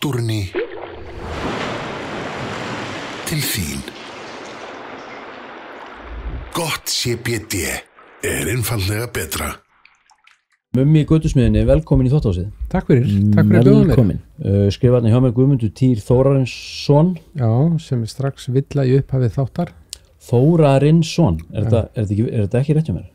náttúrunni til þín. Gott CBD einfaldlega betra. Mummi í Götusmiðinni, velkomin í Þvottáhúsið. Takk fyrir að bjóða mér. Velkomin. Skrifarni hjá mér Guðmundur Týr Þórarinsson. Já, sem strax villa í upphafið þáttar. Þórarinsson, er þetta ekki rétt hjá mér?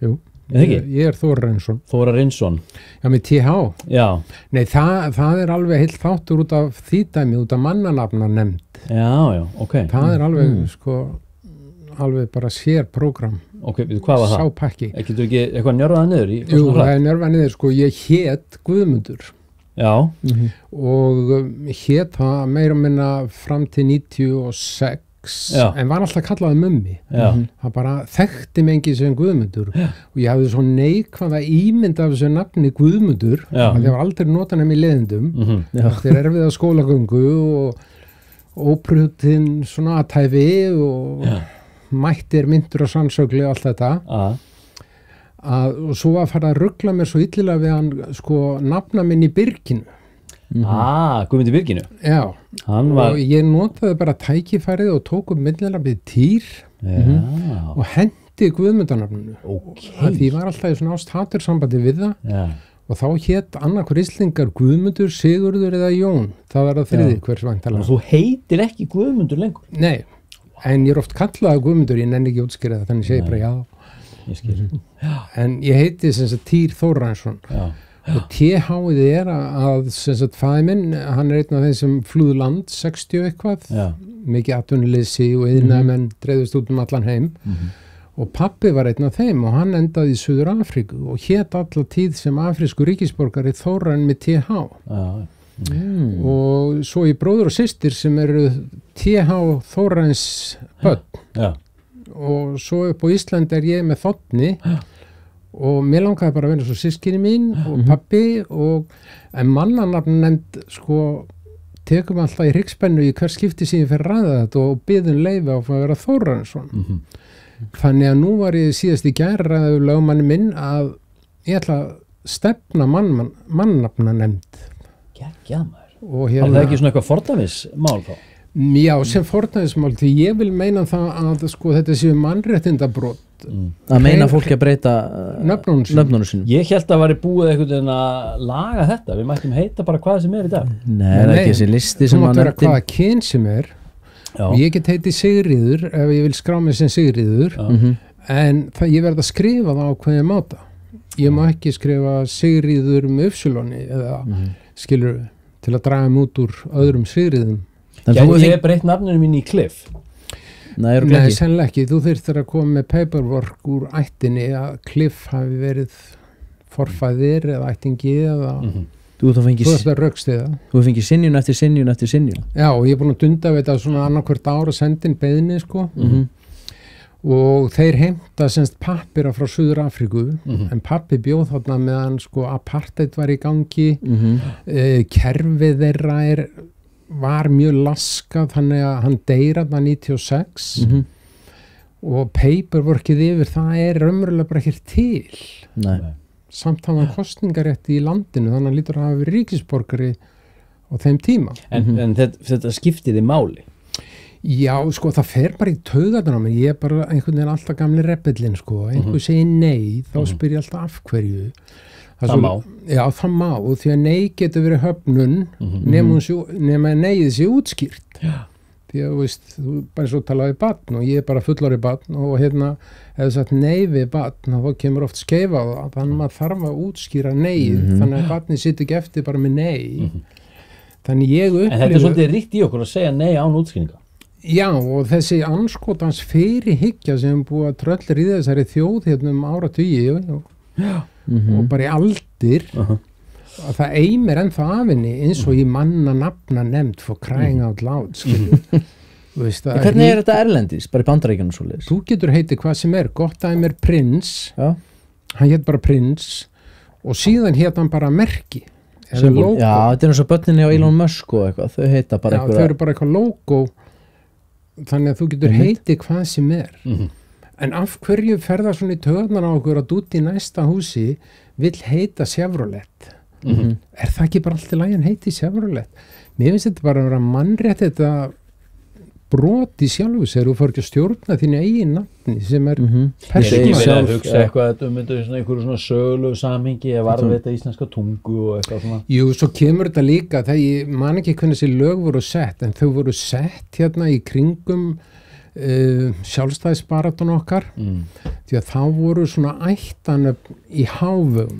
Jú, ég Þórarinsson. Þórarinsson. Já, með TH. Já. Nei, það alveg heilt þáttur út af því dæmi, út af mannanafna nefnd. Já, ok. Það alveg, alveg bara sér prógram. Ok, hvað var það? Sápakki. Getur ekki eitthvað njörfað niður í? Jú, það njörfað niður, ég hét Guðmundur. Já. Og hét það meira minna fram til 96, en var alltaf kallaði Mummi. Það bara þekkti mig enginn sem Guðmundur. Og ég hafði svo neikvæða ímynd af þessu nafni Guðmundur, að ég var aldrei notað nefn í leiðindum. Þeir erfiða skólagöngu og óprutinn svona aðtæfi og mættir, myndur og sannsögli og allt þetta og svo að fara að ruggla mér svo illilega við hann nafna minn í Birginu. Guðmund í Birginu? Já, og ég notaði bara tækifærið og tók upp millinafnið Týr og hendi Guðmundanafninu. Því ég var alltaf í svona ást-hatursambandi við það og þá hét annarkur íslingar Guðmundur, Sigurður eða Jón. Það var að þriði hvers væntanlega. Og þú heitir ekki Guðmundur lengur? Nei. En ég oft kallaði Guðmundur, ég nenni ekki útskýra það, þannig segi bara já. Ég skil. En ég heiti sem sagt Týr Þórarinsson. Og TH-ið að sem sagt fæði minn, hann einn af þeim sem flúðu land 60 eitthvað, mikið atvinnuleysi og iðnaðarmenn dreifðust út allan heim. Og pabbi var einn af þeim og hann endaði í Suður Afríku og hét alla tíð sem afrísku ríkisborgari Þórarin með TH. Og svo í bróður og systir sem eru TH Þórarins börn og svo upp á Íslandi ég með Þotni og mér langaði bara að vera svo systkini mín og pabbi en mannanafn nefnd tekum alltaf í hryggspennu í hver skipti sem ég fer ræða þetta og biðum leyfi á að vera Þórarinsson. Þannig að nú var ég síðast í gær ræðið lögmanni minn að ég ætla að stefna mannanafna nefnd. Það er ekki svona eitthvað fordæmismál þá? Já, sem fordæmismál, því ég vil meina það að þetta séu mannréttindabrót. Að meina fólki að breyta nöfnunum sínum. Ég held að væri búið einhvern veginn að laga þetta, við mættum heita bara hvað sem er í dag. Nei, það er ekki þessi listi sem að nefndin. Þú mátt vera hvaða kyn sem er og ég get heiti Sigríður ef ég vil skrá mig sem Sigríður en ég verð að skrifa það á hvað ég máta. Ég má ekki skrifa Sigríður með Upsiloni eða skilur til að draga út úr öðrum Sigríðum. Gæti ég breytt nafninu mín í Cliff? Nei, sennilega ekki. Þú þyrftir að koma með paperwork úr ættinni að Cliff hafi verið forfæðir eða ættingi eða þú þarfst að rökstiða. Þú fengið synjun eftir synjun eftir synjun. Já, og ég er búin að dunda við þetta svona annarkvört ára sendin beðinni og þeir heimta semst pappira frá Suður Afríku en pappi bjóð þarna meðan apartheid var í gangi kerfið þeirra var mjög laskað þannig að hann deyr þarna 96 og paperworkið yfir það raunverulega bara ekki til. Nei. Samt hann kostningarétt í landinu þannig að hann lítur að hafa verið ríkisborgari á þeim tíma. En þetta skiptiði máli? Já, það fer bara í taugarnar á mig. Ég bara einhvern veginn alltaf gamli rebellin, einhver segir nei, þá spyr ég alltaf af hverju. Það má? Já, það má, og því að nei getur verið höfnun nema neyið sé útskýrt. Því að, þú bara svo talaði barn og ég bara fullorði barn og hefði sagt nei við barn og þá kemur oft skeifa á það, þannig að maður þarf að útskýra neyið, þannig að barnið situr ekki eftir bara með nei. Þannig ég upplifu... En þetta svolítið ríkt í okkur að segja nei án útskýringa? Já, og þessi anskotans fyrirhyggja sem búið að tröllir í þessari þjóð áratugi og bara í aldir að það eimir ennþá af henni eins og í mannanafna nefnd for crying out loud Hvernig er þetta erlendis, bara í Bandaríkjunum svoleiðis? Þú getur heitið hvað sem gott dæmi prins, hann hét bara prins og síðan hét hann bara merki Já, þetta eins og börninni á Elon Musk og eitthvað, þau heita bara eitthvað. Já, þau eru bara eitthvað logo, þannig að þú getur heitið hvað sem En af hverju ferða svona í taugarnar á okkur að út í næsta húsi vill heita Chevrolet? Er það ekki bara allt í lagi að heiti Chevrolet? mér finnst þetta bara að vera mannrétt þetta brot í sjálfu sér og fór ekki að stjórna þínu eigin nafni sem er Ég er ekki verið að hugsa eitthvað einhverju svona sögulegu samhengi eða varðveita íslenska tungu og eitthvað svona. Jú, svo kemur þetta líka, það ég man ekki hvernig þessi lög voru sett, en þau voru sett hérna í kringum sjálfstæðisbaráttuna okkar því að þá voru svona ættanöfn í hávegum.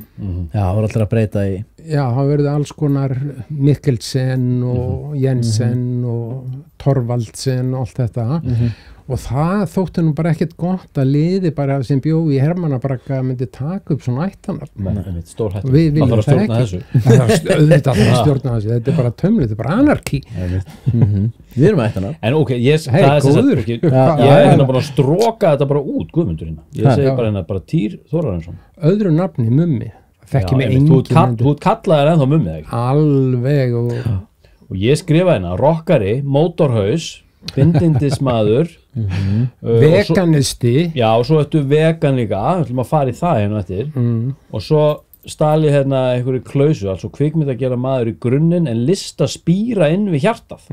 Já, það voru allir að breyta í. Já, það verði alls konar Mikkelsen og Jensen og Thorvaldsen og allt þetta og það þótti nú bara ekkert gott að liði bara sem bjó í Hermannabrakka myndi taka upp svona ættanar. Stórhætt. Við viljum það stjórna ekki. Auðvitað að stjórna þessu, þetta er bara tömlið, þetta er bara anarki. Við erum ættanar. En ok, það er góður. Ég er hérna bara að stróka þetta bara út Guðmundur hérna. Ég segi bara hérna, bara Týr Þórarinsson. Öðru nafni Mummi. Þekki mig enginn. Þú kallaðir ennþá Mummi, ekki? Alveg og ég skrifa hérna, rockari, mótorhaus, bindindismadur, veganisti. Já, og svo ertu vegan líka, við ætlum að fara í það hérna eftir. Og svo stali hérna einhverju klausu, altså kvikmynd að gera maður í grunninn en lista spýra inn við hjartað.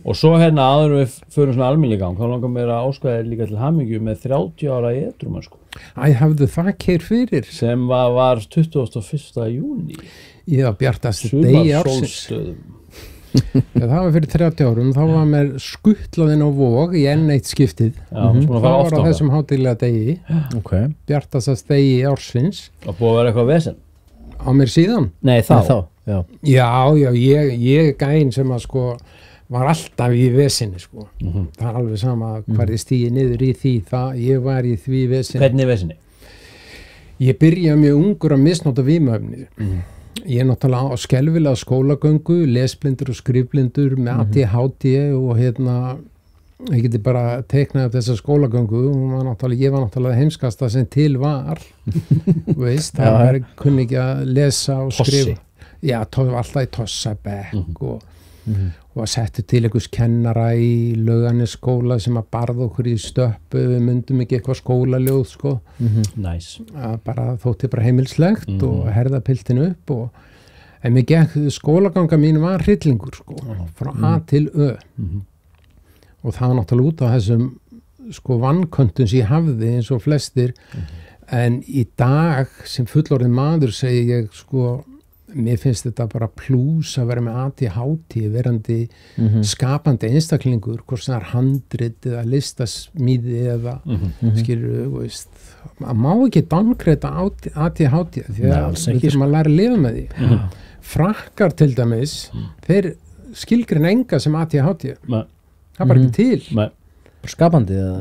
Og svo hérna áður við förum svona almennilega gang, þá langar mér að óska þér líka til hamingju með 30 ára í edrumennsku. Hafðu það keir fyrir? Sem var 21. júní. Já, bjartasti degi ársins. Það var fyrir 30 árum, þá var mér skuttlaðinn á Vog í enn eitt skiptið. Það var á þessum hátíðlega degi, bjartastast degi ársins. Og búið að vera eitthvað vesen? Á mér síðan? Nei, þá. Já, ég gæinn sem að sko var alltaf í vesinni sko. Það er alveg sama hvað ég stíði niður í því, ég var í því vesinni. Hvernig vesinni? Ég byrjaði mjög ungur að misnota vímuefni. Ég er náttúrulega á skelfilega skólagöngu, lesblindur og skrifblindur með ADHD og hérna, ég geti bara teiknað upp þessa skólagöngu og ég var náttúrulega heimskasta sem til var, veist, það var kunni ekki að lesa og skrifa. Já, alltaf í tossabekk og að setja til einhvers kennara í Laugarnesskóla sem að barða okkur í stöppu, við myndum ekki eitthvað skólaljóð sko. Nice. Bara þótti bara heimilslegt og herða piltinu upp en mér gekk skólaganga mín var hryllingur sko, frá A til Ö og það var náttúrulega út á þessum sko vanköntun sem ég hafði eins og flestir en í dag sem fullorðin maður segi ég sko mér finnst þetta bara plús að vera með ADHD, verandi skapandi einstaklingur, hvort sem það er handrit eða listasmíði eða skilur, veist, maður má ekki downgreita ADHD því að við þurfum að læra að lifa með því. Frakkar til dæmis, þeir skilgreina enga sem ADHD. Það er bara ekki til. Bara skapandi eða?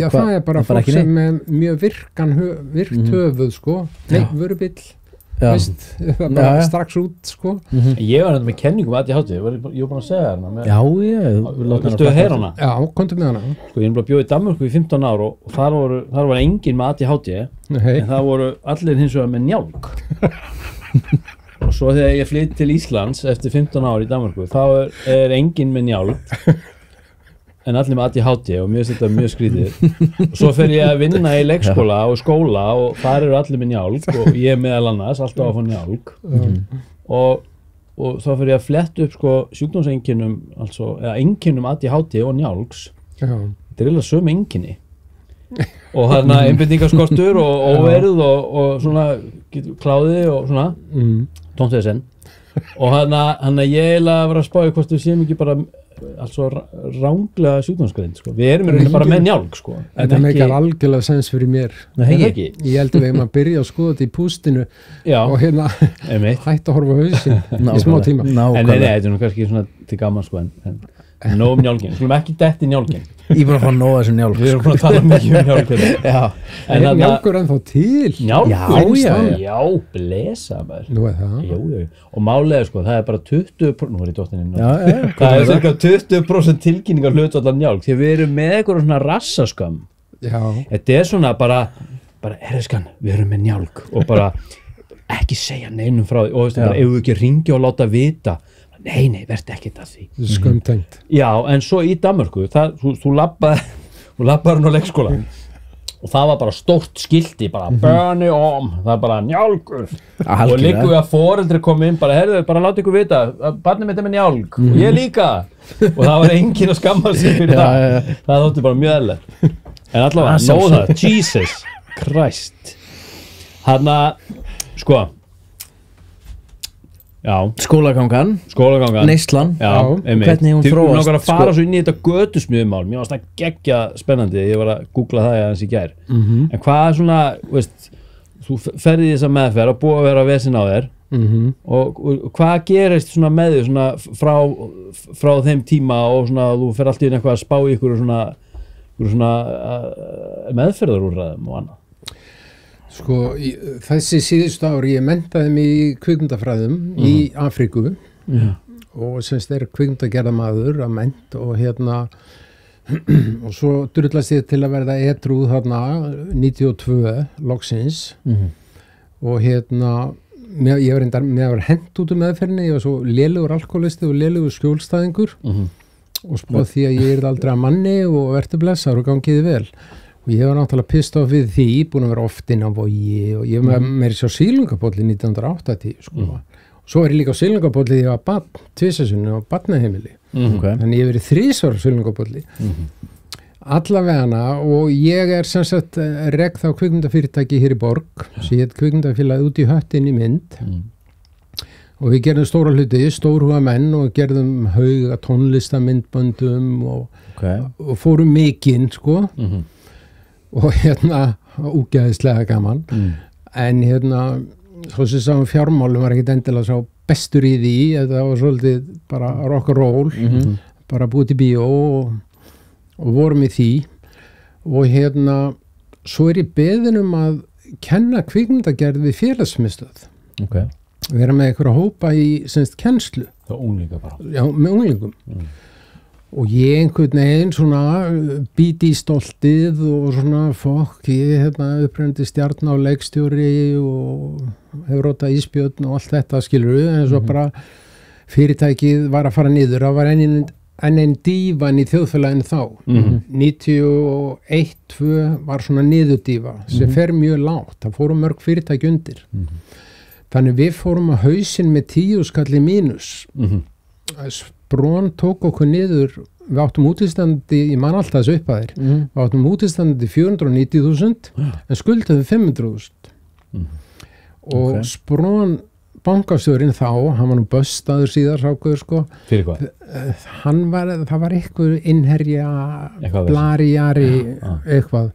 Já, það er bara fólk sem er mjög virkt höfuð, sko. Nei, vörubill. Veist, bara strax út sko. Ég var með kenningum ADHD, ég var búin að segja hérna. Já. Viltu að heyra hana? Já, komdu með hana. Sko, ég er bara bjóð í Danmörku í 15 ár og þar var enginn með ADHD, en það voru allir hins vegar með njálg. Og svo þegar ég flytt til Íslands eftir 15 ár í Danmörku, þá er enginn með njálg, en allir með ADHD og mér finnst þetta mjög skrítið og svo fer ég að vinna í leikskóla og skóla og þar eru allir með njálg og ég meðal annars alltaf að fá njálg og þá fer ég að fletta upp sko sjúkdómseinkennum eða einkennum ADHD og njálgs þetta er eiginlega sömu einkenni og þarna einbeitingarskortur og óverð og svona kláði og svona tóntvesen og þarna ég eiginlega var að spája hvort við séum ekki bara ránglega sjúkdómsgreind sko. Við erum bara með njálg sko. Þetta meikar algjörlega sens fyrir mér. Ekki. Ég held að við hefum að byrja að skoða þetta í pústinu og hérna hætt að horfa á hausinn í smá tíma. En nei, þetta er nú kannski svona til gaman sko en nóg njálgin. Skulum ekki detti njálgin. Ég er búin að fá nóg þessum njálg. Við erum búin að tala mikið njálgin. Já. En njálgur ennþá til? Njálgur? Já, blesa maður. Nú er það. Jú. Og málega sko, það er bara 20%, nú er ég dóttinni. Það er cirka 20% tilkynningar hlutvallar njálg, því við erum með eitthvað svona rassaskam. Já. Þetta er svona bara herriskan, við erum með njálg og bara ekki segja neinum frá því og veist bara, ef við ekki ringja og láta vita nei, verði ekkert að því. Skömmtengt. Já, en svo í Danmörku, þú labbar á leikskóla og það var bara stórt skilti bara burn it on, það er bara njálgur og líka við að foreldri kom inn bara, herðu, bara láta ykkur vita barnið mitt með njálg og ég líka og það var enginn að skamma sig fyrir það þótti bara mjög eðlilegt en allavega, nóg það, Jesus Christ þarna, sko já, skólagangan, neyslan hvernig hún þróast náttúrulega að fara svo inn í þetta götusmiðumál mér varst það geggja spennandi ég var að googla það aðeins í gær en hvað er svona, veist þú ferði í þessa meðferð og búið að vera vesinn á þér og hvað gerist svona með því svona frá þeim tíma og svona þú fer alltaf inn eitthvað að spá í ykkur svona meðferðarúrræðum og annað Sko, þessi síðustu ári ég menntaði mig í kvikmyndafræðum í Afríku og semst kvikmyndagerðamaður að mennt og og svo drullast ég til að verða edrú þarna 92 loksins og ég var hent út meðferðinni, ég var svo lélegur alkoholisti og lélegur skjólstæðingur og spáð því að ég aldrei að manni og verður blessar og gangiði vel og ég var náttúrulega pissed off við því, búin að vera oft inn á Vogi og ég var meira sér á Sílungapolli 1980 sko. Og svo er ég líka á Sílungapolli þegar ég var barn, tvisvarsinnum á barnaheimili þannig ég verið 3 ára á Sílungapolli allavegana og ég er sem sagt rekð á kvikmyndafyrirtæki hér í borg sem heit kvikmyndafélagið út í höttin í mynd og við gerðum stóra hluti, stórhuga menn og gerðum hauga tónlistamindböndum og fórum mikinn sko og úgeðislega gaman en svo sem sá fjármálum var ekkert endilega svo bestur í því þetta var svolítið bara rock and roll bara búið til bíó og vorum í því og svo er ég beðin að kenna kvikmyndagerð við félagsmiðstöð vera með einhverja hópa í kennslu það unglinga bara já, með unglingum og ég einhvern veginn svona býti í stoltið og svona fokk, ég upprennandi stjarna og leikstjóri og hefur róta ísbjörn og allt þetta skilur við, en svo bara fyrirtækið var að fara niður, það var enn dívan í þjóðfélaginu þá 91-2 var svona niðurdífa sem fer mjög lágt, það fóru mörg fyrirtæki undir þannig við fórum að hausinn með 10 skalli mínus Brón tók okkur niður, við áttum útistandi, ég man alltaf þessu upphæðir, við áttum útistandi 490.000 en skuldaði 500.000 og Brón bankastjórinn þá, hann var nú böstaður síðar sákuður sko. Fyrir hvað? Það var eitthvað innherja, blarjari, eitthvað.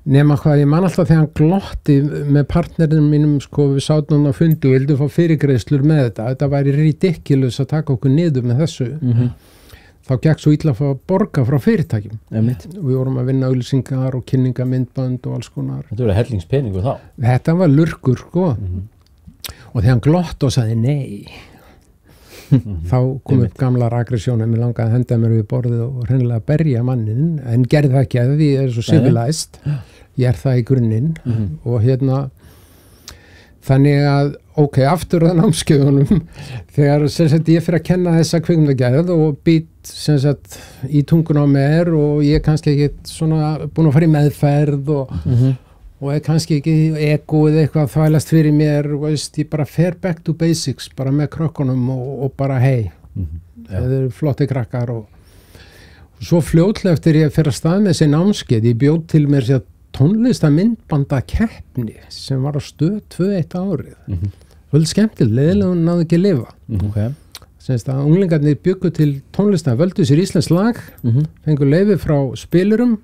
Nema hvað, ég man alltaf þegar hann glotti með partnerinn mínum, sko, við sátum á fundu og vildum fá fyrirgreiðslur með þetta væri ridiculous að taka okkur niður með þessu. Þá gekk svo illa að fá að borga frá fyrirtækjum. Við vorum að vinna auglýsingar og kynningamyndbönd og alls konar. Þetta var hellingspeningur þá? Þetta var lurkur, sko. Og þegar hann glotti og sagði nei, þá kom upp gamlar aggresjónir, mér langaði að henda mér við borðið og hreinlega berja mannin, en gerði það ekki að því ég er svo civilized. Ég er það í grunninn og þannig að, ok, aftur á námskeiðunum, þegar ég fyrir að kenna þessa kvikmyndagerð og být í tungun á mér og ég kannski ekki svona búin að fara í meðferð og er kannski ekki egoið eitthvað þvælast fyrir mér, veist, ég bara fer back to basics, bara með krökkunum og bara hei, það eru flotti krakkar og svo fljótlega eftir ég fyrir að stað með þessi námskeið, ég bjóð til mér sér tónlistamindbanda keppni sem var á stöð 2-1 árið svolítið skemmtileg, leiðilega hún náði ekki að lifa semst að unglingarnir byggu til tónlista, völdu sér íslenskt lag fengu leyfi frá spilurum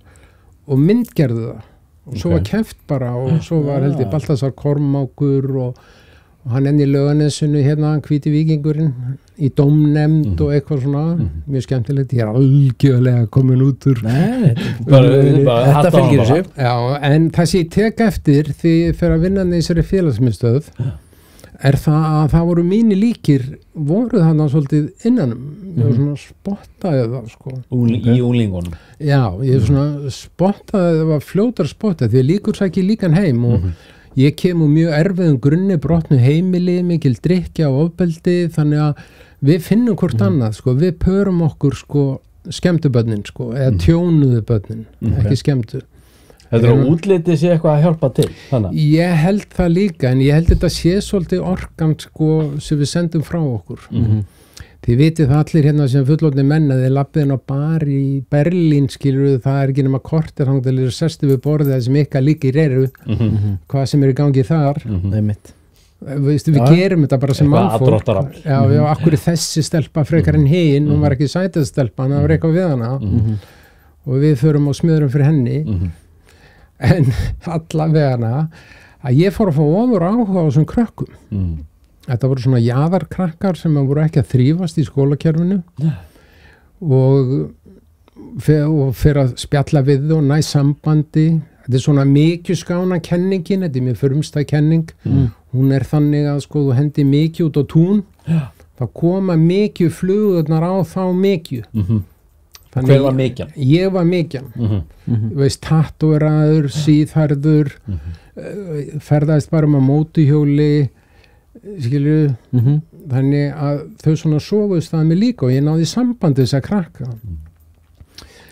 og myndgerðu það og svo var keppt bara og svo var held ég Baltasar Kormákur og hann enn í Laugarnesinu hann hvíti víkingurinn í dómnefnd og eitthvað svona mjög skemmtilegt, ég er algjörlega komin út úr þetta fylgir þessu en það sem ég tek eftir því fyrir að vinna í þessari félagsmiðstöð er það að það voru mínir líkir voru þarna svolítið innanum ég var svona spottaði það sko í unglingunum já, ég svona spottaði það var fljótar spottaði því líkur sæki líkan heim og ég kem úr mjög erfiðum grunni, brotnu heimili, mikil drykkja og ofbeldi, þannig að við finnum hvort annað, sko, við pörum okkur, sko, skemmtu börnin, sko, eða tjónuðu börnin, ekki skemmtu. Heldur að útlitið sé eitthvað að hjálpa til? Þannig? Ég held það líka, en ég held þetta sé svolítið orkan sko sem við sendum frá okkur. Þið vitið það allir hérna sem fullorðnir menn að þið lappið á bar í Berlín, skilur það ekki nema kortir hangdalir sestu við borðið það sem ykkar líkir eru, hvað sem er í gangi þar. Við gerum þetta bara sem mannfólk. Já, akkur þessi stelpa frekar en hinn, hún var ekki sætið stelpa, hann var eitthvað við hana og við förum og smjörum fyrir henni. En allavega að ég fór að fá ofur áhuga á þessum krökkum. Þetta voru svona jaðarkrakkar sem voru ekki að þrífast í skólakerfinu og fyrir að spjalla við og næ sambandi. Þetta svona mikið skána kenningin, þetta mjög frumstæð kenning. Hún þannig að sko þú hendi mikið út á tún, þá koma mikið flugurnar á þá mikið. Hver var mikjan? Ég var mikjan. Veist, tattúraður, síðhærður, ferðaðist bara á mótuhjóli, skilju, þannig að þau svona soguðst að mig líka og ég náði sambandi þess að krakka.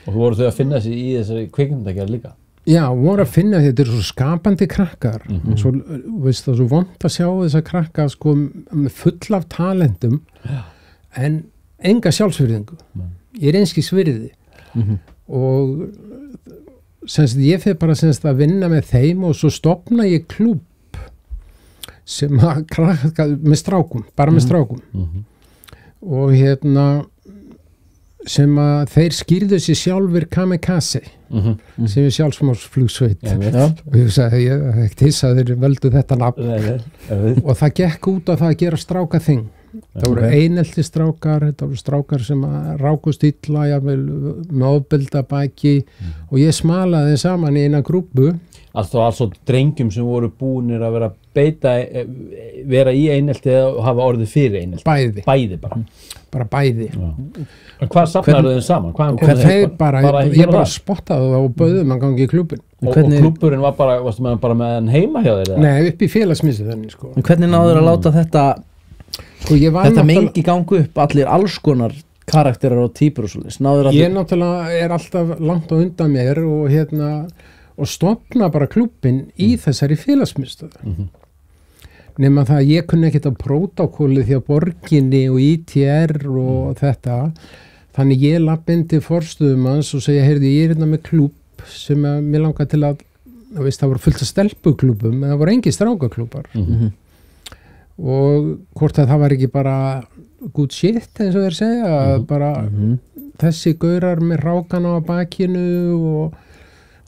Og voru þau að finna sig í þessari kvikmyndagerð líka? Já, voru að finna þetta svo skapandi krakkar og svo, veist það, svo vont að sjá þess að krakka sko með full af talendum en enga sjálfsvirðingu. Ég einskis virði og semst ég fyrir bara semst að vinna með þeim og svo stofna ég klúbb sem að krakka með strákum, bara með strákum og hérna sem að þeir skýrðu sér sjálfur kamikaze sem er sjálfsmorðsflugsveit og ég sagði, ég hef ekkert hissað þeir völdu þetta nafn og það gekk út á það að gera stráka þing. Það voru einelti strákar, þetta voru strákar sem rákust illa, með ofbeldabæki og ég smalaði þeim saman í eina grúpu. Also drengjum sem voru búnir að vera beita, vera í einelti og hafa orðið fyrir einelti. Bæði bara. Bara bæði. En hvað safnaðu þeim saman? Ég bara spottaði það og bauðum að gangi í klúbbin. Og klúbburinn var bara, varstu með hann heima hjá þér? Nei, upp í félagsmyndsið þannig sko. Hvernig náður að láta þetta mengi gangu upp allir alls konar karakterar og týpur og svolítið? Ég náttúrulega alltaf langt á undan mér og stofna bara klúbbin í þessari félagsmyndstöðu. Nema það að ég kunni ekkert á prótókolli því að borginni og ITR og þetta, þannig ég lappi inn til forstöðumanns og segja, heyrðu, ég hérna með klúbb sem mér langar til að, það voru fullt af stelpuklúbbum en það voru engi strákaklúbbar. Og hvort að það var ekki bara good shit eins og þeir segja, bara þessi gaurar með rákan á bakinu og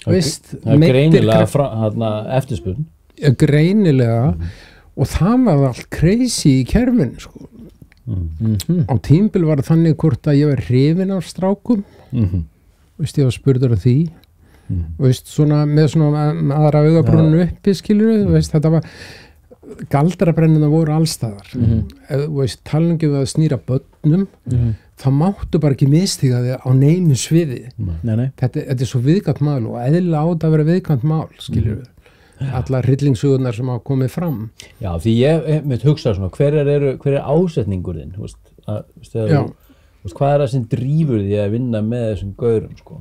veist, greinilega eftirspurn. Greinilega og það var allt crazy í kerfinu sko. Á tímabil var þannig hvort að ég var hrifinn af strákum veist, ég var spurður af því veist, svona, með svona aðra augabrúninu uppi skilur veist, þetta var galdrabrennina voru allstaðar veist, talningum að snýra börnum þá máttu bara ekki mistiga þig á neinu sviði þetta er svo viðkvæmt mál og eðlilega á þetta að vera viðkvæmt mál skilur við allar hryllingsögurnar sem hafa komið fram. Já, því ég mitt hugsa svona, hver er ásetningur þinn, hvað er það sem drífur því að vinna með þessum gaurum, sko?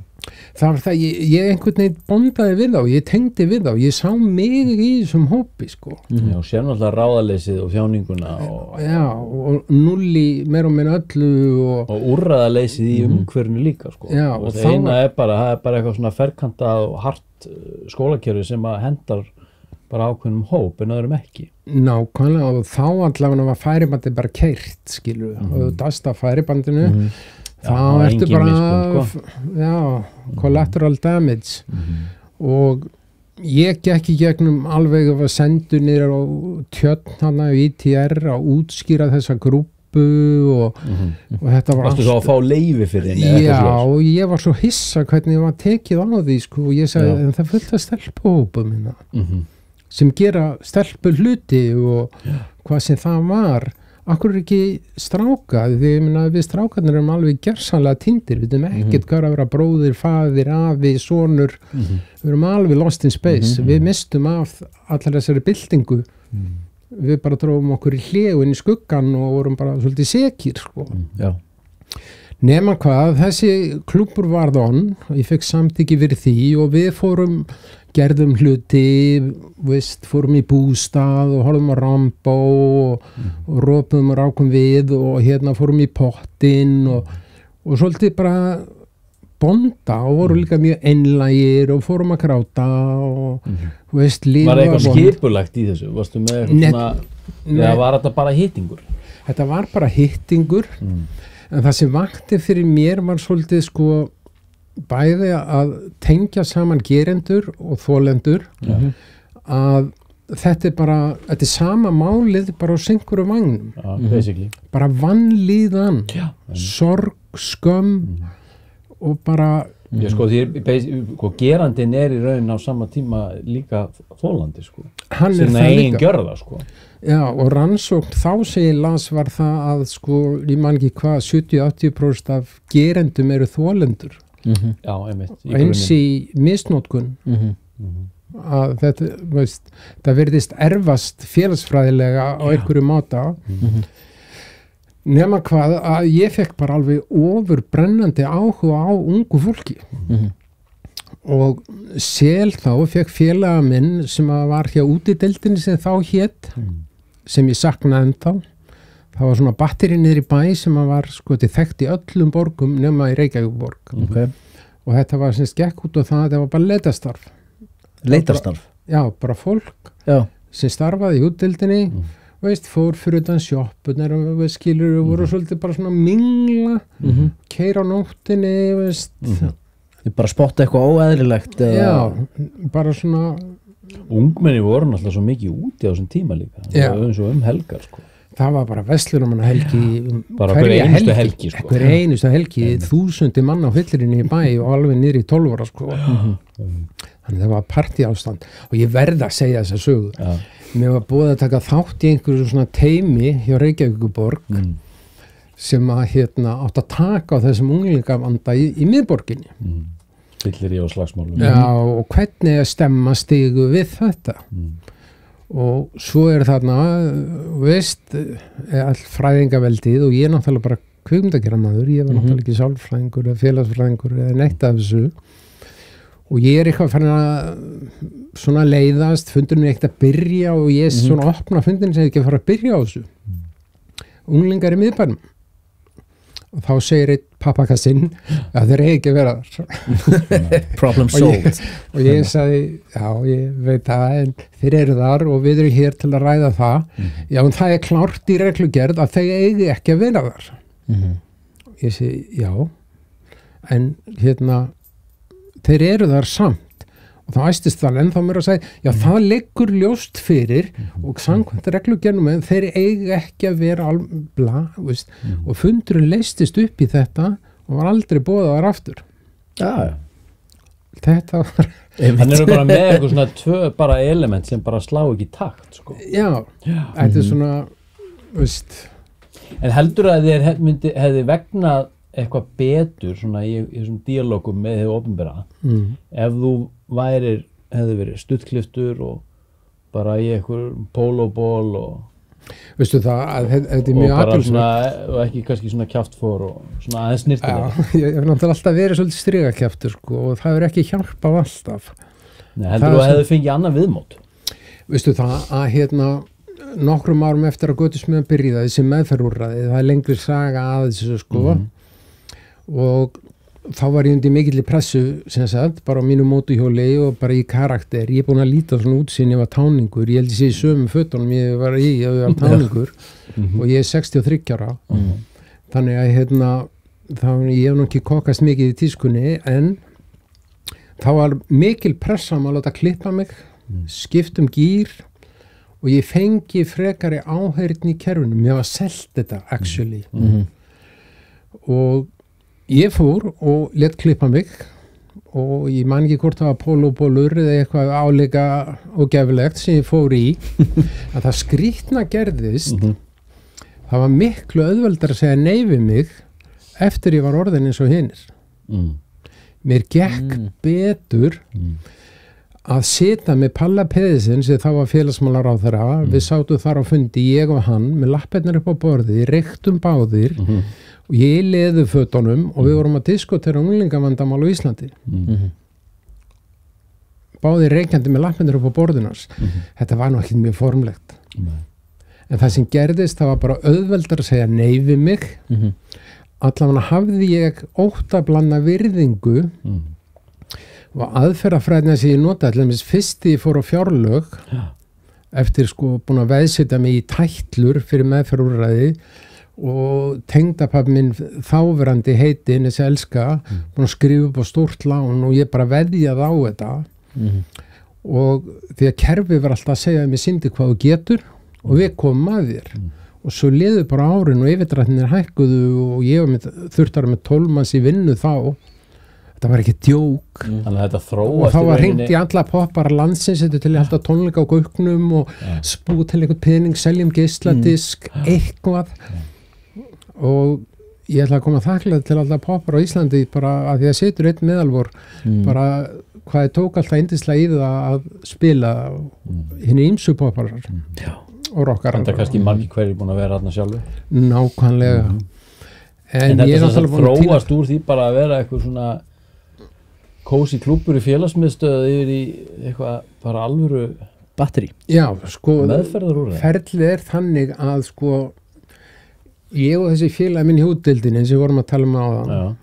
Það var það, ég einhvern veginn bondaði við þá, ég tengdi við þá, ég sá mig í þessum hópi, sko. Já, sér náttúrulega ráðaleysið og þjáninguna Já, og nulli meir og minn öllu og úrræðaleysið í umhverfinu líka, sko. Já, og það eina það er bara eitthvað svona ferkantað og hart skólakerfi sem að hendar bara ákveðnum hóp en öðrum ekki. Nákvæmlega og þá allavega var færibandið bara keyrt, skilur og þú dast af færibandinu þá ertu bara collateral damage og ég gekk í gegnum alveg að sendu niður á tjörn hana í ITR að útskýra þessa grúpu og þetta var Varstu þá að fá leyfi fyrir henni? Já, og ég var svo hissa hvernig ég var tekið á því sko, og ég sagði en það fullt að stelpuhópa minna sem gera stelpu hluti og hvað sem það var akkur ekki stráka því við strákarnir erum alveg gersamlega týndir, við erum ekkert hvað að vera bróðir, faðir, afi, sonur við erum alveg lost in space við mistum af allar þessari byltingu við bara drófum okkur í hlegu inn í skuggan og vorum bara svolítið sekir sko. Nema hvað, þessi klúbbur varð ég fekk samþykki fyrir því og við fórum gerðum hluti, veist, fórum í bústað og horfum á Rambo og rópum og rákum við og hérna fórum í pottinn og svolítið bara bonda og voru líka mjög einlægir og fórum að gráta og veist, Var eitthvað skipulagt í þessu? Varstu með eitthvað svona, eða var þetta bara hittingur? Þetta var bara hittingur, en það sem vakti fyrir mér var svolítið sko bæði að tengja saman gerendur og þolendur, að þetta er sama málið bara á syngur og vagnum, bara vanlíðan, sorg, skömm, og bara sko, gerandinn í raun á sama tíma líka þolandi sko. Hann sem það eigin líka gjörða sko. Já, og rannsókn þá sem ég las var það að sko, ég man ekki hvað 70-80% af gerendum eru þolendur. Já, einmitt. Eins í misnotkun að þetta, veist, það virðist erfast félagsfræðilega á einhverju máta. Nema hvað að ég fekk bara alveg ofurbrennandi áhuga á ungu fólki og þá fekk félaga minn sem var hjá útideildinni sem þá hét, sem ég saknaði ennþá. Það var svona batteri niður í bæ sem var sko þekkt í öllum borgum nema í Reykjavíkurborg. Og þetta var sem gekk út og það var bara leitarstarf. Leitarstarf? Já, bara fólk sem starfaði í útideildinni. Veist, fór fyrir utan sjoppunar og skilur og voru svolítið bara svona mingla, keyra á nóttinni, veist. Þið bara spotta eitthvað óeðlilegt? Já, bara svona... Ungmenni voru náttúrulega svo mikið úti á þessum tíma líka. Það var eins og helgar, sko. Það var bara verslunarmannahelgi, bara hverja einustu helgi, sko. Hverja einustu helgi, 1000 mann á fyllirinni í bæ og alveg niður í 12 ára, sko. Þannig það var partíástand og ég verð að segja þessa sögu. Mér var búið að taka þátt í einhverju svona teimi hjá Reykjavíkurborg sem að átt að taka á þessum unglingavanda í miðborginni. Fyllir í á slagsmálum. Já, og hvernig að stemma stigu við þetta. Og svo þarna, veist, all fræðingaveldið og ég náttúrulega bara kvikmyndagerðarmaður, ég var náttúrulega ekki sálfræðingur eða félagsfræðingur eða neitt af þessu. Og ég eitthvað farin að svona leiðast, fundurinn ekkert að byrja og ég svona opna fundurinn sem ekki að fara að byrja á þessu. Unglingar í miðbænum. Og þá segir einn pappakassinn að þeir eigi ekki að vera þar. Problem solved. Og ég sagði, já, ég veit það, en þeir eru þar og við erum hér til að ræða það. Já, en það klárt í reglugerð að þeir eigi ekki að vera þar. Ég segi, já, en þeir eru þar samt og þá æstist það en þá mér að segja, já það liggur ljóst fyrir og samkvæmt reglugerðum en þeir eiga ekki að vera og fundurinn leystist upp í þetta og var aldrei boðaðar aftur. Já. Þetta var... Hann eru bara með eitthvað svona tvö bara element sem bara slá ekki í takt, sko. Já, þetta svona, veist... En heldur að þér hefði vegnað eitthvað betur svona í þessum díalógum með þau opinbera ef þú hefði verið stuttkliftur og bara í einhver pólóból og veistu það að þetta mjög athyglisvert og ekki kannski svona kjaftfor og svona aðeins snyrtilega. Ég hef náttúrulega alltaf verið svolítið strigakjaftur sko og það hefur ekki hjálpað alltaf. Nei, heldur þú að hefði fengið annað viðmót? Veistu það að nokkrum árum eftir að Götusmiðjan byrjaði þessi meðferðarúrræði, það lengri saga að þessu sko og þá var ég undir mikilli pressu sem sagt, bara á mínu mótuhjóli og bara í karakter, ég er búin að líta svona út síðan ég var táningur, ég held ég sé í sömu fötunum ég var táningur og ég er 63 ára þannig að ég hef nú ekki kokast mikið í tískunni en þá var mikil pressa að láta klippa mig skiptum gír og ég fengi frekari áheyrn í kerfinu, mér var selt þetta actually og ég fór og lét klippa mig og ég man ekki hvort það var pólóbólur eða eitthvað áleika og gefilegt sem ég fór í að það skrýtna gerðist það var miklu auðveldar að segja nei við mig eftir ég var orðin eins og hinir mér gekk betur að sita með Palla Pedersen sem þá var félagsmálaráðherra við sátum þar á fundi, ég og hann með lappirnar upp á borði, reyktum báðir og ég í leðufötunum og við vorum að diskotera unglingavandamál á Íslandi báði reykjandi með lappirnar upp á borðunars. Þetta var nú ekki mjög formlegt. En það sem gerðist, það var bara auðveldar að segja nei við mig. Allavega hafði ég óttablanda virðingu og aðferðafræðina sem ég notaði, allavega fyrst ég fór á fjárlög eftir sko búin að veðsetja mig í tætlur fyrir meðferðúrræði og tengdapabbi minn þáverandi heitin þessi elska, búin að skrifa upp á stórt lán og ég bara veðjaði á þetta og því að kerfi var alltaf að segja mér syndi hvað þú getur og við komum að þér og svo liðu bara árin og yfirdrættinir hækkuðu og ég þurfti að vera með 12 manns í vinnu þá. Það var ekki djók og þá var hringt í alla poppara landsins til að halda tónleika á Gauknum og spú til einhvern pening, seljum geisladisk, eitthvað og ég ætla að koma þakklæði til alla poppara á Íslandi bara að því að setur einn meðalvor bara hvað ég tók alltaf yndislega í það að spila hinni ýmsu popparar og rockar. Þetta kannski margir hverjir búin að vera þarna sjálfur? Nákvæmlega. En þetta er þróast úr því bara að vera eitthvað svona kósi klúbbur í félagsmiðstöð yfir í eitthvað bara alvöru batteri. Já, sko meðferðarúrræði. Ferlið þannig að sko ég og þessi félagi minn í útdeildinni sem við vorum að tala áðan,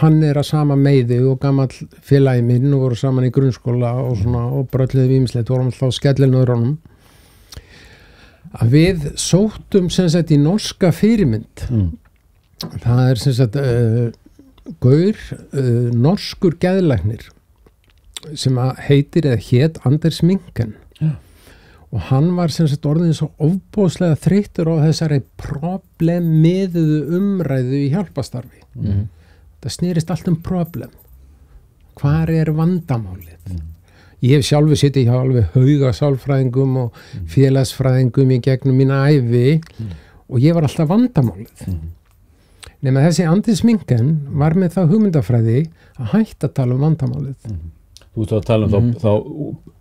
hann að sama meiði og gamall félagi minn og voru saman í grunnskóla og svona og brölluði vímislegt, vorum alltaf á skellinöðrunum að við sóttum sem sagt í norska fyrirmynd. Það sem sagt gaur, norskur geðlæknir sem heitir eða hét Anders Minken og hann var sem sagt orðin svo ofboðslega þreyttur á þessari problemmiðuðu umræðu í hjálpastarfi. Það snýrist allt problem. Hvar vandamálið? Ég hef sjálfur sittið hjá alveg hauga sálfræðingum og félagsfræðingum í gegnum mína ævi og ég var alltaf vandamálið. Nema þessi Anders Minken var með það hugmyndafræði að hætta að tala vandamálið. Þú ert að tala þá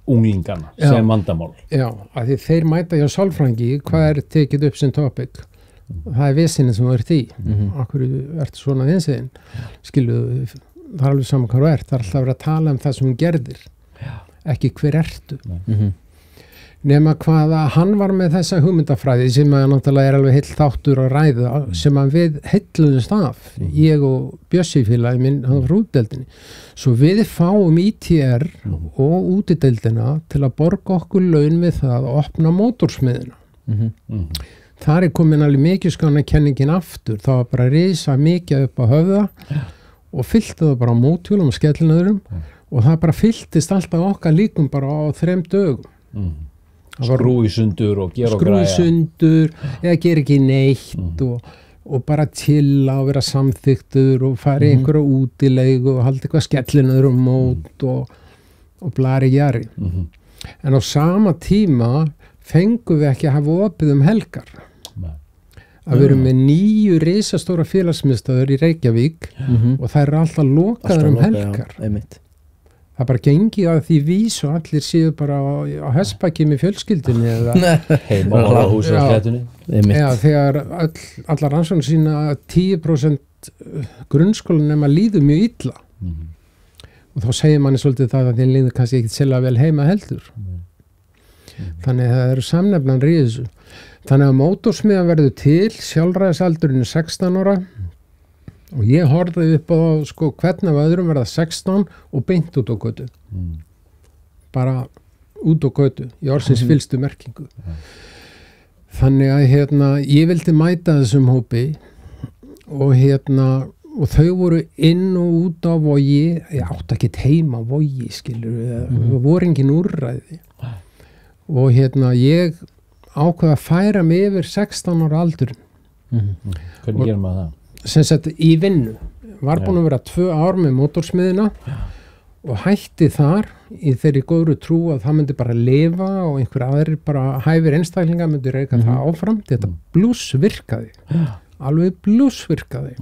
unglingana sem vandamál. Já, að því þeir mæta hjá sálfræðingi, hvað tekið upp sem topic? Það vesinni sem þú ert í. Akkur ertu svona vinsiðinn? Skiluðu, það alveg saman hvað þú ert. Það alltaf verið að tala það sem hún gerðir. Ekki hver ertu. Nema hvaða hann var með þessa hugmyndafræði sem að náttúrulega alveg heill þáttur að ræða sem að við heilluðumst af, ég og Bjössi félagi minn frá útdeildinni. Svo við fáum ITR og útideildina til að borga okkur laun við það að opna mótorsmiðina. Þar komin alveg mikið skána kenningin aftur, það var bara að risa mikið upp á höfða og fyllti það bara á mótjúlum og skellinöðrum og það bara fylltist alltaf okkar líkum bara á 3 dögum. Skrúi sundur og gera og græja. Skrúi sundur eða gera ekki neitt og bara chilla og vera samþyktur og fara í einhverja útilegu og halda eitthvað skellinöður mót og blari jari. En á sama tíma fengum við ekki að hafa opið helgar. Að við erum með 9 risastóra félagsmiðstöðvar í Reykjavík og það alltaf lokaður helgar. Það bara gengið að því vís og allir séu bara á hestbaki með fjölskyldunni eða heima á húsi á sléttunni. Já, þegar allar rannsóknir sína 10% grunnskólanema líður mjög illa. Og þá segir manni svolítið það að þeir líður kannski ekki sérlega vel heima heldur. Þannig að það eru samnefnanir í þessu. Þannig að mótorsmiðan verður til sjálfræðisaldurinn 16 ára og ég horfði upp á sko hvernig af öðrum verða 16 og beint út á götu. Bara út á götu í orðsins fyllstu merkingu. Þannig að ég vildi mæta þessum hópi og og þau voru inn og út á Vogi, ég átti ekki heima á Vogi, skilur, það voru engin úrræði. Og ég ákvað að færa mig yfir 16 ára aldurinn. Hvernig gerir maður það? Sem sagt í vinnu. Var búin að vera 2 ár með mótorsmiðina og hætti þar í þeirri góðru trú að það myndi bara lifa og einhver aðrir bara hæfir einstaklinga myndi reyka það áfram. Þetta blúsvirkaði. Alveg blúsvirkaði.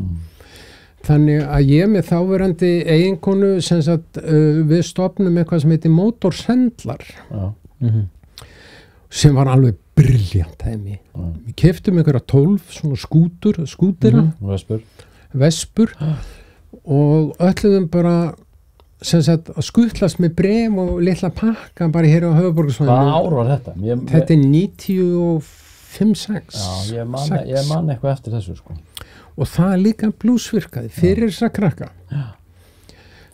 Þannig að ég með þáverandi eiginkonu sem sagt við stofnum eitthvað sem heitir mótorshendlar. Sem var alveg brilljant heimi. Við keyptum einhverja 12 svona skútera, Vespur og ölluðum bara sem sagt að skutlast með bref og litla pakka bara hér á höfuðborgarsvæðinu. Hvað ár var þetta? Þetta 95-6. Já, ég man eitthvað eftir þessu sko. Og það líka blúsvirkaði fyrir þess að krakka.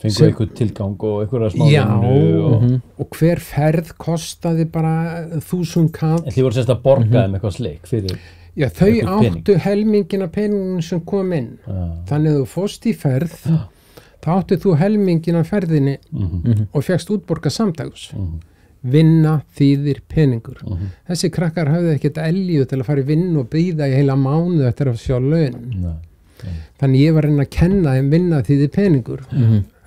Fengu eitthvað tilgang og eitthvað smá vinnu og hver ferð kostaði bara 1000 kall. En þið voru sérst að borga þeim eitthvað slik fyrir Já, þau áttu helmingina peningin sem kom inn. Þannig að þú fórst í ferð þá áttu þú helmingina ferðinni og fékkst útborga samdags. Vinna þýðir peningur. Þessi krakkar hafði ekkert elju til að fara í vinnu og bíða í heila mánuð eftir að sjá laun. Þannig ég var að reyna að kenna þeim vinna þýðir peningur.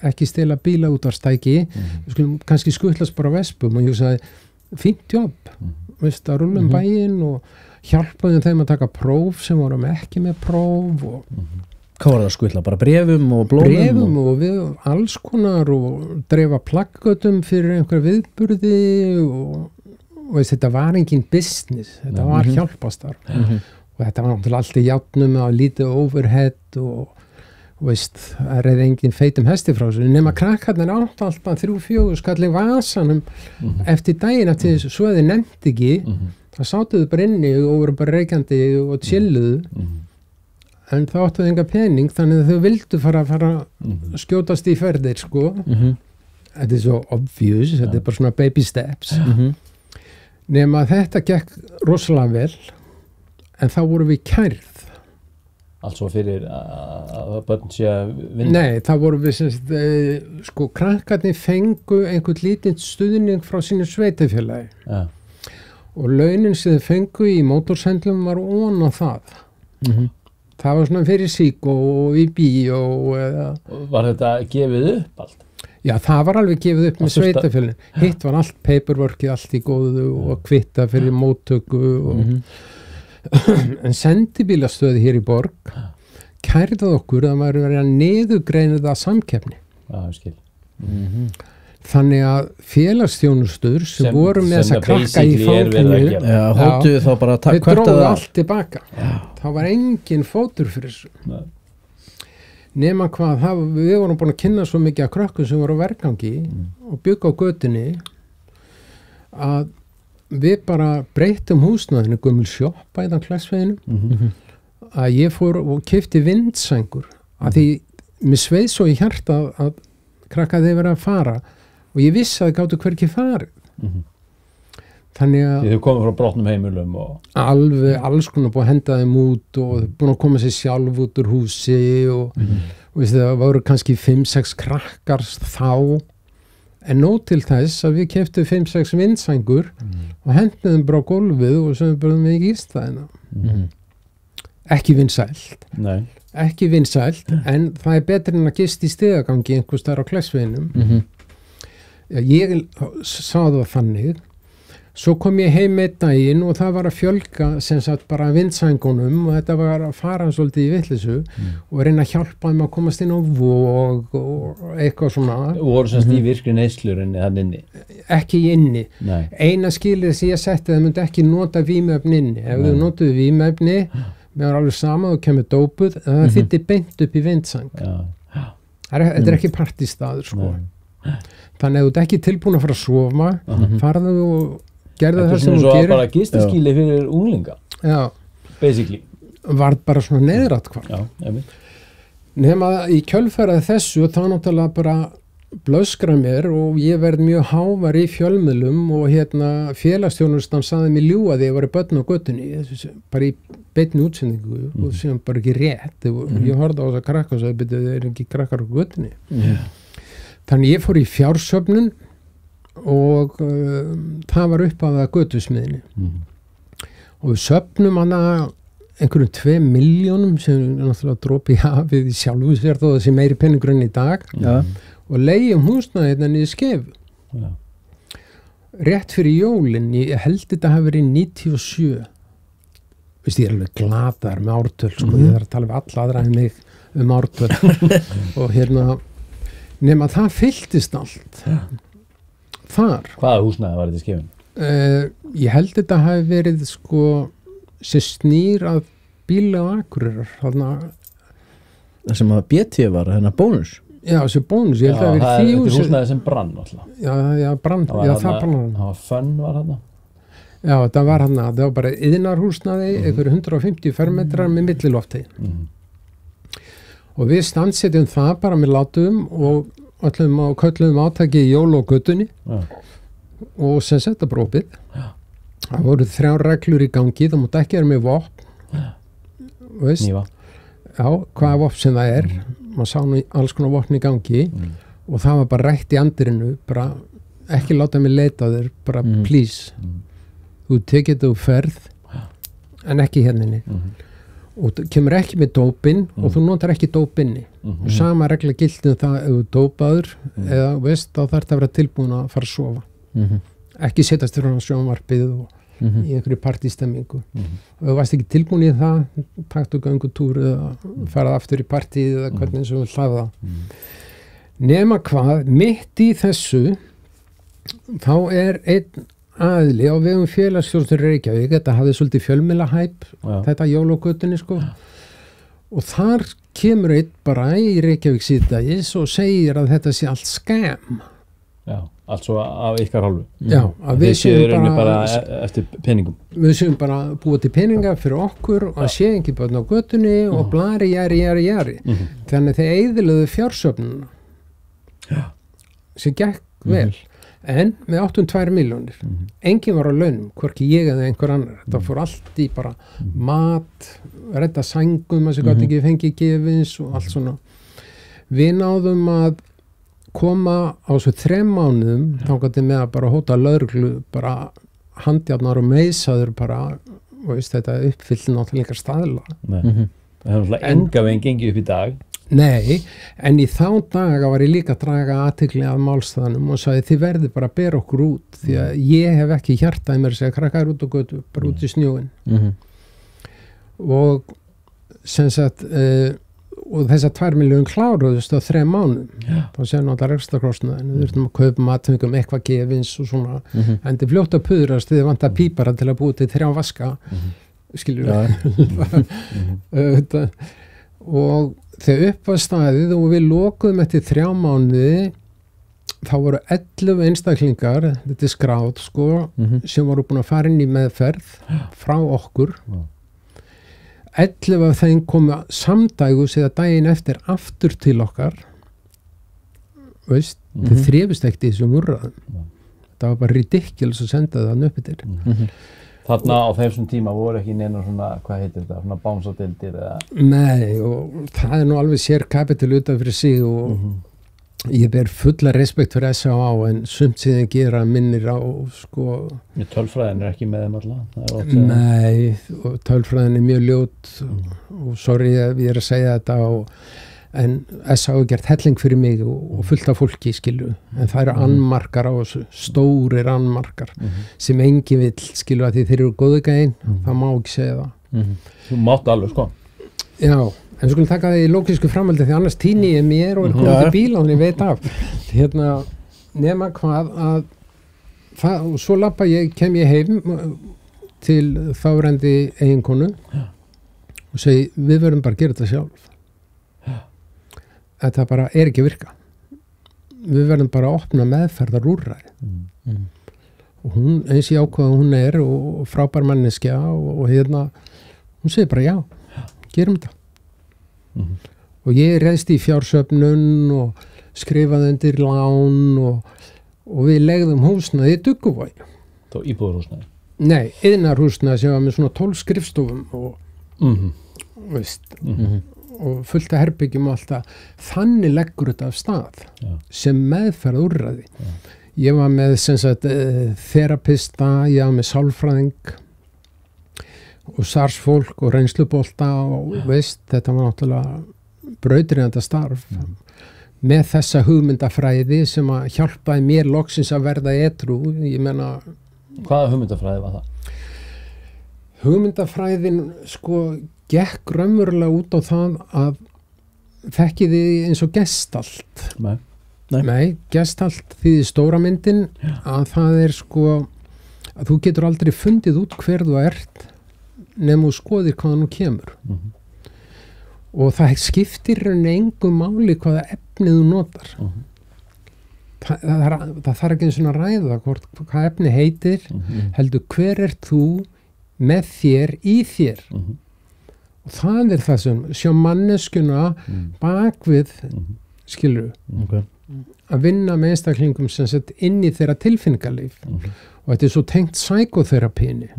Ekki stela bíla út á stæki. Við skulum kannski skutlast bara á vespum og ég sagði, fínt jobb, veist, að rúlla bæinn og hjálpaði þeim að taka próf sem vorum ekki með próf og Hvað var það að skutla? Bara brefum og blóðum? Brefum og við alls konar og dreifa plaggatum fyrir einhver viðburði og veist, þetta var engin business, þetta var hjálpastarf og þetta var náttúrulega allt í játnum að lítið overhead og veist, það reyði engin feitum hesti frá þessu, nema krakkarnir átt alltaf 3-4 skall í vasanum eftir daginn eftir þessu, svo þið nefndi ekki, það sátuðu bara inni og voru bara reykjandi og chilluðu en það áttuðu enga pening þannig að þau vildu fara skjótast í ferðir sko þetta er svo obvious, þetta er bara svona baby steps nema þetta gekk rosalega vel en þá voru við kærð Also fyrir að börn sé að vinna? Nei, það voru við sko krakkarnir fengu einhvern lítinn stuðning frá sínu sveitafélagi og launin sem þau fengu í mótorshendlum var ofan á það það var svona fyrir sík og í bíó Var þetta gefið upp allt? Já, það var alveg gefið upp með sveitafélagin hitt var allt paperworkið, allt í góðu og kvitta fyrir móttöku og en sendibílastöði hér í borg kærðað okkur að maður verið að niðurgreina það samkeppni þannig að félagsþjónustur sem voru með þessa krakka í fanginu við dróðum allt tilbaka það var engin fótur fyrir þessu nema hvað við vorum búin að kynna svo mikið af krökkum sem voru á vergangi og byggja á götunni að við bara breytum húsnæðinu gömul sjoppa í þann Klagsveginum að ég fór og keypti vindsængur að því mér sveið svo í hjarta að krakka þeir verið að fara og ég vissi að þið gáttu hvergi farið þannig að þið komið frá brotnum heimilum og alveg alls konar búið að henda þeim út og búin að koma sér sjálf út úr húsi og veist, það voru kannski 5-6 krakkar þá en nóg til þess að við keyptum 5-6 vindsængur og henduðum bara á gólfið og sem við bara með ekki ístæðina ekki vinsælt en það er betur en að gista í stigagangi einhvers þar á Klagsveginum ég sá það þannig svo kom ég heim einn daginn og það var að fjölga sem sagt bara vindsængunum og þetta var að fara svolítið í vitleysu og reyna að hjálpa þeim að komast inn á Vog og eitthvað svona og voru semst í virkri neyslurinni þann inni? Ekki inni eina skilið sem ég setti það myndi ekki nota vímuefni inni ef þau notuðu vímuefni mér var alveg sama og kemur dópuð það þýtti beint upp í vindsæng þetta er ekki partistaður sko þannig að þú ert ekki tilbúin að fara að sofa farðu og gerðu það sem þú gerir. Þetta er bara gistiskýli fyrir unglinga. Já. Basically. Var bara svona neyðratkvarf. Já, nema í kjölfærið þessu og þá náttúrulega bara blöskra mér og ég verð mjög hávar í fjölmiðlum og félagsþjónustan saði mér ljúga því ég var í börn á götunni bara í beinni útsendingu og sem bara ekki rétt ég horfði á þess að krakka og sagði betur þeir eru ekki krakkar á götunni. Þannig ég fór í fjársöfnun og það var upp að götusmiðinni og við söfnum hana einhverjum 2 milljónum sem er náttúrulega dropi í hafið í sjálfu sér þó þessi meiri peningur enn í dag og leigjum húsnæði hérna niður Skeifu rétt fyrir jólin ég held þetta hafi verið 97 veist ég er alveg glataður með ártöl sko ég þarf að tala við alla aðra en mig ártöl og nema það fylltist allt þar. Hvaða húsnæði var þetta í Skeifunni? Ég held þetta hafi verið sko sem snýr að bíla á Akureyrar það sem að BT var, Bónus Já, þessi bónus, ég held að það er húsnæði sem brann alltaf. Já, brann, það brann. Það var fönn var þarna. Já, það var bara iðnarhúsnæði, einhverju 150 fermetrar með millilofti. Og við standsetjum það bara með látum og köllum átaki í jól og göttunni og sem setta brópið. Það voru 3 reglur í gangi, það mútti ekki vera með vopn. Veist? Nýva. Já, hvaða vopn sem það er. Maður sá nú alls konar vopn í gangi og það var bara rætt í andirinu, bara ekki láta mig leita þér, bara please. Þú tekið þetta úr ferð en ekki hérninni. Og þú kemur ekki með dópinn og þú notar ekki dópinni. Og sama regla gildi það ef þú dópaður eða veist, þá þarf það að vera tilbúin að fara að sofa. Ekki setjast fyrir sjónvarpið og í einhverju partystemmingu. Og ef þú varst ekki tilbúin í það, taktu göngutúr eða farað aftur í partíð eða hvernig sem við hlaða. Nema hvað, mitt í þessu, þá er einn aðili á vegum félagsstjórnar Reykjavík, þetta hafði svolítið fjölmiðlahæp, þetta jól og göttunni sko. Og þar kemur einn bara í Reykjavík síðdægis og segir að þetta sé allt skam. Já, allt svo af ykkar hálfu. Já, að við séum bara eftir peningum. Við séum bara búið til peninga fyrir okkur og að sé ekki börn á götunni og blari, jari. Þannig þeir eyðiluðu fjársöfnuna. Sem gekk vel. En við áttum 2 milljónir. Enginn var á launum, hvorki ég eða einhver annar. Þetta fór allt í bara mat, redda sængum, að sem gott ekki fengi gefins og allt svona. Við náðum að koma á svo 3 mánuðum þangað með að bara hóta lögreglu bara handjarnar og meisaður bara, veist, þetta uppfyllt náttúrulega staðla. Það er náttúrulega enga veginn gengið upp í dag. Nei, en í þá daga var ég líka að draga athygli af málstæðanum og sagði þið verði bara að bera okkur út því að ég hef ekki hjartað mér að segja krakkar út og götu, bara út í snjóin. Og sem sagt og þessar 2 milljónir kláruðust á 3 mánuðum. Þá séum náttúrulega rekstrarkostnaðinn. Við þurftum að kaupa matfengum eitthvað gefins og svona. En þið fljótt að puðrast þið vantar pípara til að búið til 3 vaska. Skilur við. Og þegar upp var staðið og við lokuðum eftir 3 mánuði, þá voru 11 einstaklingar, þetta er skráð sko, sem voru búin að fara inn í meðferð frá okkur. 11 af þeim komu samdægus eða daginn eftir aftur til okkar. Veist, þið þrifist ekkert í þessum úrræðum. Það var bara ridiculous að senda það upp yfir. Þarna á þessum tíma voru ekki neina svona, hvað heitir þetta, svona bánsadeildir eða? Nei, og það er nú alveg sér kapital utan fyrir sig og ég ber fulla respekt fyrir S.A.A. en sumt síðan gera minnir á sko. Tölfræðin er ekki með þeim alltaf? Nei, og tölfræðin er mjög ljót og sorry að ég er að segja þetta en S.A.A. er gert helling fyrir mig og fullt af fólki skilu en það eru annmarkar á þessu, stórir annmarkar sem enginn vill skilu að því þeir eru góðu gæinn, það má ekki segja það. Þú mátt alveg sko. Já. En svo skulum taka það í lókísku framhaldi því annars tíni ég mér og er komið til bíla og ég veit af. Nema hvað að það, og svo kem ég heim til þáverandi eiginkonu og segi við verðum bara að gera þetta sjálf. Þetta bara er ekki að virka. Við verðum bara að opna meðferðar úrræði. Og hún, eins í ákvaða hún er og frábær manneskja og hún segir bara já, gerum þetta. Og ég reist í fjársöfnun og skrifaði undir lán og við legðum húsnæði í Dugguvogi. Þá íbúðarhúsnæði? Nei, iðnarhúsnæði sem var með svona 12 skrifstofum og veist, og fullt af herbyggjum og alltaf. Þannig leggur þetta af stað sem meðferð úrræði. Ég var með sem sagt þerapista, ég var með sálfræðing og starfsfólk og reynslubolta og veist, þetta var náttúrulega brautriðandi starf með þessa hugmyndafræði sem að hjálpaði mér loksins að verða edrú, ég meina. Hvaða hugmyndafræði var það? Hugmyndafræðin sko gekk raunverulega út á það að þekkiði eins og gestalt. Nei, gestalt því stóra myndin að það er sko að þú getur aldrei fundið út hver þú ert nema þú skoðir hvaðan þú kemur. og það skiptir engu máli hvaða efnið þú notar það þarf ekki eins og að ræða hvað efni heitir heldur hver þú með þér í þér og það það sem sjá manneskuna bakvið skilur að vinna með einstaklingum sem sett inn í þeirra tilfinningarlíf og þetta svo tengt psykoterapíni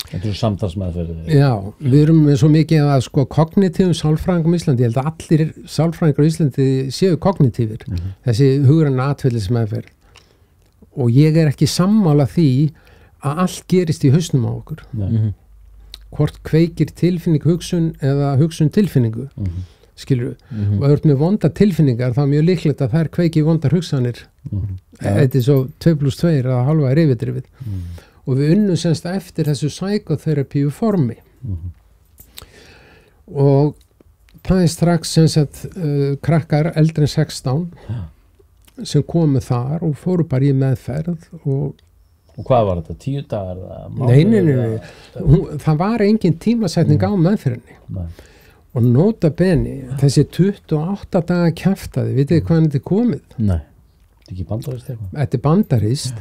Þetta samtalsmeðferð Já, við erum með svo mikið að sko kognitífum sálfræðingum í Íslandi, ég held að allir sálfræðingar í Íslandi séu kognitífir þessi hugræna atferlismeðferð og ég ekki sammála því að allt gerist í hausnum á okkur hvort kveikir tilfinning hugsun eða hugsun tilfinningu skilur og ef þú ert með vonda tilfinningar þá mjög líklegt að þær kveiki vondar hugsanir þetta svo 2 + 2 eða hálfa yfirdrifið og við unnum semst eftir þessu psykoterapíu formi og það strax semst krakkar eldri en 16 sem komu þar og fóru bara í meðferð og hvað var þetta? 10 dagar? Nei. Það var engin tímasetning á meðferðinni og nota bene þessi 28 daga kjaftaði, vitið hvað þetta komið? Nei, þetta ekki bandarist eitthvað? Þetta bandarist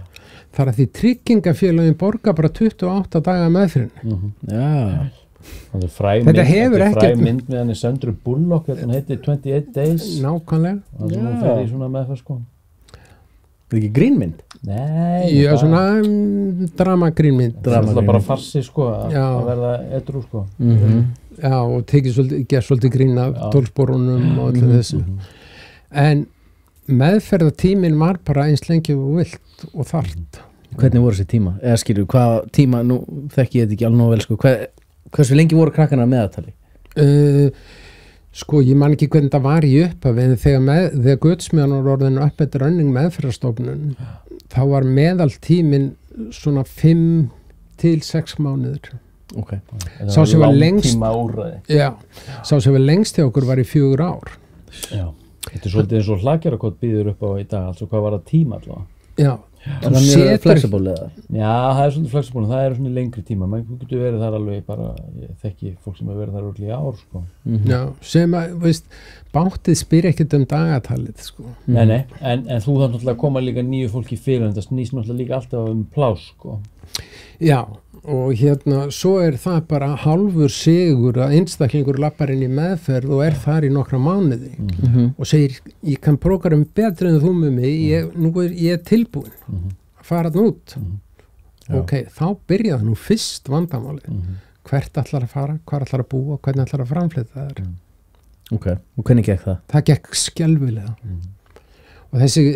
þar að því tryggingafélagin borga bara 28 daga meðferðinni Þetta hefur ekkert fræ mynd með henni Söndru Bullock þetta heitir 28 Days Nákvæmlega og hún fer í svona meðferð sko Er ekki grínmynd? Nei Já, svona dramagrínmynd Það er bara farsi sko að verða edrú sko Já, og tekið svolítið grín af tólsporunum og öllu þessu en meðferðatíminn var bara eins lengi og vilt og þarft Hvernig voru þessi tíma? Eða skilur, hvað tíma, nú þekki ég þetta ekki alveg nóg vel sko, hversu lengi voru krakkana að meðaltali? Sko, ég man ekki hvernig það var í upphafi en þegar Guðsmjöðan var orðin upp eftir önnum meðferðarstofnun þá var meðaltíminn svona 5 til 6 mánuður Okay. Sá sem var lengst hjá okkur var í 4 ár Já, þetta svolítið eins og hlaðgerðarkot býður upp á í dag, altså hvað var það tíma allavega? Já, það er mjög flexible eða? Já, það svolítið flexible, það svona lengri tíma maður getur verið þar alveg bara ég þekki fólk sem hefur verið þar í ár sko. Já, sem að, veist báttið spyr ekkert dagatalið sko. Nei, en þú þarf náttúrulega að koma líka nýju fólki fyrir en það snýst náttúrulega líka alltaf pláss sko. Já, og svo það bara hálfur sigur að einstaklingur lappar inn í meðferð og þar í nokkra mánuði og segir, ég kann prógram betur en þú með mig, nú ég tilbúin að fara út ok, þá byrjaði nú fyrst vandamálið hvert ætlar að fara, hvar ætlar að búa hvernig ætlar að framfleyta þær ok, og hvernig gekk það? Það gekk skelfilega og þessi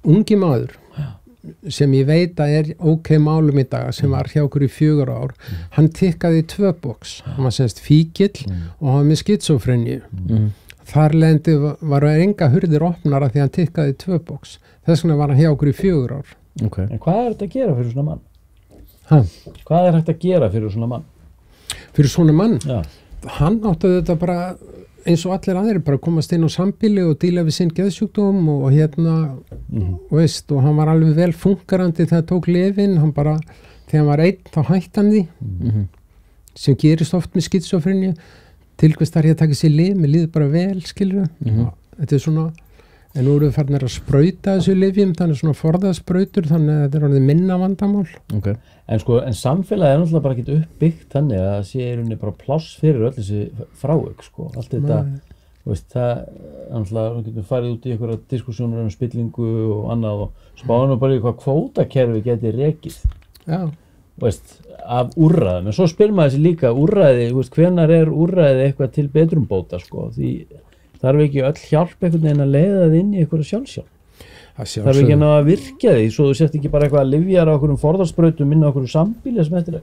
ungi maður sem ég veit að ok málum í dag sem var hjá okkur í 4 ár hann tikkaði 2 box hann var semst fíkill og hann var með skitsofrenju þar lendi var enga hurðir opnara því hann tikkaði 2 box þess vegna var hann hjá okkur í 4 ár okay. En hvað þetta að gera fyrir svona mann? Hvað hægt að gera fyrir svona mann? Fyrir svona mann? Já. Hann átti þetta bara eins og allir aðrir bara komast inn á sambýli og díla við sinn geðsjúkdóm og veist, og hann var alveg vel funkarandi þegar tók lyfin, hann bara þegar hann var einn þá hætti hann því sem gerist oft með skitsofrenju tilkvæmst þar ég að taka sér lyf, mér líður bara vel skilur þetta svona, en nú eru við farin að sprauta þessu lyfjum, þannig svona forðasprautur þannig að þetta orðið minna vandamál okay. En samfélagið náttúrulega bara ekki uppbyggt þannig að það sé í rauninni bara pláss fyrir öll þessi frávik sko. Allt þetta, veist, það náttúrulega getum farið út í einhverja diskussjónur spillingu og annað og spáðum bara í hvað kvótakerfi geti rekið veist, af úrræðum, en svo spyr maður þessi líka úrræði, veist, hvenær úrræði eitthvað til betrumbóta sko, því þarf ekki öll hjálp einhvern veginn að leiða það inn í einhverja sjálfsjálf þarf ekki að virkja því svo þú sért ekki bara eitthvað að lyfjar á okkur forðarsprautum inn á okkur sambýli sem þetta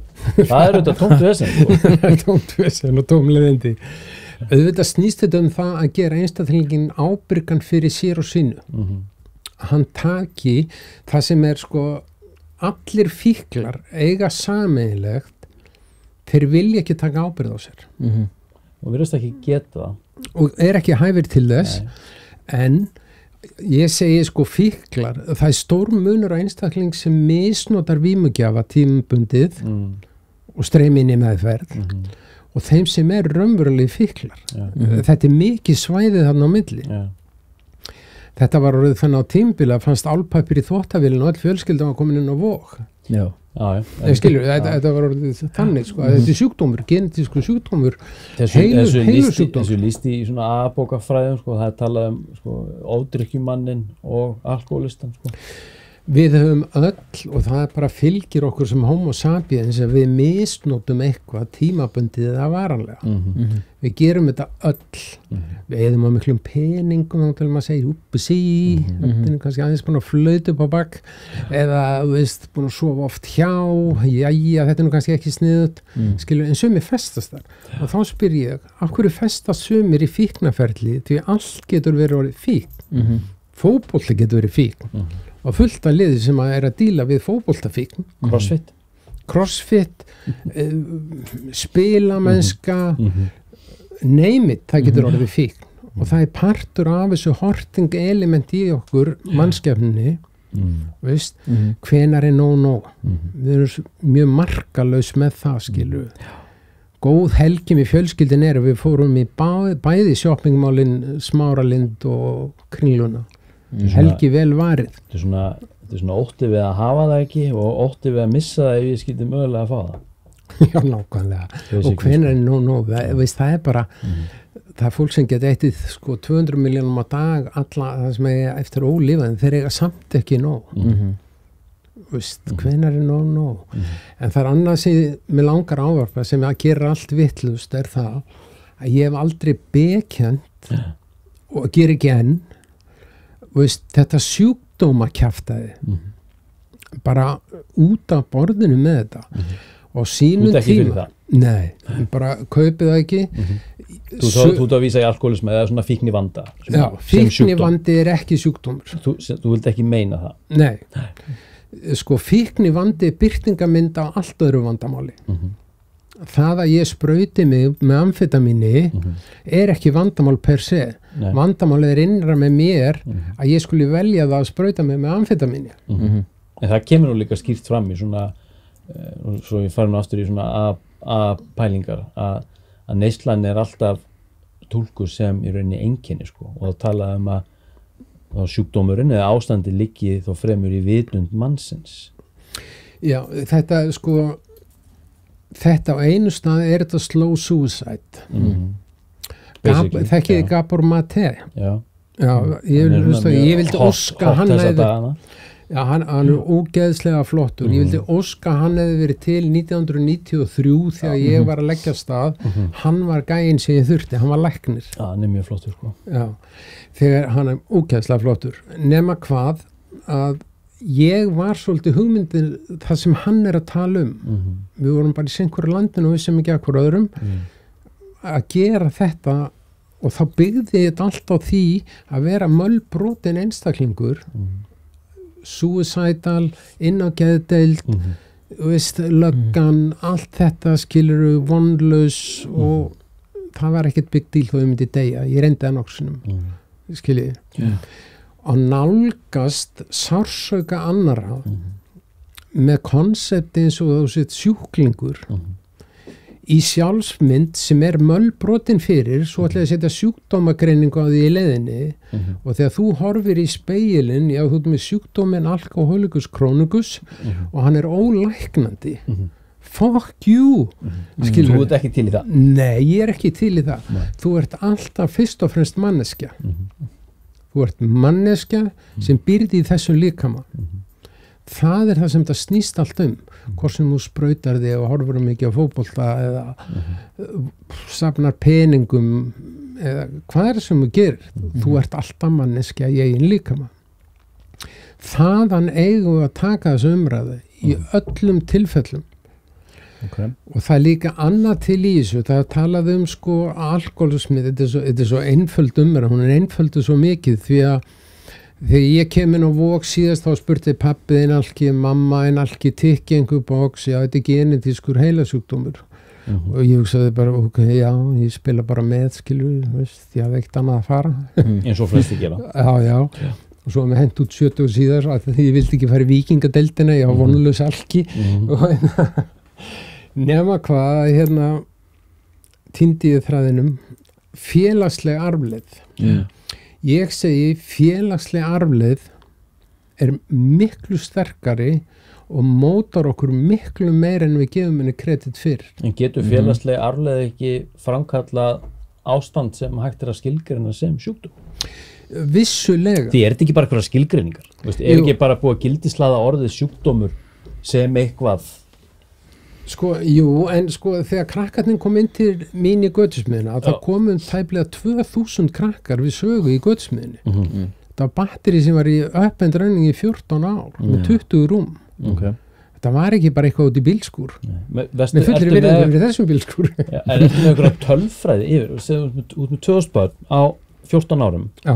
það auðvitað tómt vesen tómt vesen og tómleðindi auðvitað snýst þetta það að gera einstaklingin ábyrgan fyrir sér og sínu hann taki það sem sko allir fíklar eiga sameiginlegt þeir vilja ekki taka ábyrgð á sér og virðast ekki geta það og ekki hæfir til þess en ég segi sko fíklar það stór munur á einstakling sem misnotar vímugjafa tímabundið og streymi inn í meðferð og þeim sem raunverulegi fíklar. Þetta mikið svæðið þarna á milli. Þetta var orðið þannig á tímabili að fannst álpapir í þvottavélinu og öll fjölskyldan var komin inn á Vog. Skilur, þetta var orðið þannig, sko, þetta sjúkdómur, genetísku sjúkdómur, heilu sjúkdómur. Þessu líst í svona A-bókafræðum, sko, það talað sko, ódrykkjumannin og alkoholistan, sko. Við höfum öll, og það bara fylgir okkur sem homo sapiens að við misnotum eitthvað tímabundið eða varanlega. Við gerum þetta öll. Við eðum á miklum peningum, þá maður segir uppsí, kannski aðeins búin að flauta upp á bak, eða búin að sofa oft hjá, jæja, þetta nú kannski ekki sniðut, skilur, en sumir festast þar. Og þá spyr ég, af hverju festast sumir í fíknaferli, því allt getur verið orðið fíkn. Fótbolti getur verið fíkn. Og fullt af liði sem að díla við fótboltafíkn. Crossfit, spilamennska, name it, það getur orðið fíkn. Og það partur af þessu horting element í okkur, mannskepninni, veist, hvenær nóg. Við erum mjög markalaus með það, skilu. Góð helgi með fjölskyldin við fórum í bæði shoppingmálin, Smáralind og Kringluna. Helgi vel varið. Þetta er svona ótti við að hafa það ekki og ótti við að missa það ef ég skyldi mögulega að fá það. Já, nákvæmlega. Og hvenær nóg, veist, það bara, það fólk sem geta eitið sko 200 milljónum á dag, alla það sem eftir ólífaðin, þeir eiga samt ekki nóg. Veist, hvenær nóg. En það annað sem mig langar ávarpa sem að gera allt vittlust það að ég hef aldrei bekjent og ger ekki enn. Veist, þetta sjúkdómakjaftaði bara út af borðinu með þetta og sínum tíma. Þú ert ekki fyrir það? Nei, bara kaupið það ekki. Þú ert að vísa í alkoholisma eða svona fíknivanda. Já, fíknivandi ekki sjúkdómur. Þú vilt ekki meina það? Nei. Sko, fíknivandi birtingamynd á allt öðru vandamáli. Það að ég sprauti mig með amfetamíni ekki vandamál per se. Vandamálið innra með mér að ég skuli velja það að sprauta mig með amfetamíni. En það kemur nú líka skýrt fram í svona, svo við farum aftur í svona A-pælingar, að neyslan alltaf túlkuð sem í rauninni einkenni, sko, og það talaði að sjúkdómurinn eða ástandi liggi þó fremur í vitund mannsins. Já, þetta sko þetta á einu stað þetta slow suicide. Þekkið Gabor Mate. Já, ég vildi óska hann hann ógeðslega flottur. Ég vildi óska hann hefði verið til 1993 þegar ég var að leggja stað. Hann var gæinn sem ég þurfti, hann var læknir. Hann mjög flottur, sko. Já, þegar hann ógeðslega flottur. Nema hvað að ég var svolítið hugmyndin það sem hann að tala við vorum bara í einhverju landinu og vissum ekki að hverju öðrum að gera þetta og þá byggði þetta allt á því að vera mölbrotin einstaklingur suicidal, inn á geðdeild veist, löggan allt þetta skiluru vonlaus og það var ekkert big deal þó ég myndi deyja, ég reyndi það nokksunum skiljið að nálgast sársauka annara með konsepti eins og þú sett sjúklingur í sjálfsmynd sem mölbrotin fyrir, svo ætlaði að setja sjúkdómagreiningu á því í leiðinni og þegar þú horfir í spegilinn, já þú ert með sjúkdóminn alkoholikus chronicus og hann ólæknandi fuck you Þú ert ekki til í það? Nei, ég ekki til í það. Þú ert alltaf fyrst og fremst manneskja. Þú ert manneskja sem býrði í þessum líkama. Það það sem það snýst allt hvort sem þú sprautar þig og horfur mikið á fótbolta eða safnar peningum eða hvað sem þú gerir. Þú ert alltaf manneskja í eigin líkama. Þaðan eigum við að taka þessu umræðu í öllum tilfellum. Og það líka annað til í þessu, það talaði sko alkoholismi, þetta svo einföld umræða, hún einföldu svo mikið því að þegar ég kem inn á Vog síðast þá spurti pabbi alki, mamma alki, tikki einhver box, já þetta genetískur heilasjúkdómur og ég hugsaði bara, ok, já, ég spila bara með, skilur, veist, ég hafði ekkert annað að fara. Eins og flesti gera. Já. Og svo með hent út 70 síðar, að ég vildi ekki fara í Víkingadeildina, ég var vonlaus alki og nema hvað, týndi í þræðinum félagsleg arfleið. Ég segi félagsleg arfleið miklu sterkari og mótar okkur miklu meir en við gefum henni kredit fyrir. En getur félagsleg arfleið ekki framkallað ástand sem hægt að skilgreina sem sjúkdóm? Vissulega. Því þetta ekki bara einhverjar skilgreiningar? Ekki bara búið að gildislaða orðið sjúkdómur sem eitthvað? Jú, en þegar krakkarnir kom inn til mín í götusmiðina, það komum tæplega 2000 krakkar við sögu í götusmiðinni. Það var batteri sem var í up and running í 14 ár með 20 rúm. Þetta var ekki bara eitthvað út í bílskúr. Með fullir virðingu fyrir þessum bílskúr. Er þetta með einhverja tölfræði yfir, út með 2000 börn á 14 árum? Já.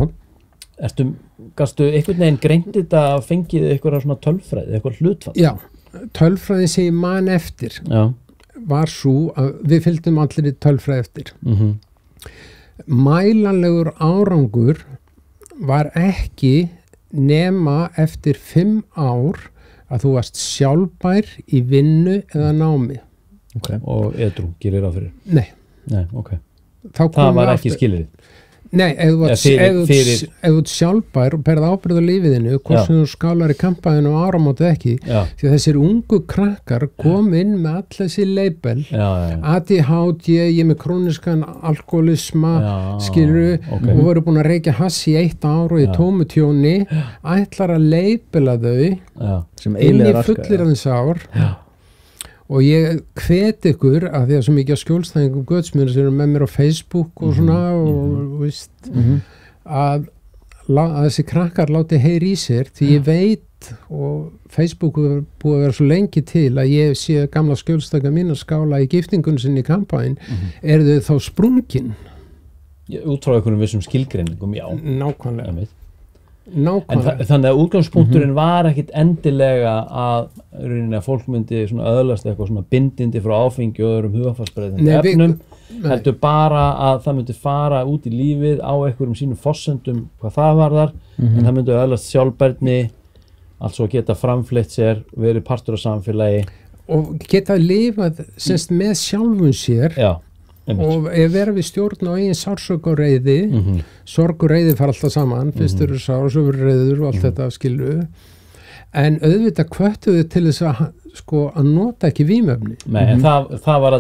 Gastu einhvern veginn greint þetta að fengið einhverja svona tölfræði, eitthvað hlutfall? Já, tölfræði sem ég man eftir var svo að við fylgdum allir í tölfræði eftir. Mælanlegur árangur var ekki nema eftir 5 ár að þú varst sjálfbær í vinnu eða námi. Og edrú, gerir það fyrir? Nei, það var ekki skilrið? Nei, ef þú ert sjálfbær og berð ábyrgð á lífiðinu, hvort sem þú skálar í kampaðinu og áramótið ekki, því að þessir ungu krakkar kom inn með all þessi label, ADHD, ég með króniskan alkoholisma, skilurðu, og voru búin að reykja hass í 1 ár og í tómutjóni, ætlar að labela þau inn í fullirðans ár. Og ég hveti ykkur að því að svo mikið skjólstæðingum götsmiður sem eru með mér á Facebook og svona og veist að þessi krakkar láti heyri í sér því ég veit og Facebook er búið að vera svo lengi til að ég sé gamla skjólstæðinga mín að skála í giftingun sinni í kampæn eru þau þá sprungin? Út frá einhvern vissum skilgreiningum, já. Nákvæmlega. En þannig að útgangspunkturinn var ekkit endilega að fólk myndi öðlast eitthvað svona bindindi frá áfengi og öðrum hugarfarsbreytandi efnum, heldur bara að það myndi fara út í lífið á einhverjum sínum forsendum hvað það varðar, en það myndi öðlast sjálfbærni, altså geta framfleytt sér, verið partur af samfélagi og geta lifað semst með sjálfum sér. Já. Og ef vera við stjórn á eigin sársök og reiði, sorg og reiði fara alltaf saman, fyrst eru sár og svo verður reiður og allt þetta skilju, en auðvitað hvöttuðu til þess að nota ekki vímefni. Nei, en það var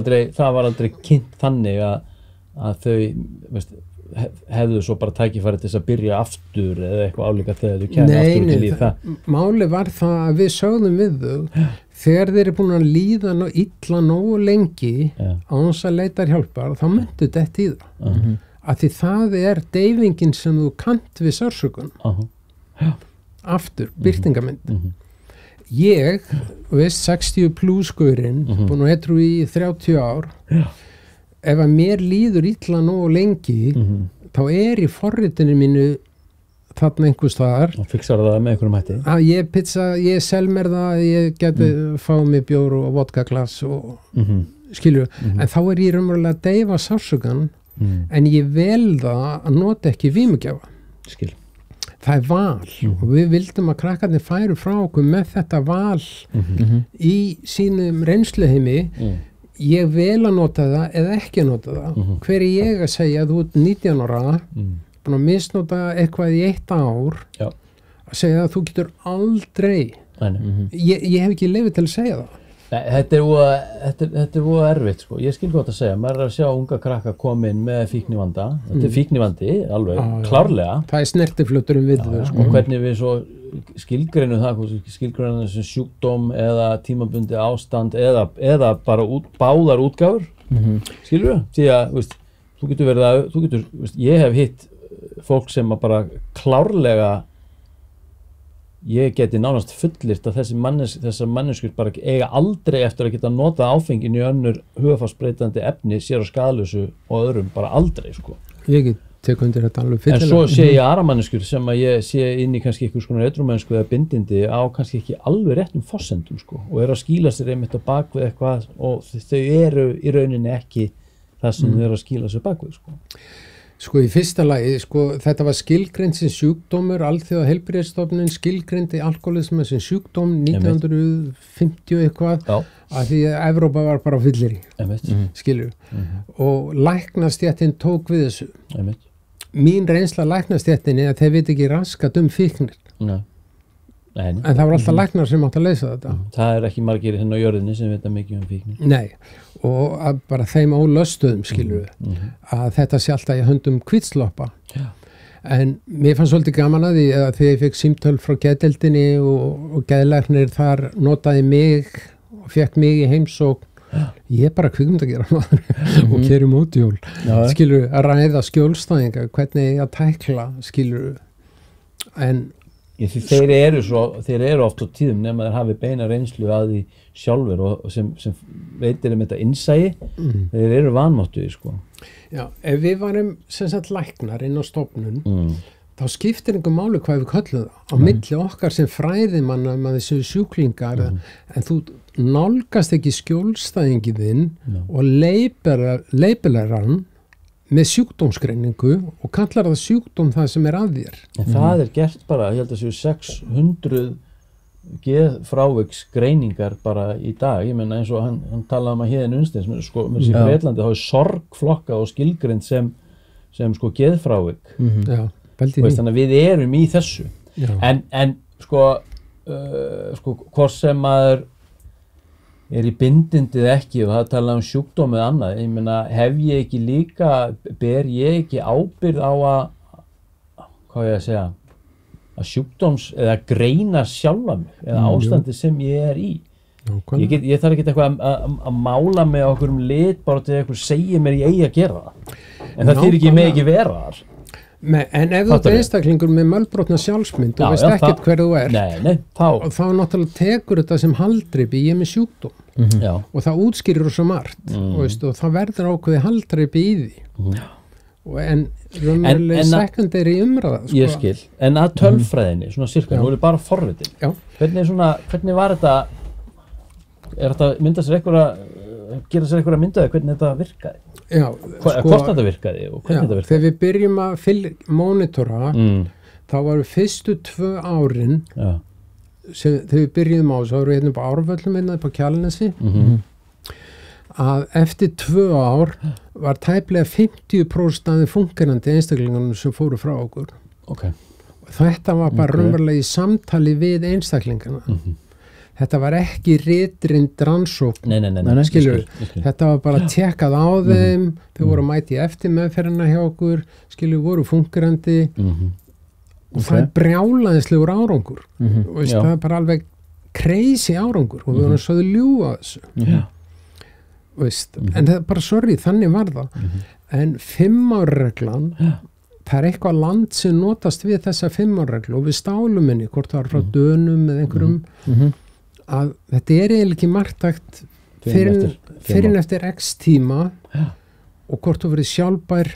aldrei kynnt þannig að þau hefðu svo bara tækifæri til þess að byrja aftur eða eitthvað álíka þegar þau kæmi aftur út í líf það. Máli var það að við sögðum við þau þegar þeir eru búin að líða illa nógu lengi á þess að leita hjálpar, þá myndu þetta í það. Af því það er deyfingin sem þú kannt við sársökun. Aftur, birtingamynd. Ég, veist, 60 plus gaurinn, búin að etru í 30 ár, ef að mér líður illa nógu lengi, þá er í forritinu mínu þarna einhvers staðar. Og fixar það með einhverjum hætti? Ég pizza, ég selmer það, ég geti fáið mig bjór og vodkaglass og skilju, en þá er ég raunverulega að deyfa sársökan, en ég vel það að nota ekki vímugjafa. Skil. Það er val og við vildum að krakkarnir færu frá okkur með þetta val í sínum reynsluheimi. Ég vel að nota það eða ekki að nota það. Hver er ég að segja að þú ert 19 ára, búin að misnota eitthvað í 1 ár, að segja að þú getur aldrei. Ég hef ekki leyfi til að segja það. Nei, þetta er voða erfitt, sko. Ég skil gott að segja, maður er að sjá unga krakka koma inn með fíknivanda. Þetta er fíknivandi, alveg, klárlega. Það er snertiflöturum við þau, sko. Og hvernig við svo skilgreinum það, skilgreinum þessu sjúkdóm eða tímabundi ástand eða bara báðar útgáfur, skilur við? Því að, þú getur, ég hef hitt fólk sem að bara klárlega ég geti nánast fullyrt að þessar manneskjur bara eiga aldrei eftir að geta nota áfengin í önnur hugarfarsbreytandi efni sér á skaðlausu og öðrum, bara aldrei, sko. Ég get tek undir þetta alveg fyllilega. En svo sé ég aðra manneskjur sem að ég sé inn í kannski einhvers konar edrúmennsku eða bindindi á kannski ekki alveg réttum forsendum, sko, og eru að skýla sér einmitt á bakvið eitthvað og þau eru í rauninni ekki það sem þau eru að skýla sér bakvið, sko. Sko í fyrsta lagi, þetta var skilgreind sem sjúkdómur, alþjóða heilbrigðisstofnun skilgreindi alkoholisma sem sjúkdóm 1950 eitthvað, að því að Evrópa var bara fyllir í, skilur. Og læknastéttin tók við þessu. Mín reynsla læknastéttinni að þeir veit ekki raskat fíknir. En það var alltaf læknar sem átt að leysa þetta. Það ekki margir hérna á jörðinni sem veit mikið fíknir. Nei, og bara þeim ólöstuðum skilur við, að þetta sé alltaf í höndum hvítsloppa. En mér fannst svolítið gaman að því að þegar ég fekk símtöl frá geðdeildinni og geðlæknir þar notaði mig og fekk mig í heimsókn, ég bara kvikmyndagera maður og keri mótjól, skilur við, að ræða skjólstæðinga, hvernig að tækla, skilur við, en þeir eru oft á tíðum nema þeir hafi beina reynslu að því sjálfur og sem veitir þetta innsæi, þeir eru vanmáttuði sko. Já, ef við varum sem sagt læknar inn á stofnun, þá skiptir einhver máli hvað við köllum það, á milli okkar sem fræðimanna að þessu sjúklingar, en þú nálgast ekki skjólstæðingiðinn og leipileran með sjúkdómsgreiningu og kallar það sjúkdóm það sem að þér. En það gert bara, ég held að séu 600 geðfráviks greiningar bara í dag. Ég meina eins og hann talaði að hérna unnstins, sko, með sér Breitlandi, þá sorgflokka og skilgreind sem sko geðfrávik. Þannig að við erum í þessu. En sko hvort sem maður í bindindið ekki og það talaði sjúkdóm eða annað, ég meina ber ég ekki ábyrgð á að sjúkdóms eða greina sjálfa mig eða ástandi sem ég í. Ég þarf ekki eitthvað að mála með okkur lit bara til eitthvað segja mér ég eigi að gera það. En það þýðir ekki mig ekki vera þar. En ef þú ert einstaklingur með mölbrotna sjálfsmynd og veist ekkert hver þú þá náttúrulega tekur þetta sem haldreipi ég með sjúkdóm og það útskýrir svo margt og það verður ákveði haldreipi í því en raunverulega sekundæri umræða sko. Ég skil, en að tölfræðinni svona cirka, nú er bara forritin hvernig var þetta mynda sér gera sér einhverja myndaði hvernig þetta virkaði? Hvort þetta virkaði og hvernig þetta virkaði? Þegar við byrjum að mónitora þá varu fyrstu 2 árin þegar við byrjum á þessu, þá varum við hérna upp á Árvöllum hérna upp á Kjalarnesi að eftir 2 ár var tæplega 50% af þeim fungerandi einstaklingunum sem fóru frá okkur. Þetta var bara raunverulega í samtali við einstaklingana. Þetta var ekki ritrind rannsókn, skilur þetta var bara tjekkað á þeim, þau voru að mæta í eftirmeðferðina hjá okkur, skilur voru fungerandi og það brjálæðislegur árangur og það bara alveg crazy árangur og við vorum svo að ljúga þessu. En það bara þannig var það. En 5 ára reglan, það eitthvað land sem notast við þessa 5 ára reglu og við stálum henni, hvort það var frá Dönum eða einhverjum, að þetta eiginlega ekki marktækt fyrir eftir x tíma og hvort þú verið sjálfbær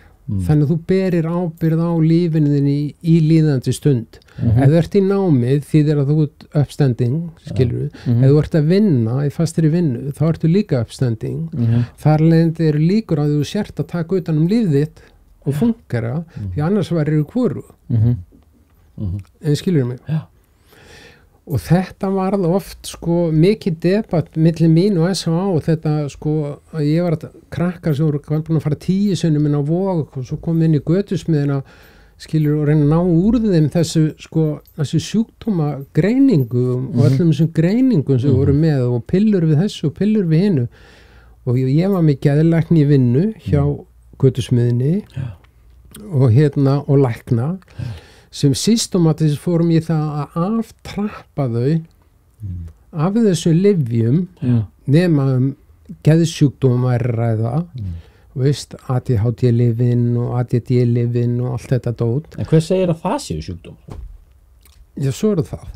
þannig að þú berir ábyrgð á lífinu þinni í líðandi stund. Ef þú ert í námið þýðir að þú ert uppstanding, skilur við, ef þú ert að vinna í fastri vinnu, þá ertu líka uppstanding, þar leiðandi eru líkur að þú sért að taka utan líf þitt og fungera, því annars verður hvoru. En skilur mig? Og þetta varð oft sko mikið debatt milli mín og S.A. og þetta sko að ég var að krakkar sem voru búin að fara 10 sinnum inn á Vog og svo kom inn í götusmiðina skilur og reyna að ná úr þeim þessu sjúkdóma greiningu og öllum þessum greiningum sem voru með og pillur við þessu og pillur við hinnu og ég var með geðlækni í vinnu hjá götusmiðinni og lækna sem systematiskt fórum í það að aftrappa þau af þessu lyfjum nema geðsjúkdóma ræða veist, ADHD-lyfin og ADD-lyfin og allt þetta dót. En hver segir að það séu sjúkdóm? Já, svo er það.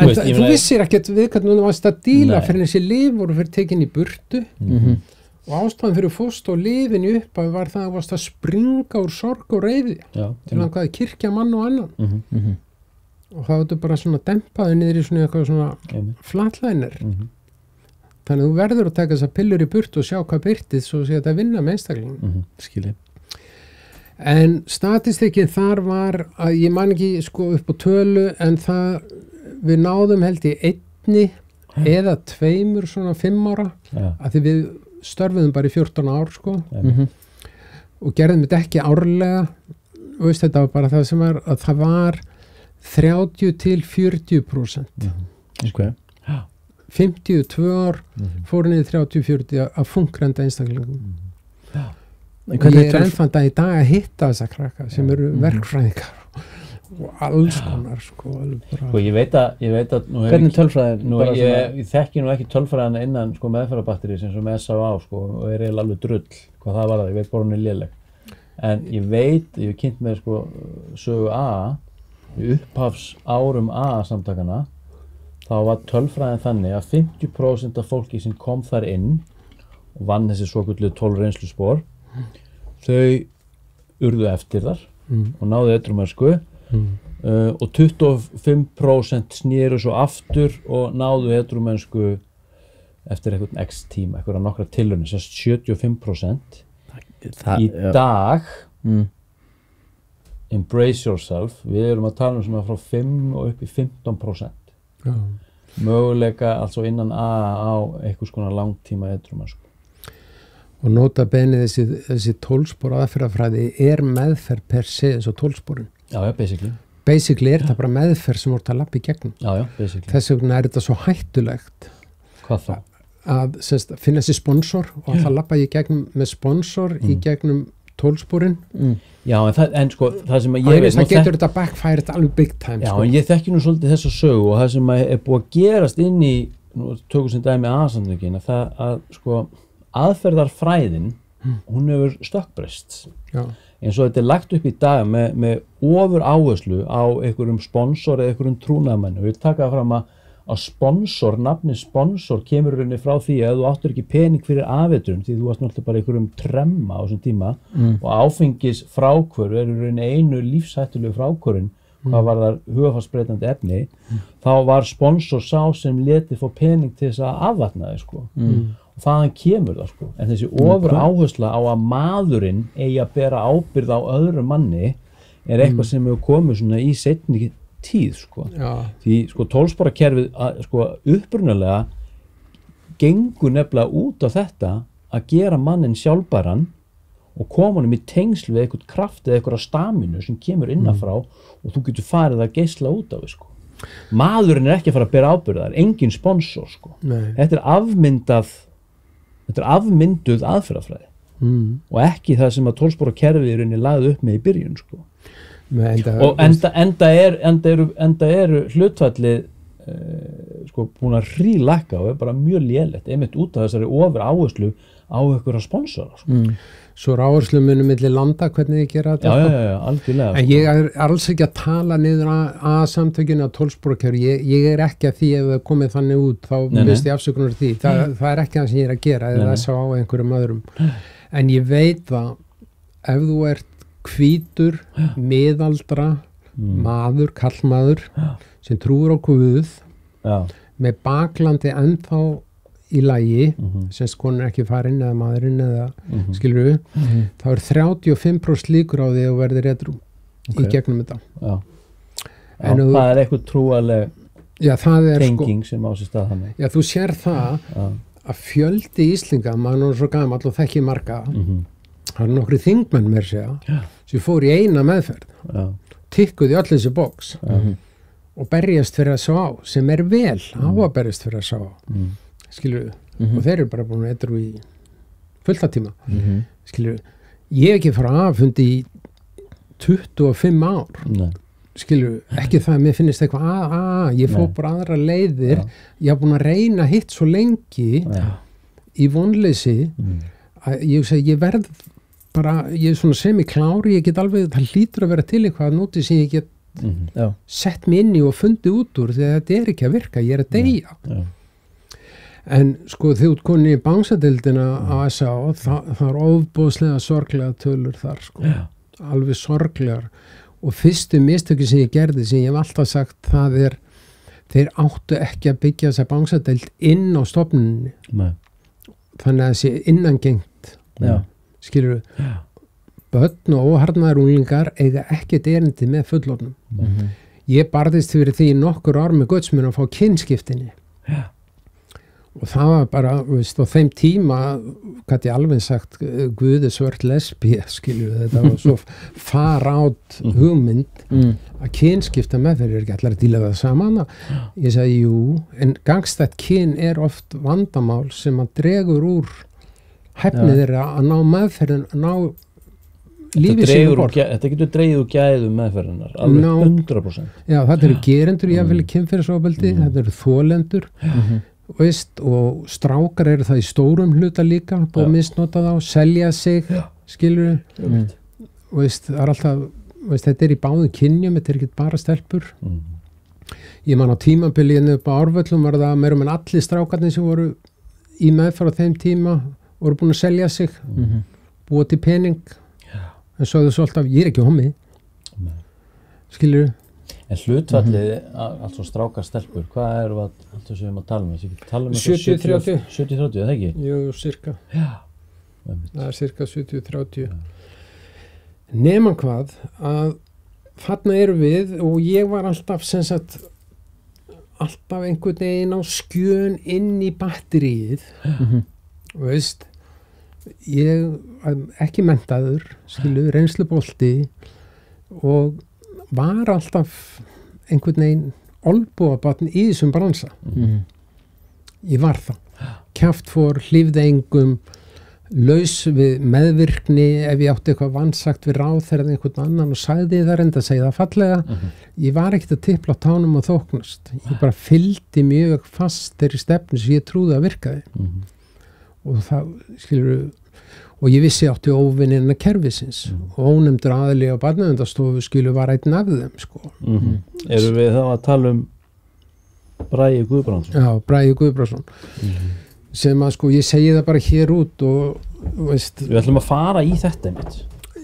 En þú vissir ekkert við hvernig þú varst að díla fyrir þessi lyf voru fyrir tekin í burtu og ástæðan fyrir fóst og lyfin í upphafi var það að varst að springa úr sorg og reiði til hann hvaði kirkja mann og annan og það var bara svona dempaði niður í svona eitthvað svona flatlænir þannig að þú verður að taka þessar pillur í burtu og sjá hvað byrtið svo sé þetta vinna með einstaklingum En statistikinn þar var að ég man ekki sko upp á tölu en það við náðum held í 1 eða 2 svona 5 ára að því við störfuðum bara í 14 ár sko og gerðum þetta ekki árlega og veist þetta var bara það sem var að það var 30-40% okay. 52 ár fóru niður 30-40 að funkranda einstaklingum ég ennþann dag í dag að hitta þessa krakka sem eru verkfræðingar og alls konar sko ég veit að hvernig tölfræðin ég þekki nú ekki tölfræðina innan sko meðferðarbatteri sem S.A.A. sko og er eiginlega alveg drull hvað það var það, ég veit bara hún er léleg en ég hef kynnt með sko sögu A í upphafs árum A-samtakana þá var tölfræðin þannig að 50% af fólki sem kom þar inn og vann þessi svokölluðu 12 reynsluspor þau urðu eftir þar og náðu edrúmennsku og 25% snéru svo aftur og náðu edrúmennsku eftir einhvern x tíma, einhverja nokkra tilraunir, 75% í dag embrace yourself, við erum að tala svona frá 5 og upp í 15% möguleika altså innan á einhvers konar langtíma edrúmennsku og nota bene þessi tólspor aðferðafræði meðferð per se eins og tólsporin já, basically það bara meðferð sem voru að lappa í gegnum þess vegna þetta svo hættulegt hvað þá? Að finna þessi sponsor og að það lappa í gegnum með sponsor í gegnum tólsporin já, en sko það sem að ég það getur þetta backfired alveg big time já, sko. en ég þekki nú svolítið þessa sögu og það sem er búið að gerast inn í tökum sem dæmi A-samtökin að sko aðferðarfræðin hún hefur stökkbreyst eins og þetta er lagt upp í dag með ofur áherslu á einhverjum sponsor eða einhverjum trúnaðarmenn og við taka það fram að sponsor, nafni sponsor kemur rauninni frá því að þú áttur ekki pening fyrir afeitrun því þú varst náttúrulega bara einhverjum tremma á þessum tíma og áfengis frákvör er rauninni einu lífshættulegu frákvörun hvað var það hugarfarsbreytandi efni þá var sponsor sá sem leti fá pening til þess að afvatna þig sko og þaðan kemur það sko en þessi ofur áhersla á að maðurinn eigi að bera ábyrgð á öðrum manni er eitthvað sem hefur komið svona í seinni tíð sko því sko tólsporakerfið sko upprunalega gengur nefnilega út á þetta að gera mannin sjálfbæran og koma honum í tengsl við eitthvað kraft eða eitthvað staminu sem kemur innanfrá og þú getur farið að geisla út af því sko maðurinn er ekki að fara að bera ábyrgð það er engin sponsor sko þetta er afmynduð aðferðafræði og ekki það sem að tólsporakerfið er inni lagði upp með í byrjun sko og enda eru hlutfallið sko búin að hrílækka og er bara mjög lélegt einmitt út af þessari ofur áherslu á einhverja sponsora sko. Svo er áherslu munum milli landa hvernig þið gera þetta já, algjörlega en ég er alls ekki að tala niður að samtökinu á tólsporakerfi ég er ekki að því ef það komið þannig út þá minnst ég afsökunar því það er ekki það sem ég er að gera eða þess að á einhverjum öðrum en ég veit að ef þú ert hvítur miðaldra maður, kallmaður sem trúir á Guð með baklandi ennþá í lagi sem skoðan er ekki farin eða maðurinn eða skilur við þá er 35% líkur á því að verði edrú í gegnum þetta en það er eitthvað trúaleg tenging sem á sér stað þannig þú sér það að fjöldi Íslinga maður er svo gamall og þekki marga það er nokkri þingmenn mér segja sem fór í eina meðferð tikkuði öll þessi box og berjast fyrir að sjá á sem er vel á að berjast fyrir að sjá á skilur og þeir eru bara búin að edru í fulltatíma skilur ég hef ekki fara aðfundi í 25 ár skilur ekki það að mér finnist eitthvað ég fór bara aðra leiðir ég haf búin að reyna hitt svo lengi í vonleysi að ég verð bara, ég er svona semiklári ég get alveg, það hlýtur að vera til eitthvað núti sem ég get sett mig inn í og fundið út úr því að þetta er ekki að virka, ég er að deyja en sko þegar þú konið í bangsadeildina á S.A. það er ofboðslega sorglega tölur þar sko alveg sorglegar og fyrstu mistöki sem ég gerði sem ég hef alltaf sagt það er þeir áttu ekki að byggja þessa bangsadeild inn á stofnuninni þannig að þessi innangengt skilur börn og óharnaðar unglingar eiga ekkert erindi með fullorðnum. Ég barðist fyrir því nokkur ár með guðsmun að fá kynskiptinni. Og það var bara, veist, á þeim tíma gæti ég alveg sagt Guði svört lesbía, þetta var svo far out hugmynd að kynskipta meðferð ekki allar að díla við það saman. Ég segi jú, en gangstætt kyn oft vandamál sem að dregur úr hæfni þeirra að ná meðferðin, að ná lífið sínu bort. Þetta getur dregið úr gæðum meðferðinar, alveg 100%. Já, þetta eru gerendur í jafnvel kynferðisofbeldi, þetta eru þolendur, veist, og strákar eru það í stórum hluta líka, búið að misnota þá, selja sig, skilur veist, það alltaf, veist, þetta í báðum kynjum, þetta ekki bara stelpur. Ég man á tímabilinu upp á Árvöllum var það meira en allir strákarnir sem voru í meðferð á þeim tíma voru búin að selja sig, búið til pening, en svo þau alltaf, ég ekki homi, skilur. En hlutfallið, altså strákar stelpur, hvað eru alltaf sem við að tala um? 70-30. 70-30, það ekki? Jú, cirka. Já. Það cirka 70-30. Nema hvað, að þarna eru við og ég var alltaf, sem sagt, alltaf einhvern veginn á skjön inn í batteríið, veist, ég ekki menntaður, skilu, reynslubolti og var alltaf einhvern veginn olnbúabarn í þessum bransa. Ég var það. Kjaftfor, hlífði engum, laus við meðvirkni ef ég átti eitthvað vansagt við ráðherra eða einhvern annan og sagði það reynda að segja það fallega. Ég var ekkert að tipla á tánum og þóknast. Ég bara fylgdi mjög fast þeirri stefnu sem ég trúði að virkaði. Og það, skilur, og ég vissi átti óvinnina kerfisins og ónefndur aðili á barnaverndarstofu skilur var einn af þeim, sko. Erum við þá að tala um Bragi Guðbrandsson? Já, Bragi Guðbrandsson. Sem að, sko, ég segi það bara hér út og, veist... Við ætlum að fara í þetta einmitt.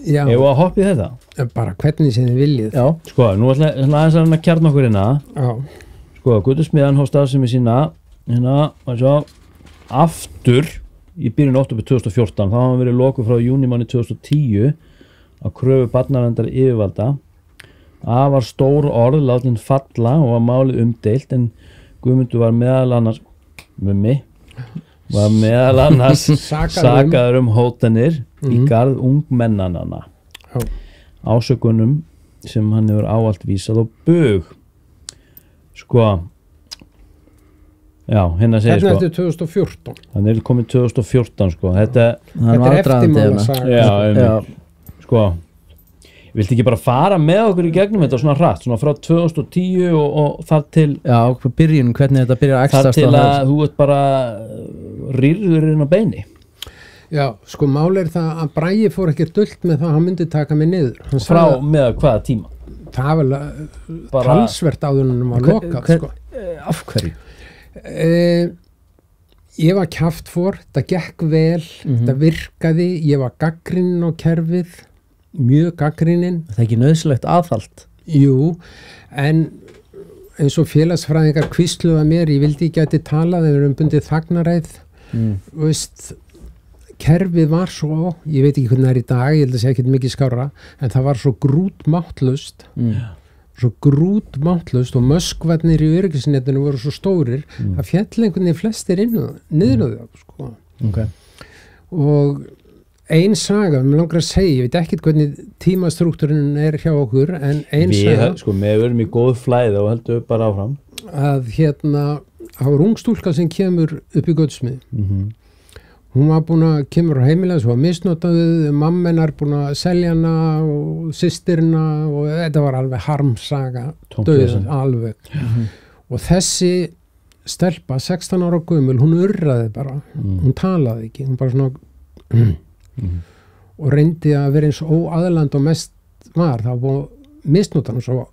Já. Ef að hoppa í þetta? Bara hvernig sem þið viljið. Já. Sko, nú ætlum aðeins að kjarna okkur hérna. Já. Sko, Guðsmiðjan hóf starfsemi sína, aftur í byrjun október 2014, þá hafa verið lokuð frá júnímánuði 2010 á kröfu barnaverndar yfirvalda. Afar stór orð látin falla og var málið umdeilt, en Guðmundur var meðal annars sakaður hótanir í garð ungmennanna. Ásökunum sem hann hefur ávallt vísað og bug. Sko, já, hérna segir sko. Þetta 2014. Hann komið 2014, sko. Þetta eftirmála saga. Já, sko. Viltu ekki bara fara með okkur í gegnum þetta svona hratt, svona frá 2010 og þar til... Já, byrjun, hvernig þetta byrjar að extast. Þar til að þú ert bara rýrður inn á beini. Já, sko, mál það að Bragi fór ekki dullt með það að hann myndi taka mig niður. Frá með hvaða tíma? Það var talsvert áður en hann var lokað, sko. Af hverju? Ég var kjaftfor, það gekk vel, það virkaði, ég var gagnrýninn á kerfið, mjög gagnrýninn. Það ekki nauðsynlegt aðhald? Jú, en eins og félagsfræðingar hvísluðu að mér, ég vildi ekki að þetta talað, þeir eru bundið þagnaræð, veist, kerfið var svo, ég veit ekki hvernig það í dag, ég held að segja ekki mikið skárra, en það var svo grútmáttlust, og möskvarnir í öryggisnetinu voru svo stórir að fjallengunni flestir niður á það, sko. Og ein saga, mér langar að segja, ég veit ekkert hvernig tímastruktúrin hjá okkur, en ein saga... Sko, við verum í góð flæði og heldum við bara áfram. Að það var ung stúlka sem kemur upp í Guðsmið. Hún var búin að kemur á heimilega, svo var misnotaðið, mamma hennar búin að selja hana og systirina og þetta var alveg harmsaga, döð, alveg. Og þessi stelpa, 16 ára gömul, hún urraði bara, hún talaði ekki, hún bara svona og reyndi að vera eins óaðland og mest var, það var búin að misnota hann svo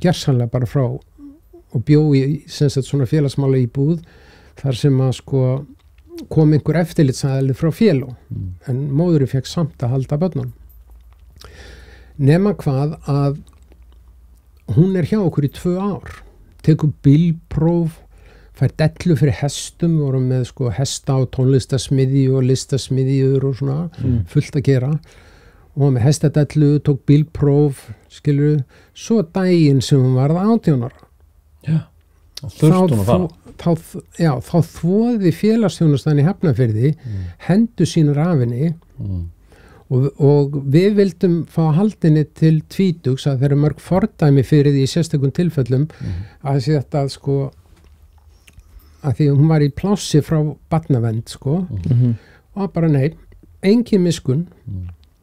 gersamlega bara frá og bjó í svona félagsmála íbúð þar sem að sko kom einhver eftirlitsaðili frá féló en móðurinn fekk samt að halda börnunum. Nema hvað að hún hjá okkur í 2 ár, tekur bílpróf, fær dellu fyrir hestum, við vorum með sko hesta og tónlistasmiðju og listasmiðjur og svona fullt að gera og með hestadellu, tók bílpróf skilur, svo daginn sem hún varð 18 ára þurfti hún að fara þá þvoði félagsþjónustan í Hafnarfirði hendur sínar af henni og við vildum fá haldinni til tvítugs að þeir eru mörg fordæmi fyrir því í sérstökum tilfellum að þetta sko að því hún var í plássi frá barnavernd sko og bara nei, engin miskun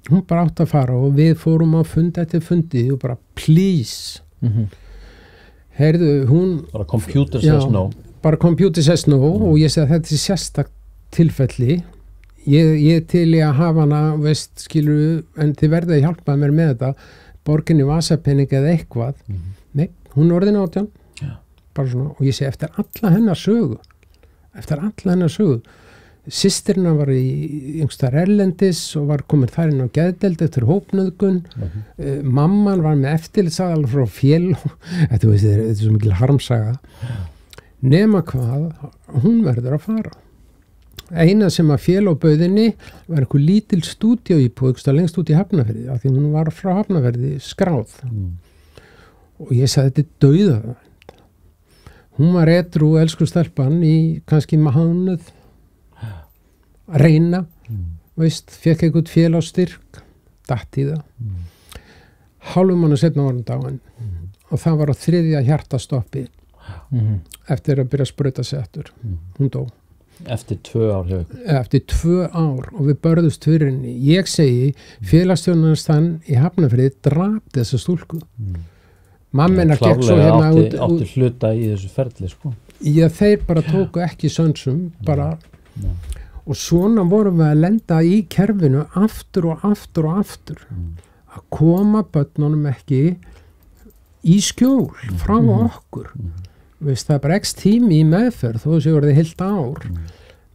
hún bara átt að fara og við fórum á fund eftir fundi og bara please heyrðu hún bara computer says no bara computer says no og ég segi að þetta er sérstakt tilfelli ég til í að hafa hana veist skilur en þið verða að hjálpa mér með þetta borginni vasapenning eða eitthvað nei, hún er orðin 18 bara svona, og ég segi eftir alla hennar sögu systirina var í yngstar erlendis og var komin þar inn á geðdeild eftir hópnöðgun mamman var með eftirlitsaðal frá fél þetta er svo mikil harmsaga nema hvað hún verður að fara eina sem að fél á bauðinni var einhver lítil stúdíó íbúð lengst út í Hafnarfirði af því hún var frá Hafnarfirði skráð og ég sagði þetta er dauða hún var edrú elsku stelpan í kannski mánuð að reyna veist, fekk eitthvað félagsstyrk datt í það hálfum mánuð seinna var hún dáin og það var á 3. hjartastoppi eftir að byrja að sprauta sig aftur hún dó eftir 2 ár eftir 2 ár og við börðust fyrir henni ég segi félagsstjónustan í Hafnarfirði drap þessa stúlku mammenar gekk svo hérna átti hluta í þessu ferli sko já þeir bara tóku ekki sönsum bara og svona vorum við að lenda í kerfinu aftur og aftur og aftur að koma börnunum ekki í skjól frá okkur veist, það er bara x tími í meðferð þó þessi voruði heilt ár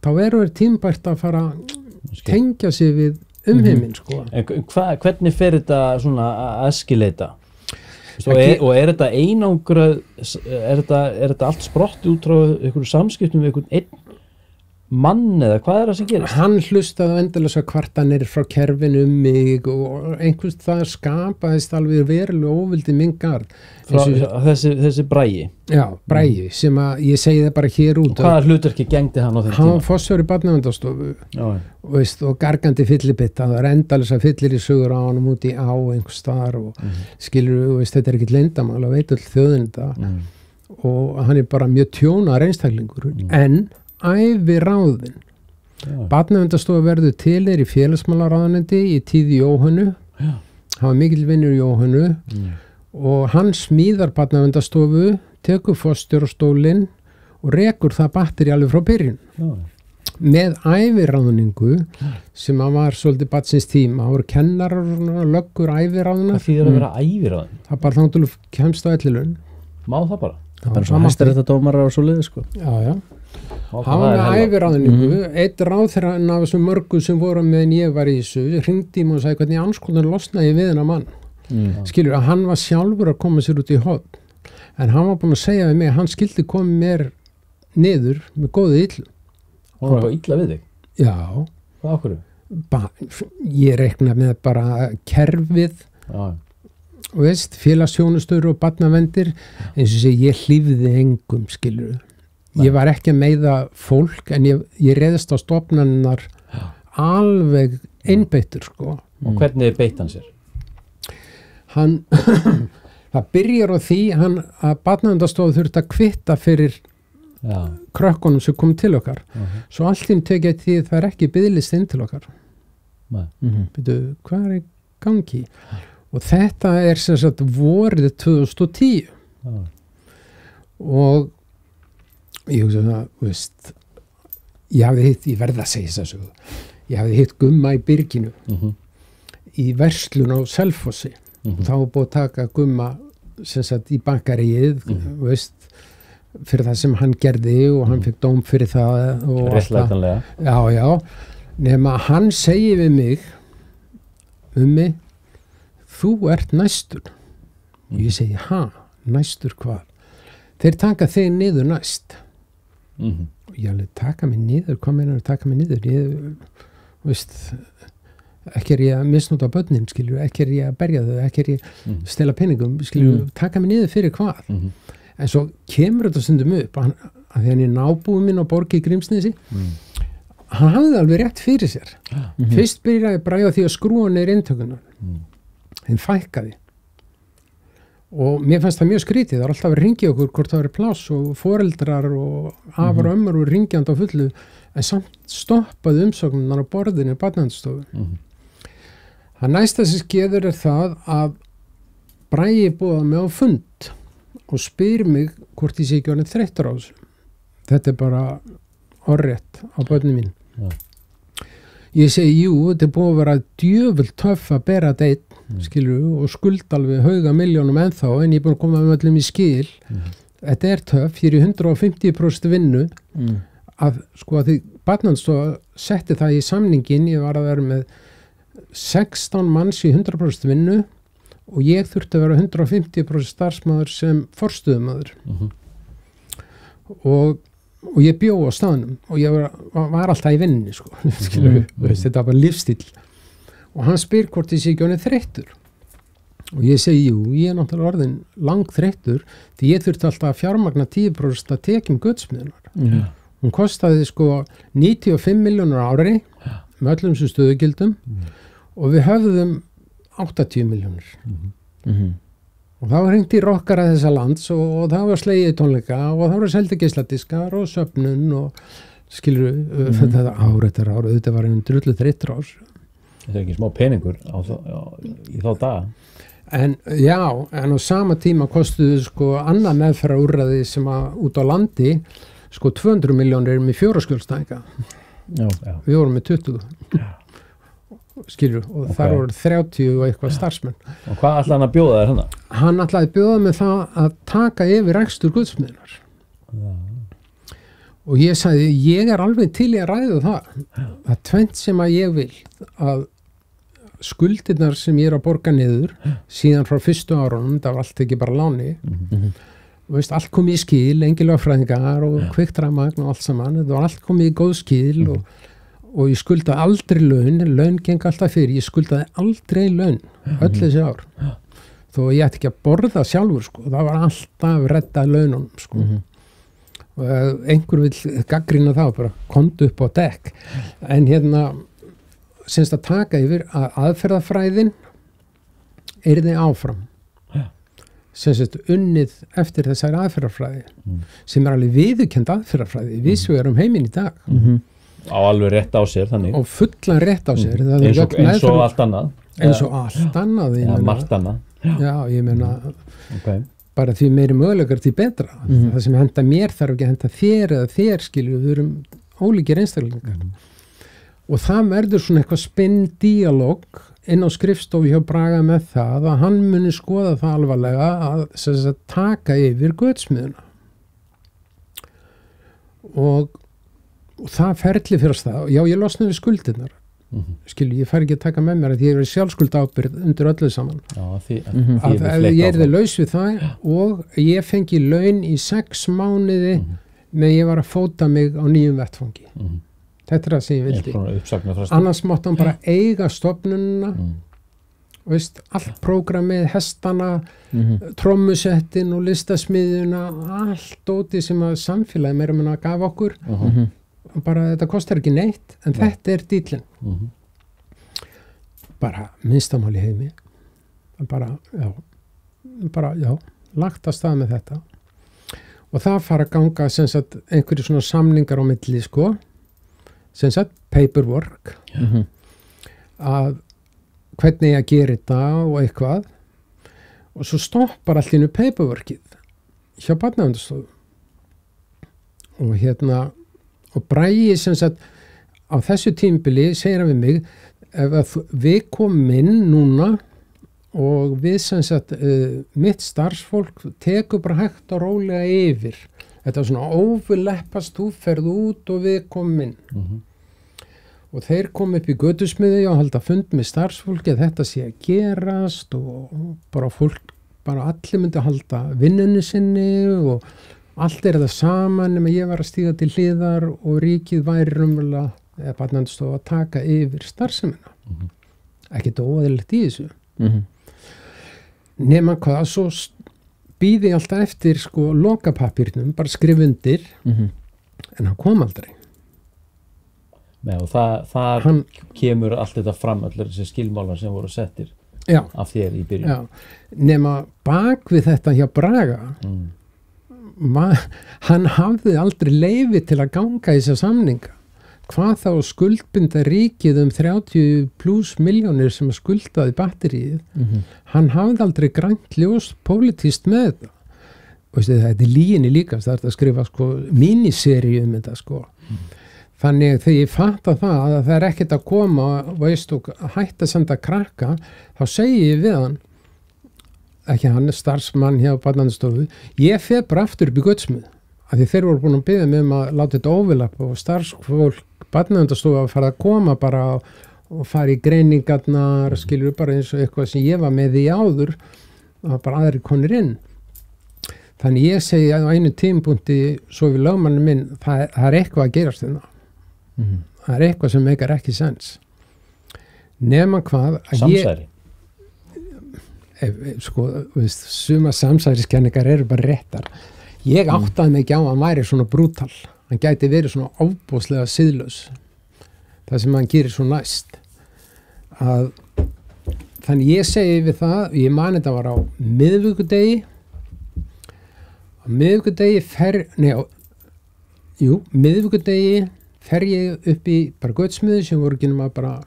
þá eru þeir tímbært að fara að tengja sig við umheiminn sko. Hvernig fer þetta svona að eskileita? Og er þetta einangrað er þetta allt sprott út frá einhverju samskiptum við einhvern einn mann eða hvað er það sem gerist? Hann hlustaði endalausar kvartanir frá kerfinu mig og einhvers það skapaðist alveg verulega óvildi minn garð. Þessi Bragi? Já, Bragi, sem að ég segi það bara hér út. Og hvaða hlutverki gegndi hann á þeim tíma? Hann var forstjóri barnaverndarstofu og gargandi fyllibitta, það er endalausar fyllir í sögur á hann út í á einhvers staðar og skilur, þetta er ekkit leyndamál að veit öll þjóðin þetta og hann er bara mjög tjónaður einstaklingur en æviráðin barnaverndarstofa verður til í félagsmálaráðuneyti í tíð Jóhönnu hann var mikill vinnur Jóhönnu og hann smíðar barnaverndarstofu tekur forstjórastólinn og rekur það batteri alveg frá byrjun með æviráðningu sem að var svolítið barnsins tíma það voru kennarar og löggur æviráðna Það þýðir að vera æviráðin? Það bara þá til kemst á ellilun Má það bara? Það bara svo hæstir þetta dómarar og svo liði sko Já hann var með æviráðningu einn ráðherra af þessum mörgu sem voru meðan ég var í þessu hringdi í mig og sagði hvernig anskotan losnaði við hennar mann skilur að hann var sjálfur að koma sér út í horn en hann var búinn að segja við mig að hann skildi koma mér niður með góðu illu Hann var bara illa við þig? Já Hvað okkur? Ég reikna með bara kerfið og veist félagsþjónustur og barnavendir eins og segi ég hlífði engum skilur Ég var ekki að meiða fólk en ég reiðist á stofnannar alveg einbeittur sko. Og hvernig beitt hann sér? Það byrjar á því að barnaverndarstofa þurfti að kvitta fyrir krökkunum sem kom til okkar. Svo allt inn tekið því það er ekki biðlist inn til okkar. Byrju, hvað er í gangi? Og þetta er sem sagt vorið 2010 og ég hugsa það, veist ég verða að segja þessu ég hafði hitt Gumma í Byrginu í verslun á Selfossi og þá var búið að taka Gumma sem sagt í bakaríið veist, fyrir það sem hann gerði og hann fekk dóm fyrir það og réttlætanlega já, nema hann segi við mig mig þú ert næstur og ég segi, næstur hvað? Þeir taka þig niður næst og ég alveg taka mig niður hvað meinar að taka mig niður ég, veist ekki er ég að misnota börnin, skilur, ekki er ég að berja þau, ekki er ég að stela peningum, skilur, taka mig niður fyrir hvað. En svo kemur þetta stundum upp að því hann nábúið minn á Borg í Grímsnesi, hann hafði alveg rétt fyrir sér. Fyrst byrjaði Bragi á því að skrúa niður inntökunar. Þeim fækkaði. Og mér fannst það mjög skrítið, það var alltaf að ringja okkur hvort það var pláss og foreldrar og afar og ömmur og ringjandi á fullu, en samt stoppaði umsóknunar á borðinu í barnaverndstofu. Það næsta sem skeður það að Bragi boða mig á fund og spyr mig hvort ég sé ekki orðinn þreyttur á þessu. Þetta bara orðrétt á börnin mín. Ég segi, jú, þetta búið að vera djöfult töff að bera þetta skilur, og skulda alveg hauga milljónum ennþá, en ég er búin að koma með öllum í skil. Þetta er töff, ég er í 150% vinnu að því barnaverndstofa setti það í samningin, ég var að vera með 16 manns í 100% vinnu og ég þurfti að vera 150% starfsmaður sem forstöðumaður. Og ég bjó á staðnum og ég var alltaf í vinninni, sko. Skilur, þetta var bara lífstíl. Og hann spyr hvort ég sé ekki orðinn þreyttur. Og ég segi, jú, ég er náttúrulega orðinn langþreyttur því ég þurfti alltaf að fjármagna 10% að tekjum Guðsmiðjunar. Hún kostaði sko 95 milljónur ári með öllum sem stöðugildum og við höfðum 80 milljónur. Og það var hringt í rockara þessa lands og það var slegið tónleika og það var seldi geisladiskar og söfnun og skilur þetta ár, þetta var einn drullu þreyttur ár. Þetta er ekki smá peningur í þá daga. En já, en á sama tíma kostuðu sko annað meðferðarúrræði sem að út á landi sko 200 milljónir með 4 skjólstæðinga. Við vorum með 20. Skilur, og þar voru 30 og eitthvað starfsmenn. Og hvað ætlaði hann að bjóða þér hana? Hann ætlaði að bjóða með það að taka yfir rekstur Guðsmiðjunar. Og ég sagði, ég er alveg til í að ræða það. Það er tvennt sem að ég vil, að skuldirnar sem ég er að borga niður síðan frá fyrstu árunum, það var allt ekki bara láni. Veist, allt komið í skil, engin lögfræðingar og kviktrafmagn og allt saman, það var allt komið í góð skil og ég skuldaði aldrei laun geng alltaf fyrir, ég skuldaði aldrei laun öll þessi ár. Þó ég ætti ekki að borða sjálfur, sko, það var alltaf reddað laununum, sko. Og einhver vil gagnrýna það bara kondu upp á dekk. En hérna, semst að taka yfir að aðferðafræðin yrði áfram. Semst unnið eftir þessari aðferðafræði sem er alveg viðurkennd aðferðafræði, vísvegar heiminn í dag. Á alveg rétt á sér þannig. Og fullan rétt á sér. Eins og allt annað. Eins og allt annað. Já, margt annað. Já, ég meina bara því meiri möguleikar því betra. Það sem henda mér þarf ekki að henda þér eða þér, skilju, við erum ólíkir einstaklingar. Og það verður svona eitthvað spinn-dialóg inn á skrifstofu hjá Braga með það að hann muni skoða það alvarlega að taka yfir Guðsmiðjuna. Og það ferli fyrir það, já, ég losnaði við skuldirnar. Skilju, ég fær ekki að taka með mér að ég er sjálfskuldaábyrgð undir öllu saman. Að ég er þið laus við það og ég fengi laun í 6 mánuði með ég var að fóta mig á nýjum vettfangi. Þetta er það sem ég vildi. Annars mátti hann bara eiga stofnunina, veist, allt prógramið, hestana, trommusettin og listasmiðjuna, allt dótið sem að samfélagi meira minna gaf okkur. Bara þetta kostar ekki neitt, en þetta er dýllinn. Bara minnstamáli heimi. Bara, já, lagt að stað með þetta. Og það fara að ganga sem sagt einhverju svona samningar á milli, sko. Sem sagt paperwork. Að hvernig ég að gera þetta og eitthvað. Og svo stoppar allir paperworkið hjá barnaverndarstofu. Og hérna og Bragi sem sagt á þessu tímabili segir hann við mig ef við komum inn núna og við sem sagt mitt starfsfólk tekur bara hægt og rólega yfir þetta er svona ófurleppast þú ferð út og við komum inn og þeir kom upp í götusmiði og halda fund með starfsfólki að þetta sé að gerast og bara fólk bara allir myndi halda vinnunni sinni og allt er það saman nema ég var að stíga til hliðar og ríkið væri raunverulega eða barnaverndarstofa að taka yfir starfsemina. ekkert óeðlilegt í þessu nema hvað, svo býði alltaf eftir sko lokapapírnum, bara skrif undir en hann kom aldrei. Nei, og þar kemur allt þetta fram, allir þessi skilmálar sem voru settir af þér í byrjun. Já, nema bak við þetta hjá Braga hann hafði aldrei leyfi til að ganga í þessa samninga. Hvað þá skuldbinda ríkið 30+ milljónir sem skuldaði batteríið, hann hafði aldrei grænt ljós pólitískt með þetta. Þetta er lyginni líka, það er að skrifa sko miniseríu þetta sko. Þannig þegar ég fatta það að það er ekkert að koma og hætta að senda krakka, þá segi ég við hann, ekki hann er starfsmann hjá Barnaverndarstofu, ég fer bara aftur upp í Gautsmið, af því þeir voru búin að biðja mig að láta þetta óvilappa og starfsfólk Barnaverndarstofu að fara að koma bara og fara í greiningarnar, skilur bara eins og eitthvað sem ég var með í áður, að bara aðri konir inn. Þannig ég segi á einu tímapunkti svo við lögmannum minn, það er eitthvað að gerast þetta. Það er eitthvað sem meikar ekki sens. Nema hvað að samsæri? Sko, suma samsæriskenningar eru bara réttar. Ég áttaði mig ekki á að hann væri svona brútal. Hann gæti verið svona ofboðslega siðlaus. Það sem hann gerir svo næst. Þannig ég segi við það, ég man þetta var á miðvikudegi. Miðvikudegi fer ég upp í bara Gautsmiði sem voru ekki nema bara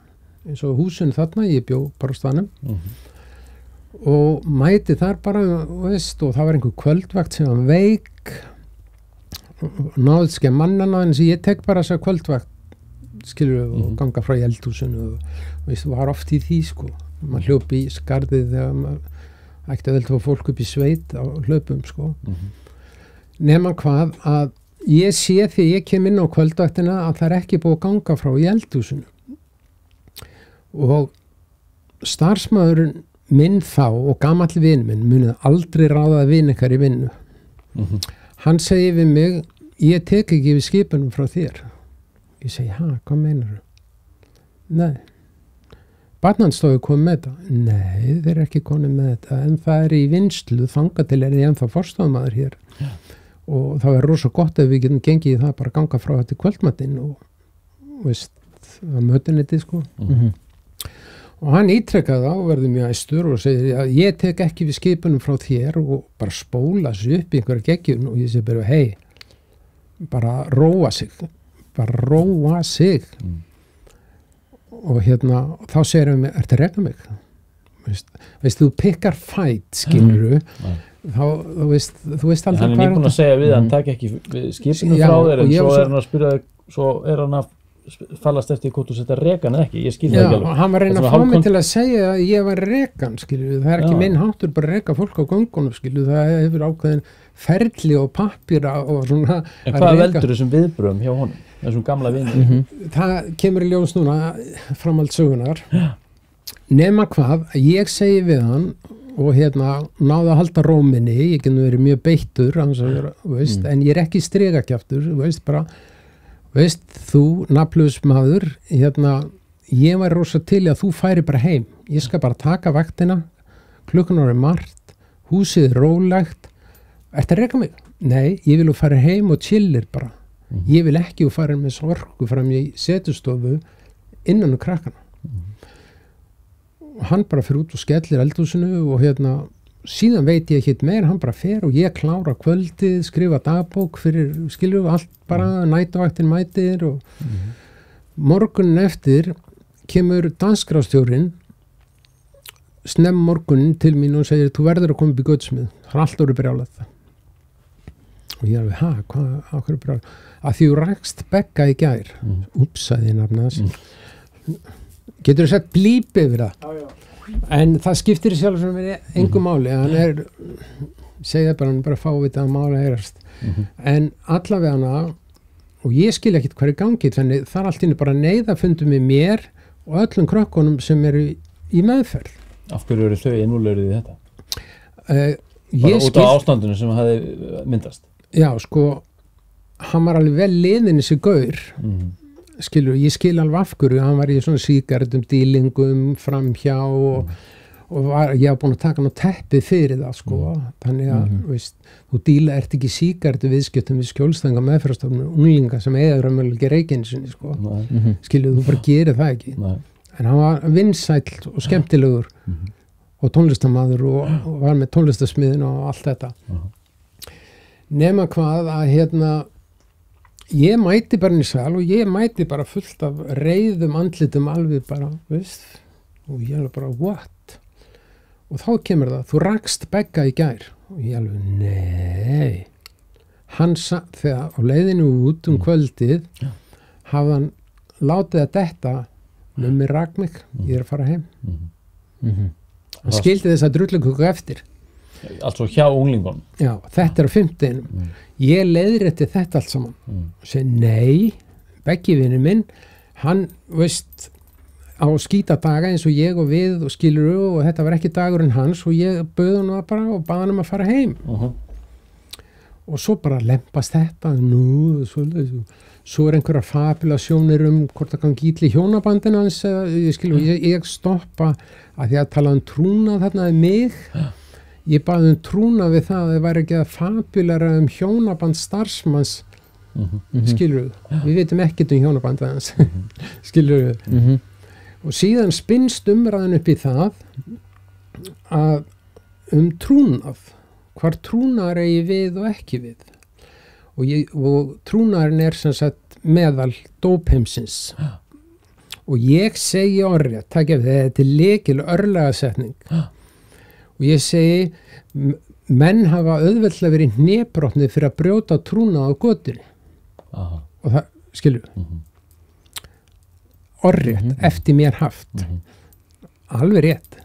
eins og húsun þarna, ég bjó bara á staðnum og mæti þar bara og það var einhver kvöldvakt sem var veik og náðist ekki að mannana en ég tek bara þessa kvöldvakt skilur og ganga frá í eldhúsinu og var oft í því sko, maður hljóp í skarðið þegar maður ætti vel til að fólk upp í sveit á hlaupum sko nema hvað að ég sé því ég kem inn á kvöldvaktina að það er ekki búið að ganga frá í eldhúsinu og starfsmaðurinn minn þá og gamall vin minn munið aldrei ráða vin ykkar í vinnu hann segir við mig ég tek ekki við skipunum frá þér ég segi, hvað meinar þú? Nei Barnaverndarstofu kom með þetta? Nei, þeir eru ekki konið með þetta en það er í vinnslu þangað til ég ennþá forstofamaður hér og það er rosa gott ef við getum gengið í það bara ganga frá þetta kvöldmatinn og að mötuniti sko og hann ítrekkaði þá og verði mjög æstur og segir að ég tek ekki við skipunum frá þér og bara spóla sig upp í einhverja geggjun og ég segi bara hei bara róa sig og þá segir hann ertu að regna mig veist þú pikkar fight skilurðu þá þú veist aldrei hann er nýbúin að segja við hann takk ekki skipinu frá þér en svo er hann að spyrja þig svo er hann að fallast eftir hvort þú setja rekan eða ekki, ég skil það ekki alveg hann var reyna að fá mig til að segja að ég var rekan skilju, það er ekki minn háttur bara að reka fólk á göngunum skilju, það hefur ákveðin ferli og pappíra og svona en hvað veldur þessum viðbröðum hjá honum, þessum gamla vini það kemur í ljós núna framhald sögunar nema hvað, ég segi við hann og náðu að halda róminni ég get nú verið mjög beittur en ég er ekki strigakjaftur þú nafnlaus maður ég var rosa til að þú færi bara heim ég skal bara taka vaktina klukkan er margt húsið er rólegt ertu að reka mig? Nei, ég vil þú fara heim og chillir bara ég vil ekki þú fara með sorgu fram í setustofu innan krakkana og hann bara fyrir út og skellir eldhúsinu og síðan veit ég ekki meir, hann bara fer og ég klára kvöldið, skrifa dagbók fyrir, skilju, allt bara nætuvaktin mætir og morgunin eftir kemur danskrárstjórinn snemm morgunin til mín og segir, þú verður að koma upp í Gautsmið, það er allt orðið brjálað og ég alveg, hvað er brjálað? Að því þú rakst Begga í gær, sagði ég nafnas getur þú sett blíp yfir það? En það skiptir sjálf sem er engum máli hann segja bara, hann bara fávita að mála heyrast en allavega hana og ég skil ekkit hvað er gangið þannig það er allt inni bara neyðafundum með mér og öllum krökkunum sem eru í meðferð Af hverju eru þau innúlegurðið í þetta? Bara út á ástandinu sem hafi myndast Já, sko hann var alveg vel liðin þessi gaur skilur, ég skil alveg af hverju, hann var í svona sígarettum dílingum framhjá og ég var búin að taka hann á teppið fyrir það sko, þannig að veist, þú ert ekki sígarettu viðskiptum við skjólstæðinga meðferðarstofnun unglinga sem eða raunverulega ekki reykinn sinni sko, skilur, þú bara gerir það ekki. En hann var vinsæll og skemmtilegur og tónlistarmaður og var með tónlistarsmiðin og allt þetta. Nema hvað að ég mæti bara inn í sal og ég mæti bara fullt af reiðum andlitum alveg bara, veist, og ég alveg bara, what? Og þá kemur það, þú rakst Begga í gær. Og ég alveg, nei. Hann satt þegar á leiðinu út kvöldið, hafði hann látið að detta, mummi rak mig, ég að fara heim. Hann skildi þess að drullukukku eftir. Altså hjá unglingunum? Já, þetta á 15. Ég leiðrétti þetta allt saman. Og segi, nei, Beggi vinur minn, hann, veist, á skítadaga eins og ég og við og skilur og þetta var ekki dagurinn hans og ég bauð hann bara og bað hann að fara heim. Og svo bara lempast þetta svo einhverja fabulasjónir hvort það gangi illa í hjónabandinu hans ég stoppa að því að tala trúnað þarna mig ég baði trúnað við það að það væri ekki að fabulara hjónaband starfsmanns skilur við vitum ekkert hjónaband hans skilur við og síðan spinnst umræðan upp í það að trúnað, hvar trúnaðar eigi við og ekki við. Og trúnaðarinn sem sagt meðal dópheimsins. Og ég segi orðrétt, takk ef þetta lekil örlagasetning. Og ég segi, menn hafa auðveldlega verið hnébrotnir fyrir að brjóta trúnað á götunni. Og það, skilur við. Orðrétt, eftir mér haft alveg rétt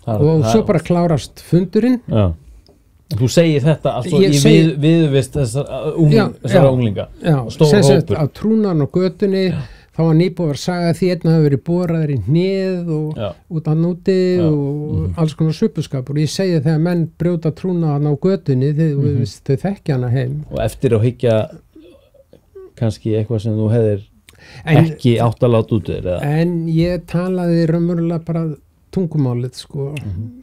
og svo bara klárast fundurinn. Þú segir þetta alltaf í viðvist þessara unglinga stór hópur að trúnan á götunni þá var nýbúið að saga því einn hafi verið boraður í hnið og út að núti og alls konar suppuskapur og ég segi þegar menn brjóta trúnaðan á götunni þau þekkja hana heim og eftir að hyggja kannski eitthvað sem þú hefðir ekki átt að láta út þér en ég talaði raunverulega bara tungumálið sko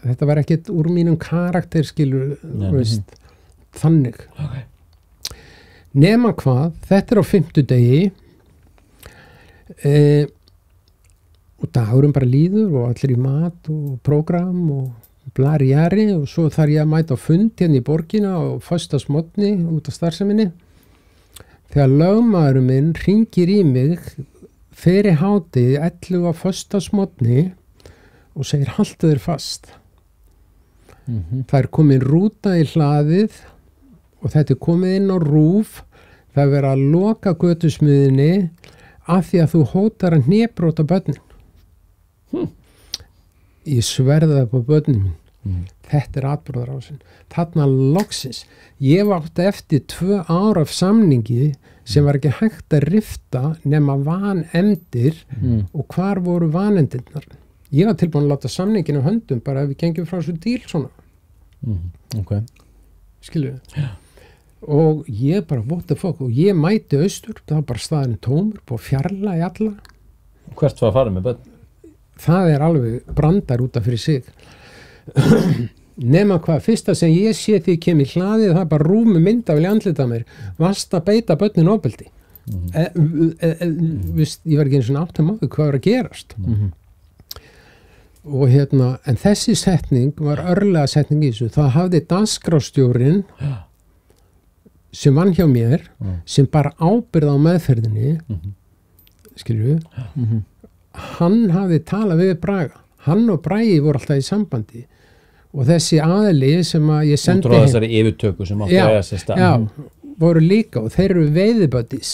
þetta var ekkert úr mínum karakter skilur veist, þannig nema hvað, þetta á 5. degi og dagurum bara líður og allir í mat og prógram og blari jari og svo þarf ég að mæta á fund hérna í borgina og föstudagsmorgni út af starfseminni þegar lögmaðurinn minn hringir í mig fyrir hádegi 11 á föstudagsmorgni og segir haltu þér fast. Það komin rúta í hlaðið og þetta komið inn á RÚV, það verið að loka götusmiðinni af því að þú hótar að hnébrota börnin. Ég sverða það på börnin mín. Þetta atburðarásin. Þarna loksins. Ég átti eftir 2 ár af samningi sem var ekki hægt að rifta nema vanemdir og hvar voru vanendirnar. Ég var tilbúin að láta samningin á höndum bara ef við gengjum frá svo díl svona. Skilur við? Og ég bara, what the fuck, og ég mæti austur, það var bara staðin tómur, búið fjarla í alla. Hvert var að fara með börn? Það alveg brandar út af fyrir sig. Nema hvað, fyrsta sem ég sé því ég kem í hlaðið, það bara RÚV með myndavél í andlita mér, varst að beita börnin ofbeldi. Ég var ekki eins og átt að máðu hvað var að gerast. Og en þessi setning var örlega setning í þessu, það hafði dagskrárstjórinn sem vann hjá mér sem bara ábyrgð á meðferðinni skilju hann hafði talað við Braga hann og Bragi voru alltaf í sambandi og þessi aðili sem að ég sendi heim þessari yfirtöku sem átti að eiga sér stað voru líka og þeir eru veiðiböddis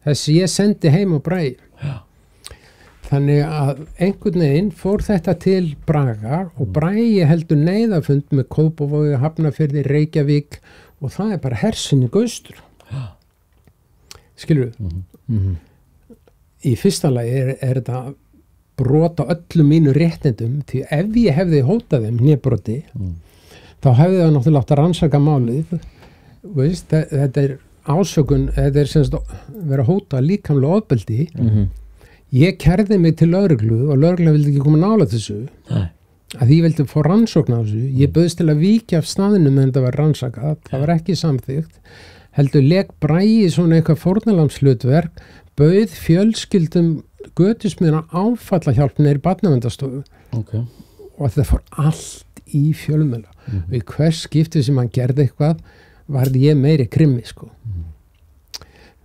þessi ég sendi heim og Bragi þannig að einhvern veginn fór þetta til Braga og Bragi heldur neyðarfund með Kópavogi, Hafnarfirði, Reykjavík og það bara hersinni austur skilur við í fyrsta lagi þetta brota öllum mínu réttindum því ef ég hefði hótað þeim hnébroti þá hefði það náttúrulega átt að rannsaka málið veist, þetta ásökun, þetta semst vera hóta líkamlega ofbeldi. Ég kærði mig til lögreglu og lögregla vildi ekki koma nálægt þessu. Að ég vildi fá rannsókn á þessu. Ég bauðst til að víkja af staðinu meðan þetta var rannsakað. Það var ekki samþykkt. Heldur Leik Bragi svona eitthvað fórnarlamshlutverk, bauð fjölskyldum götusmiðina áfallahjálp niður í barnaverndarstofu. Og þetta fór allt í fjölmiðla. Og í hvers skipti sem hann gerði eitthvað varð ég meiri krimmi, sko.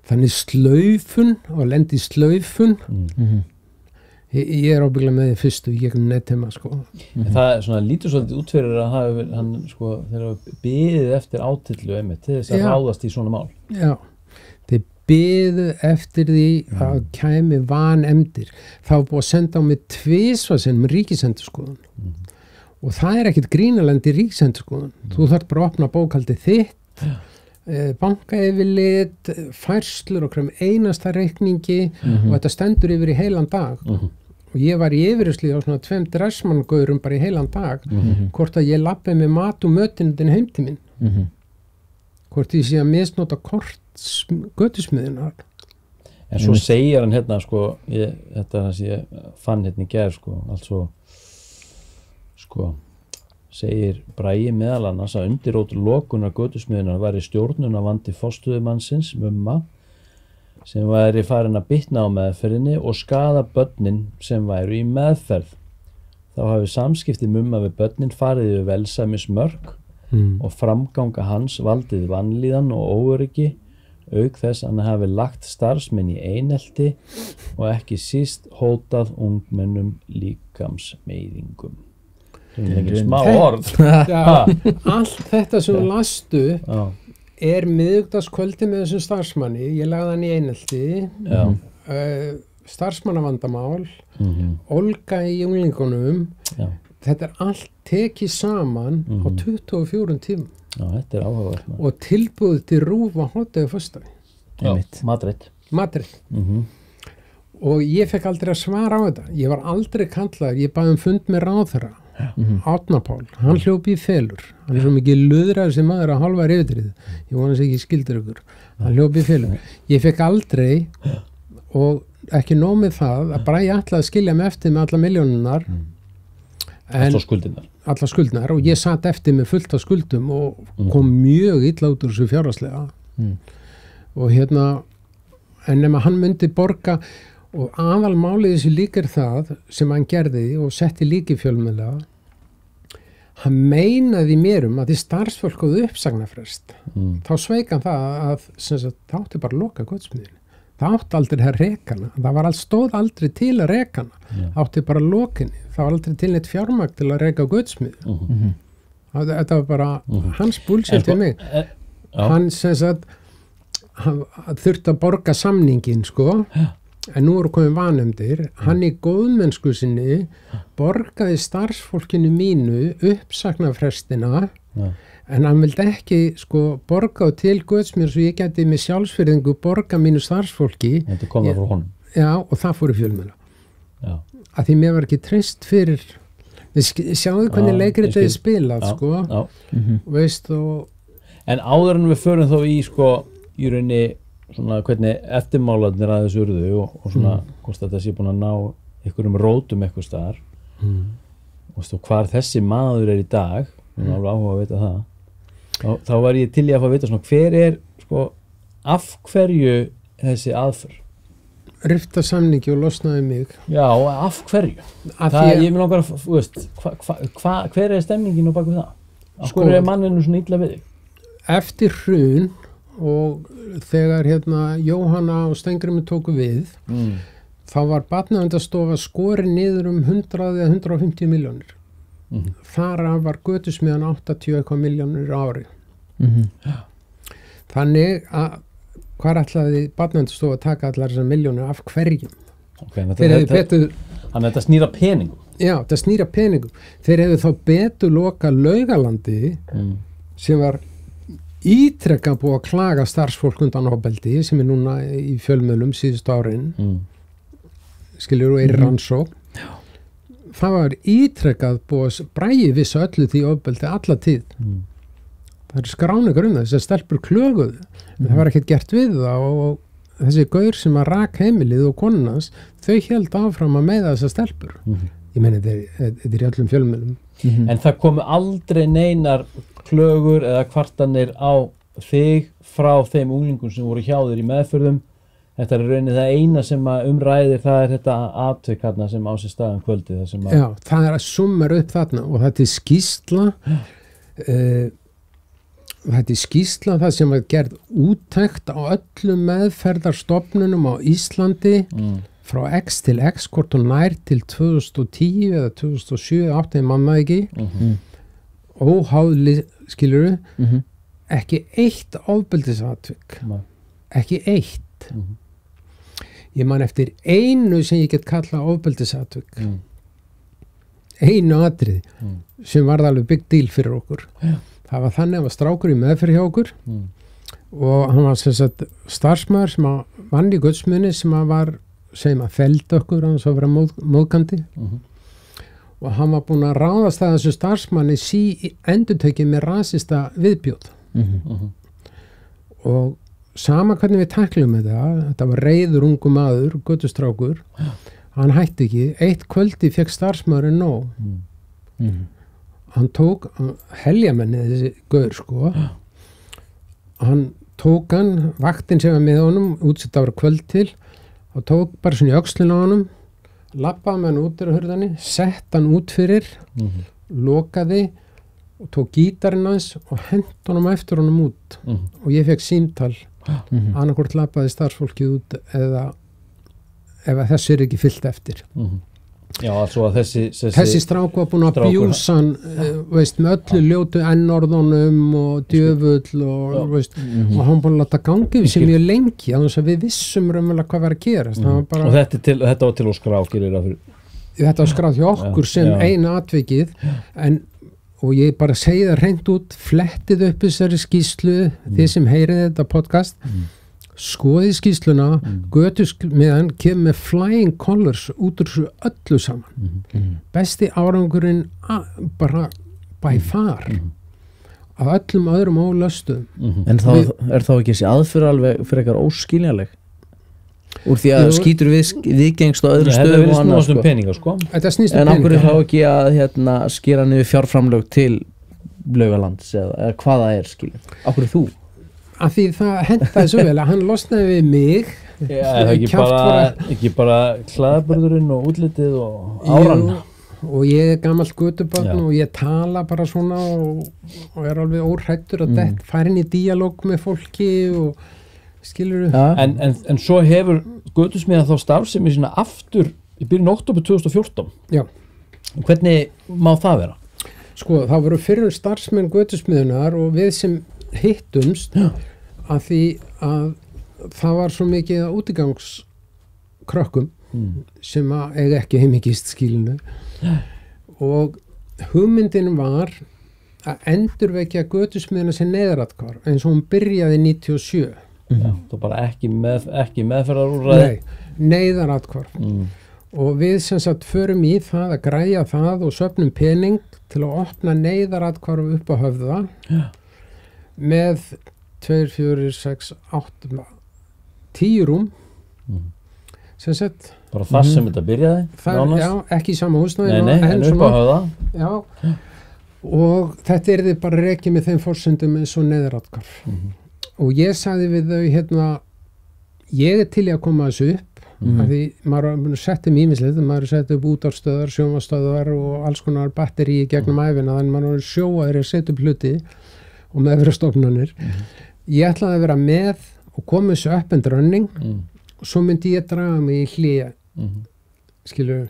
Þannig slaufun og lendi í slaufun. Ég ábyggilega með því fyrstu í gegnum netheima, sko. Það er svona lítur svolítið út fyrir að hann sko, þeir hafa beðið eftir átillu einmitt til þess að ráðast í svona mál. Já, þeir beðið eftir því að kæmi vanefndir. Það var búið að senda á mig tvisvar með ríkisendurskoðun. Og það er ekkert grínalandi í ríkisendurskoðun. Þú þarf bara að opna bókhaldið þitt, bankayfirlit, færslur og hverjum einasta reikningi og þetta stendur yfir í heilan dag. Og ég var í yfirherslu á svona 2 dressmanngaurum bara í heilan dag, hvort að ég labbi með mat og mötunindin heim til minn. Hvort ég sé að misnota kort götusmiðunar. En svo segir hann hérna, sko, þetta er það sem ég fann hérna í gær, sko, sko, segir Bragi meðal annars að undirrót lokunar götusmiðunar væri stjórnunarvandi forstöðumannsins, Mumma, sem væri farin að bitna á meðferðinni og skaða börnin sem væru í meðferð. Þá hafi samskipti Mumma við börnin farið yfir velsæmismörk og framganga hans valdið vanlíðan og óöryggi, auk þess að hann hafi lagt starfsmenn í einelti og ekki síst hótað ungmennum líkamsmeiðingum. Smá orð. Allt þetta sem lastu miðvikudagskvöldi með þessum starfsmanni. Ég lagði hann í einelti, starfsmannavandamál, ólga í unglingunum. Þetta er allt tekið saman á 24 tímum. Já, þetta er áhugavert. Og tilbúið til RÚV á hádegi á föstudag. Matreitt. Og ég fekk aldrei að svara á þetta. Ég var aldrei kallaður, ég baði fund með ráðherra. Árna Pál, hann hljópi í felur. Hann er svo mikið luðraður sem maður að hálfa yfirdrið. Ég vonast ekki skildur ykkur. Hann hljópi í felur. Ég fekk aldrei, og ekki nóg með það, að Bragi ætlaði að skilja mig eftir með alla milljónirnar. Alla skuldinar. Og ég satt eftir með fullt af skuldum og kom mjög illa út úr þessu fjárhagslega. Og en nema hann myndi borga. Og aðalmálið þessu líka það sem hann gerði og setti líka í fjölmiðla, hann meinaði mér að því starfsfólk áðu uppsagnarfrest. Þá sveik hann það að það átti bara að loka götusmiðjunni. Það átti aldrei að reka hana. Það stóð aldrei til að reka hana. Átti bara að loka henni. Það var aldrei til neitt fjármagn til að reka götusmiðju. Þetta var bara hans bullshit við mig. Hann hann þurfti að borga samningin, sko. En nú eru komið vanefndir, hann í góðmennsku sinni borgaði starfsfólkinu mínu uppsagnarfrestina, en hann vildi ekki borga til götusmiðjur svo ég geti með sjálfsvirðingu borga mínu starfsfólki. Þetta kom það frá honum. Já, og það fór í fjölmiðla. Að því mér var ekki treyst fyrir, sjáðu hvernig leikrit er spilað, veist. En áður en við förum þá í rauninni svona hvernig eftirmálarnir að þessu urðu og svona hvort þetta sé búin að ná einhverjum rótum eitthvað staðar og hvar þessi maður er í dag, ég er alveg áhuga að vita það. Þá var ég til í að fá að vita svona hver er, af hverju þessi aðför? Rifta samningi og losnaði mig. Já, af hverju? Ég vil langar að, þú veist, hver er stemningin á bak við það? Af hverju er manninu svona illa við þig? Eftir hrun og þegar Jóhanna og Steingrímur tóku við, þá var barnaverndarstofa skorin niður 100 eða 150 milljónir. Þar af var götusmiðjan 80 eitthvað milljónir á ári. Þannig að hvar ætlaði barnaverndarstofa að taka allar þessar milljónir af hverjum? Þannig að þetta snýra peningum? Já, þetta snýra peningum. Þeir hefðu þá betur loka Laugalandi sem var ítrekka búið að klaga starfsfólk undan ofbeldi sem er núna í fjölmiðlum síðustu árin skiljur og rannsókn. Það var ítrekkað búið að Bragi vissu öllu því ofbeldi alla tíð það er skráningar þessar stelpur klöguðu, það var ekkert gert við það og þessi gaur sem að rak heimilið og konunans, þau held áfram að meiða þessar stelpur. Ég meina, þetta er í öllum fjölmiðlum. En það komu aldrei neinar klögur eða kvartanir á þig frá þeim unglingum sem voru hjá þér í meðferðum. Þetta er rauninni það eina sem að umræðir, það er þetta atvik þarna sem á sér staðan kvöldið. Já, það er að summar upp þarna og þetta er skýrsla, það sem var gerð úttekt á öllum meðferðarstofnunum á Íslandi frá X til X, hvort hún nær til 2010 eða 2007, átti mamma ekki, óháð, skilurðu, ekki eitt ofbeldisatvik, ekki eitt. Ég man eftir einu sem ég get kallað ofbeldisatvik, einu atriði sem var alveg big deal fyrir okkur. Það var þannig að var strákur í meðferð hjá okkur og hann var sem sagt starfsmaður sem vann í guðsmunni sem var, segjum að feld okkur hans að vera móðgandi og hann var búinn að ráðast að þessu starfsmanni endurtökið með rasista viðbjóð og sama hvernig við tæklum þetta var reiður ungu maður, göttustrákur, hann hætti ekki, eitt kvöldi fekk starfsmaðurinn nóg. Hann tók heljarmenni þessi gaur sko, hann tók hann, vaktinn sem var með honum, útsett ára kvöld til, og tók bara svona í öxlinn á honum, lappaði með hann út úr hurðinni, sett hann út fyrir, lokaði, og tók gítarinn hans og hent honum eftir honum út og ég fekk símtal annarkvort lappaði starfsfólkið út eða ef þessu er ekki fyllt eftir Já, svo að þessi strák var búinn að bjúsa hann veist, með öllu ljótu ennorðunum og djöfull og veist, og hann búinn að láta gangi við sem mjög lengi þannig að við vissum raunverulega hvað var að gerast bara, og þetta var til að skrá þetta var skráð hjá okkur sem eina atvikið og ég bara segi það hreint út, flettið upp þessari skýrslu, þið sem heyrið þetta podcast, skoðið skýrsluna, götusmiðan kemur með flying colors út úr þessu öllu saman. Besti árangurinn bara by far af öllum öðrum ólöstum. En þá er þá ekki þessi aðför alveg fyrir eitthvað óskiljanleg? Úr því að skýtur viðgengst á öðru stöðum og annað sko. Peninga, sko. En okkur er þá ekki að skera niður fjárframlög til Laugalands eða hvaða er skilin? Okkur er þú? Af því það hentaði svo vel að hann losnaði við mig. Ekki bara klæðaburðurinn og útlitið og árann. Og ég er gamalt götubarn og ég tala bara svona og er alveg óhræddur að þetta fara inn í díalóg með fólki og skilurðu? En svo hefur götusmiðan þá starfsemi sína aftur í byrjun október 2014. Já. Hvernig má það vera? Sko, það voru fyrir starfsmenn götusmiðunar og við sem hittumst að því að það var svo mikið að útigangskrökkum sem að eiga ekki heimikist skilinu og hugmyndin var að endurvekja götusmiðuna sem neyðaratkvar eins og hún byrjaði 97. Það bara ekki meðferðarúrræði? Nei, neyðaratkvar og við sem sagt förum í það að græja það og söfnum pening til að opna neyðaratkvar upp á Höfða með 2, 4, 6, 8 10 rúm sem sett bara það sem þetta byrjaði? Já, ekki í sama húsnæði en upp á Höfða já, og þetta er þið bara rekið með þeim forsendum eins og neyðaratkvar og ég sagði við þau ég er til í að koma þessu upp af því maður setti ýmislegt maður setti upp útvarpsstöðvar, sjónvarpsstöðvar og alls konar batteri í gegnum ævina þannig maður sjóaður að setja upp hluti og meðferðarstofnanir ég ætlaði að vera með og koma þessu up and running og svo myndi ég draga mig í hlé skilur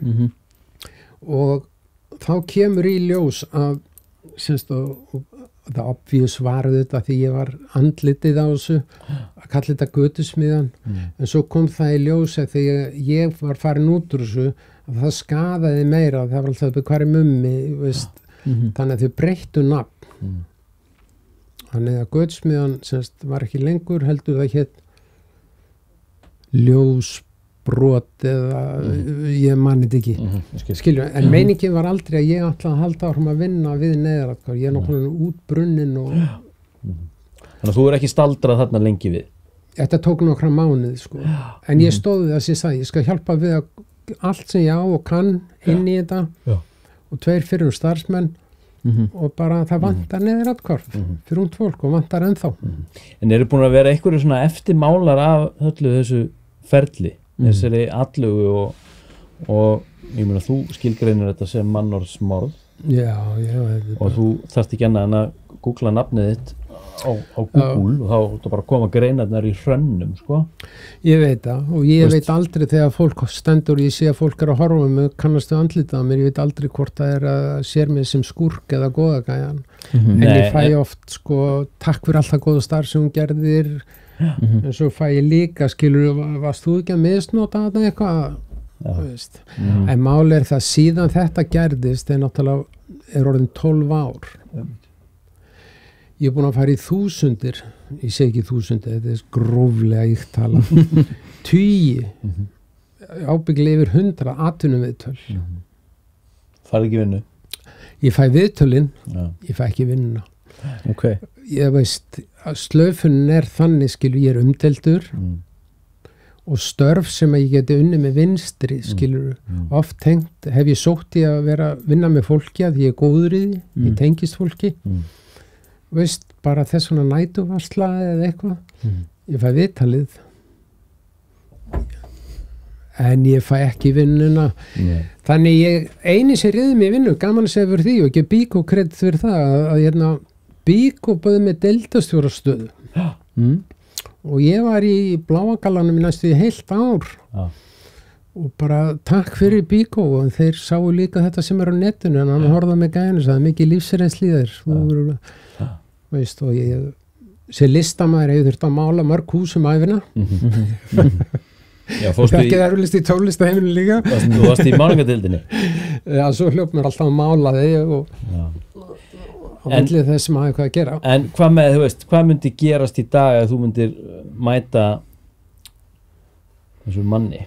og þá kemur í ljós að semst og það obvious var þetta því ég var andlitið á þessu að kalla þetta götusmiðan en svo kom það í ljós að þegar ég var farin út úr þessu að það skaðaði meira það var alltaf hvað er mummi veist, þannig að þau breyttu nafn þannig að götusmiðan semst var ekki lengur heldur það hétt ljósbrot eða ég manni þetta ekki skilju, en meiningin var aldrei að ég ætla að halda áfram að vinna við neyðaratkvar, ég er náttúrulega útbrunnin Þannig að þú ekki staldrað þarna lengi við. Þetta tók nokkra mánuði sko. En ég stóði þess að ég sagði, ég skal hjálpa við að allt sem ég á og kann inn í þetta og 2 fyrrum starfsmenn og bara það vantar neður atkvarf fyrir ungt fólk og vantar ennþá. En eru búin að vera einhverju svona eftirmálar af öllu þessu ferli, þessari allugu og ég meina þú skilgreinir þetta sem mannorðsmorð. Já, og þú þarft ekki annað en að googla nafnið þitt á Google og þá ertu bara að koma greinarnar í hrönnum, sko. Ég veit það og ég veit aldrei þegar fólk stendur, ég sé að fólk að horfa mig, kannast þau andlitað mér, ég veit aldrei hvort það að sér mig sem skúrk eða góða gæjan. En ég fæ oft, sko, takk fyrir alltaf góða starf sem hún gerðir, en svo fæ ég líka, skilur, varst þú ekki að misnota þetta eitthvað? Veist. En máli það síðan þetta gerðist náttúrulega orðin 12 ár. Ég búin að fara í 1000, ég segi ekki 1000, þetta gróflega íkt tala, 10, ábyggilega yfir 100 atvinnuviðtöl. Farið ekki vinnu? Ég fæ viðtölin, ég fæ ekki vinnuna. Okay. Ég veist, slöfunin þannig, skilur, ég umdeldur og störf sem að ég geti unni með vinstri, skilur, oft tengt, hef ég sótt í að vinna með fólki að ég góður í því, ég tengist fólki. Veist, bara þess svona nætuvarsla eða eitthvað ég fæ viðtalið en ég fæ ekki vinnuna þannig ég eini sem riði mig vinnu, gaman að segja fyrir því og ekki Bíkó kredit fyrir það að Bíkó bauði með deildastjórastöðu og ég var í Bláagallanum í næstu heilt ár og bara takk fyrir Bíkó og þeir sáu líka þetta sem á netinu en hann horfði með gæðinu og sagði mikið lífsreynsli þér veist, og ég sem listamaður hefur þurft að mála mörg hús ævina Já, fórstu ekki erflist í tónlistaheiminu líka Þú varst í málingadeildinni Já, svo hljóp mér alltaf að mála þig og millið þess sem hafi hvað að gera En hvað með, þú veist, hvað myndi gerast í dag að þú myndir mæta þessu manni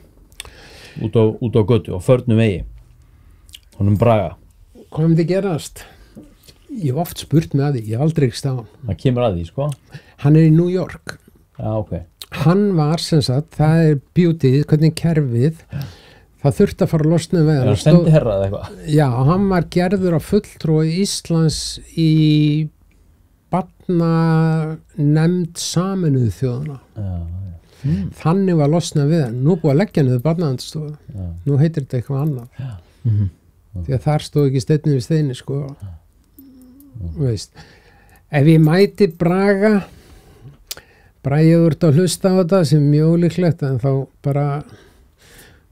út á götu og förnum vegi honum Braga Hvað myndi gerast? Ég hef oft spurt mig að því, ég hef aldrei ekki stað Það kemur að því, sko Hann í New York Já, ok Hann var sem sagt, það beautyð, hvernig kerfið það þurfti að fara að losna við hann sendiherra eða eitthvað Já, hann var gerður á fulltrúi Íslands í barnanemnd Sameinuðu þjóðana Þannig var losna við hann Nú búið að leggja niður barnanemndstofu Nú heitir þetta eitthvað annað Því að þar stóð ekki steinni við steini, sko Veist, ef ég mæti Braga Bragi úr að hlusta á þetta sem mjög ólíklegt en þá bara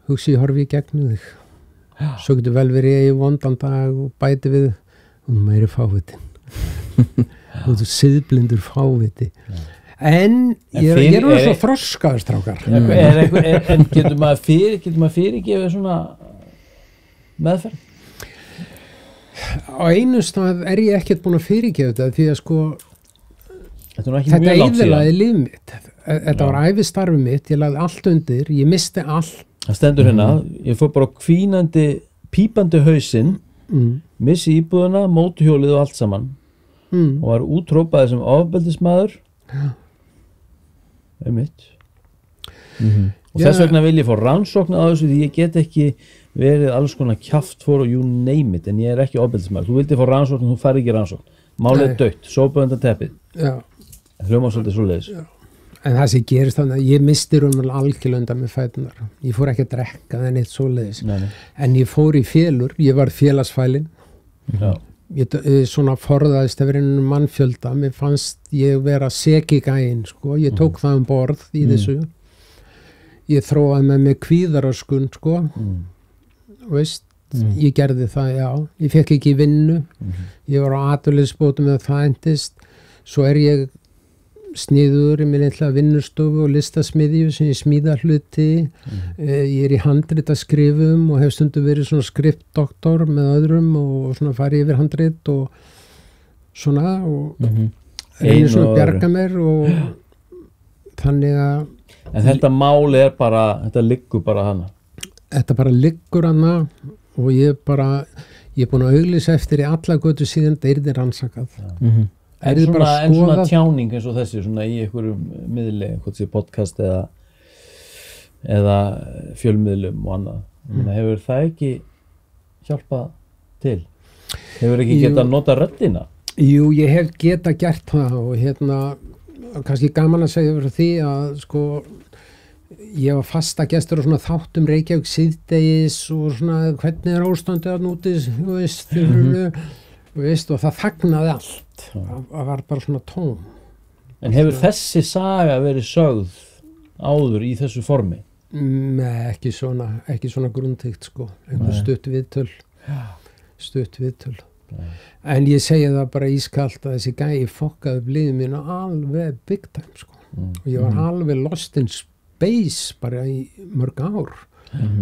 hugsi ég horfi í gegnum þig svo getur vel verið ég í vondan dag og bæti við og meiri fávitin og þú siðblindur fáviti en ég er svo þroskaður strákar En getur maður fyrirgefið svona meðferð? Á einu stað ég ekkert búin að fyrirgefa þetta því að sko þetta eyðilagði líf mitt þetta var ævistarfi mitt, ég lagði allt undir ég misti allt Það stendur hérna, ég fór bara hvínandi pípandi hausinn missi íbúðuna, mótuhjólið og allt saman og var útrópaði sem ofbeldismadur einmitt og þess vegna vil ég fá rannsókn á þessu því ég get ekki verið alls konar kjaftfor og you name it en ég er ekki ofbeldismadur, þú vildi fá rannsókn þú fær ekki rannsókn málið dött, sópa undan teppið hljóma svolítið svoleiðis En það sem gerist þannig að ég misti algjörlega undan með fætunar. Ég fór ekki að drekka það neitt svoleiðis. En ég fór í félur, ég var félagsfælin. Ég svona forðaðist að vera inn mannfjölda. Mér fannst ég vera seki gæinn, sko. Ég tók það borð í þessu. Ég þróaði með mig kvíðaröskun, sko. Veist, ég gerði það, já. Ég fekk ekki vinnu. Ég var á atvinnuleysisbótum með það endist. Svo ég sniður í minn eitthvað vinnustofu og listasmiðju sem ég smíða hluti ég í handrit að skrifum og hef stundum verið svona skriftdoktor með öðrum og svona farið yfir handrit og svona og einu svona bjarga mér og þannig að En þetta máli bara, þetta liggur bara hana Þetta bara liggur hana og ég er búin að auglýsa eftir í alla götu síðan þetta yrði rannsakað En svona tjáning eins og þessi svona í einhverjum miðli, hvort sé podcast eða fjölmiðlum og annað, hefur það ekki hjálpað til? Hefur ekki getað nota röddina? Jú, ég hef getað gert það og kannski gaman að segja fyrir því að sko ég var fasta gestur og svona þáttum Reykjavík síðdegis og svona hvernig ástandið að núti, og það þagnaði allt. Það var bara svona tóm. En hefur þessi saga verið sögð áður í þessu formi? Nei, ekki svona grundtýkt sko, einhver stutt viðtöl. En ég segi það bara ískalt að þessi gæi fokkaði upp lífið mínu alveg big time sko. Og ég var alveg lost in space bara í mörg ár.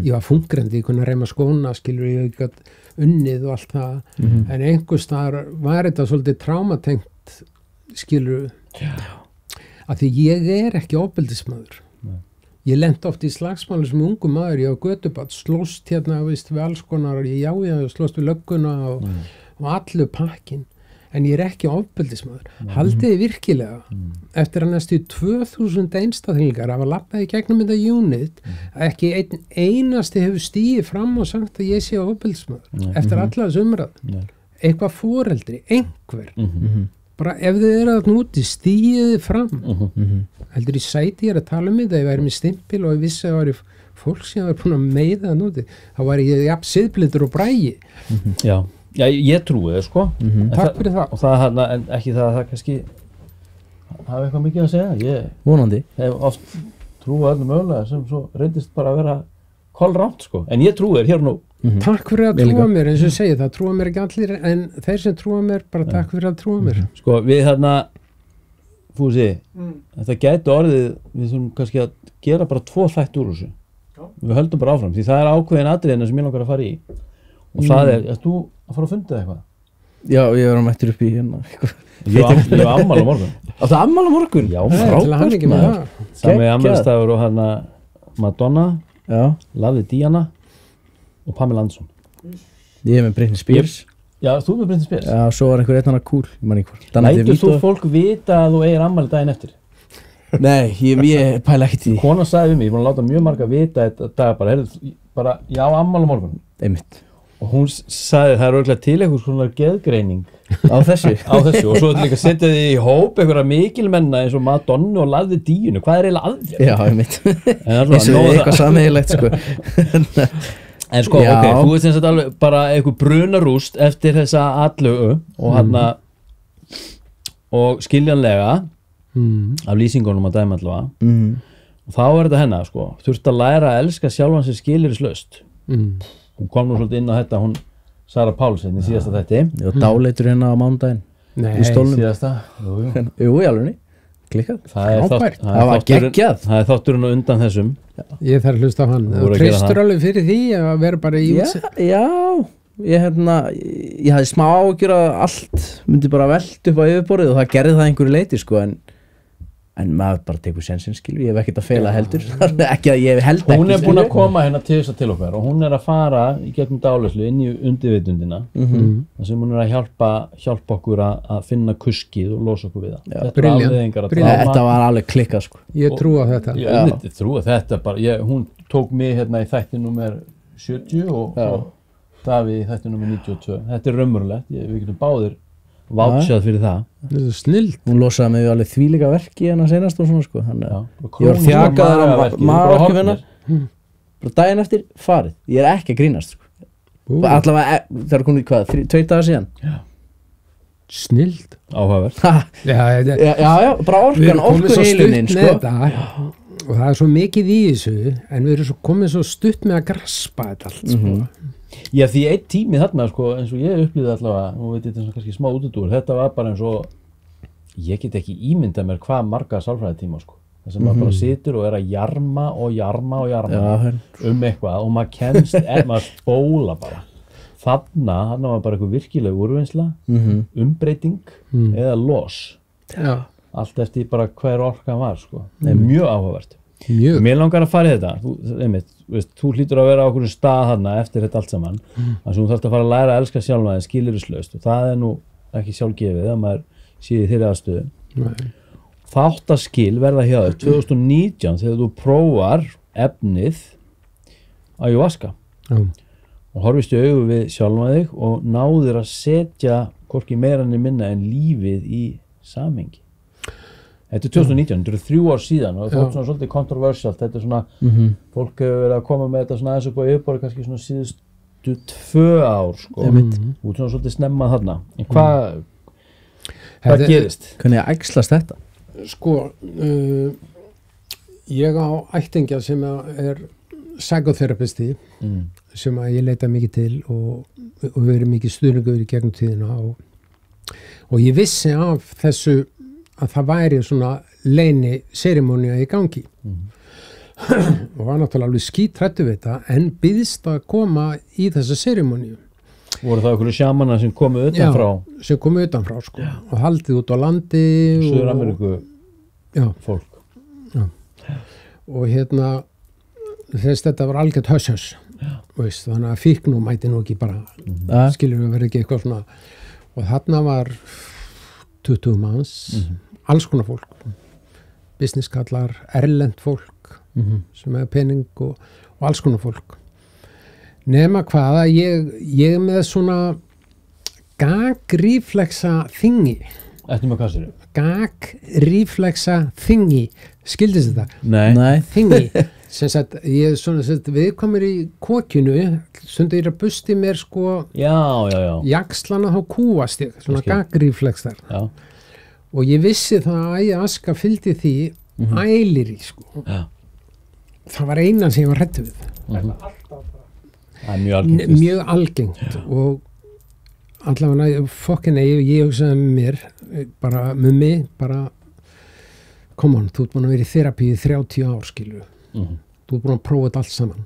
Ég var fungrandi, ég kunni að reyma skóna, skilur, ég gat unnið og allt það, en einhvers staðar var þetta svolítið traumatengt, skilur, að því ég er ekki ofbeldismaður. Ég lenti oft í slagsmáli sem ungu maður, ég var götubat, slóst hérna, veist, við alls konar, ég slóst við lögguna og allu pakkin, en ég er ekki ofbeldismaður. Haldið virkilega, eftir að næstu 2000 einstaklingar hafa labbaði gegnum þetta unit, að ekki einn einasti hefur stigið fram og sagt að ég sé ofbeldismaður, eftir alla þessu umræðu. Eitthvað foreldri, einhver, bara ef þið eru að núti, stigið þið fram. Heldur í sæti ég að tala um þetta, ég væri með stimpil og ég vissi að það væri fólk sem var búin að meiða það núti, þá væri ég jafn siðblindur og Bragi. Já, ég trúi það sko. Takk fyrir það. Og það en ekki það kannski hafa eitthvað mikið að segja. Ég vonandi hef oft trúið öllum mögulega sem svo reyndist bara að vera kolrangt sko. En ég trúi þér hér nú. Takk fyrir að trúa mér, eins og ég segi það, trúa mér ekki allir, en þeir sem trúa mér, bara takk fyrir að trúa mér. Sko, við Fúsi, þetta gæti orðið, við þurfum kannski að gera bara 2 þætti úr þessu. Við höldum bara áfram, því það er ákveðin atriðina sem ég langar að fara í. Og það er þú að fara að funda eitthvað? Já, ég var mættur upp í hérna. Ég var ammál á morgun. Það ammál á morgun? Já, frábært maður. Sami ammálstafur og Madonna, Lavi Díana og Pamela Andersson. Ég er með Britney Spears. Já, þú með Britney Spears? Já, svo var einhver annar cool, ég man ekki hvort. Lætur þú fólk vita að þú eigir ammæli daginn eftir? Nei, ég pæla ekkert í því. Konan sagði við mig, ég er búin að láta mjög marga vita þetta dag bara, já, ammæli á morgun. Einmitt. Og hún sagði það er örugglega til einhvers konar geðgreining á þessu. Og svo líka setja þið í hóp einhverja mikilmenna eins og Madonna og Lavi Díunu. Hvað er eiginlega að þér? Já, einmitt. Eins og eitthvað sameiginlegt sko. En sko, ok, þú veist eins og alveg bara eitthvað brunarúst eftir þessa atlögu og og skiljanlega af lýsingunum að dæma allavega og þá er þetta hennar sko, þurft að læra að elska sjálfan sig skilyrðislaust. Hún kom nú svolítið inn á þetta, hún Sara Pálsson í síðasta þætti. Já, dáleitur hérna á mánudaginn. Nei, síðasta. Jú, í alvegni. Klikkað. Það var geggjað. Það er þátturinn á undan þessum. Ég þarf að hlusta á hann. Þú treystur alveg fyrir því að vera bara í útsett. Já, ég hafði smá áhyggjur að allt myndi bara velta upp á yfirborðið og það gerði það einhverju leyti sko, en maður bara tekur sensinn, skilur, ég hef ekkert að fela heldur. Ekki að ég held ekki. Hún er búin að koma hérna til þess að til okkar og hún er að fara í gegnum dáleiðslu inn í undirvitundina þar sem hún er að hjálpa okkur að finna kuskið og losa okkur við það. Þetta var alveg klikkað sko. Ég trúa þetta. Ég trúa þetta bara. Hún tók mig hérna í þætti númer 70 og Davíð í þætti númer 92. Þetta er raunverulegt. Við getum báðir vátsjað fyrir það. Þetta er snillt. Hún losaði mig alveg þvílíka verki hérna senast og svona sko. Ég var þjakaður af magaverkjum hennar. Bara daginn eftir farið. Ég er ekki að grínast sko. Allavega, það er komið hvað, 2 dagar síðan. Snillt. Áhugavert. Já, bara orkuheiluninn sko. Og það er svo mikið í þessu, en við erum svo komið svo stutt með að graspa þetta allt sko. Já, því einn tími þarna, sko, eins og ég upplýði allavega, nú veit ég þetta kannski smá útúrdúr, þetta var bara eins og, ég get ekki ímyndað mér hvað marga sálfræðitíma, sko. Það sem maður bara situr og er að jarma eitthvað og maður kemst, maður spóla bara. Þarna var bara eitthvað virkilega úrvinnsla, umbreyting eða los. Já. Allt eftir bara hver orkan var, sko. Það er mjög áhugavert. Mér langar að fara í þetta, þú hlýtur að vera á okkur stað þarna eftir þetta allt saman þannig að þú þarft að fara að læra að elska sjálfa þig skilyrðislaust og það er nú ekki sjálfgefið að maður síði þeirri aðstöðu. Þáttaskil verða hjá þér 2019 þegar þú prófar efnið ayahuasca og horfist í augu við sjálfa þig og náðir að setja hvorki meira niður minna en lífið í samhengi. Þetta 2019, þetta 3 ár síðan og það er svona svolítið kontroversialt, þetta svona, fólk hefur verið að koma með þetta svona aðeins upp á yfirborðið kannski svona síðustu 2 ár, sko, út svona svolítið snemma þarna. En hvað gerist? Hvernig æxlast þetta? Sko, ég á ættingja sem er psykoterapisti sem að ég leita mikið til og verið mikið stuðningur í gegnum tíðina og ég vissi af þessu að það væri svona leyni serimónia í gangi og var náttúrulega alveg skítrættu við þetta en byðst að koma í þessa serimóniu. Voru það einhverju sjamanar sem komu utanfrá? Já, sem komu utanfrá sko og haldið út á landi Suður-Ameríku fólk. Já. Og þess þetta var algjört höss veist, þannig að fíkn mæti nú ekki bara skilur við verið ekki eitthvað svona og þarna var 20 manns alls konar fólk businesskallar, erlent fólk sem hefur pening og alls konar fólk nema hvað að ég er með svona gag-reflexa þingi. Eftir með hvað sér? Gag-reflexa þingi skildist þetta? Nei. Þingi sem sagt, ég er svona við komum í kokinu stundu ég að busti mér sko jakslana þá kúast ég svona gag-reflex þar og ég vissi það að ayahuasca fylgdi því ælir í sko það var eina sem ég var hræddur við mjög algengt og allavega ég hugsaði með mér bara með mig come on, þú ert búin að vera í þerapíu í 30 ár skilur þú ert búin að prófa þetta allt saman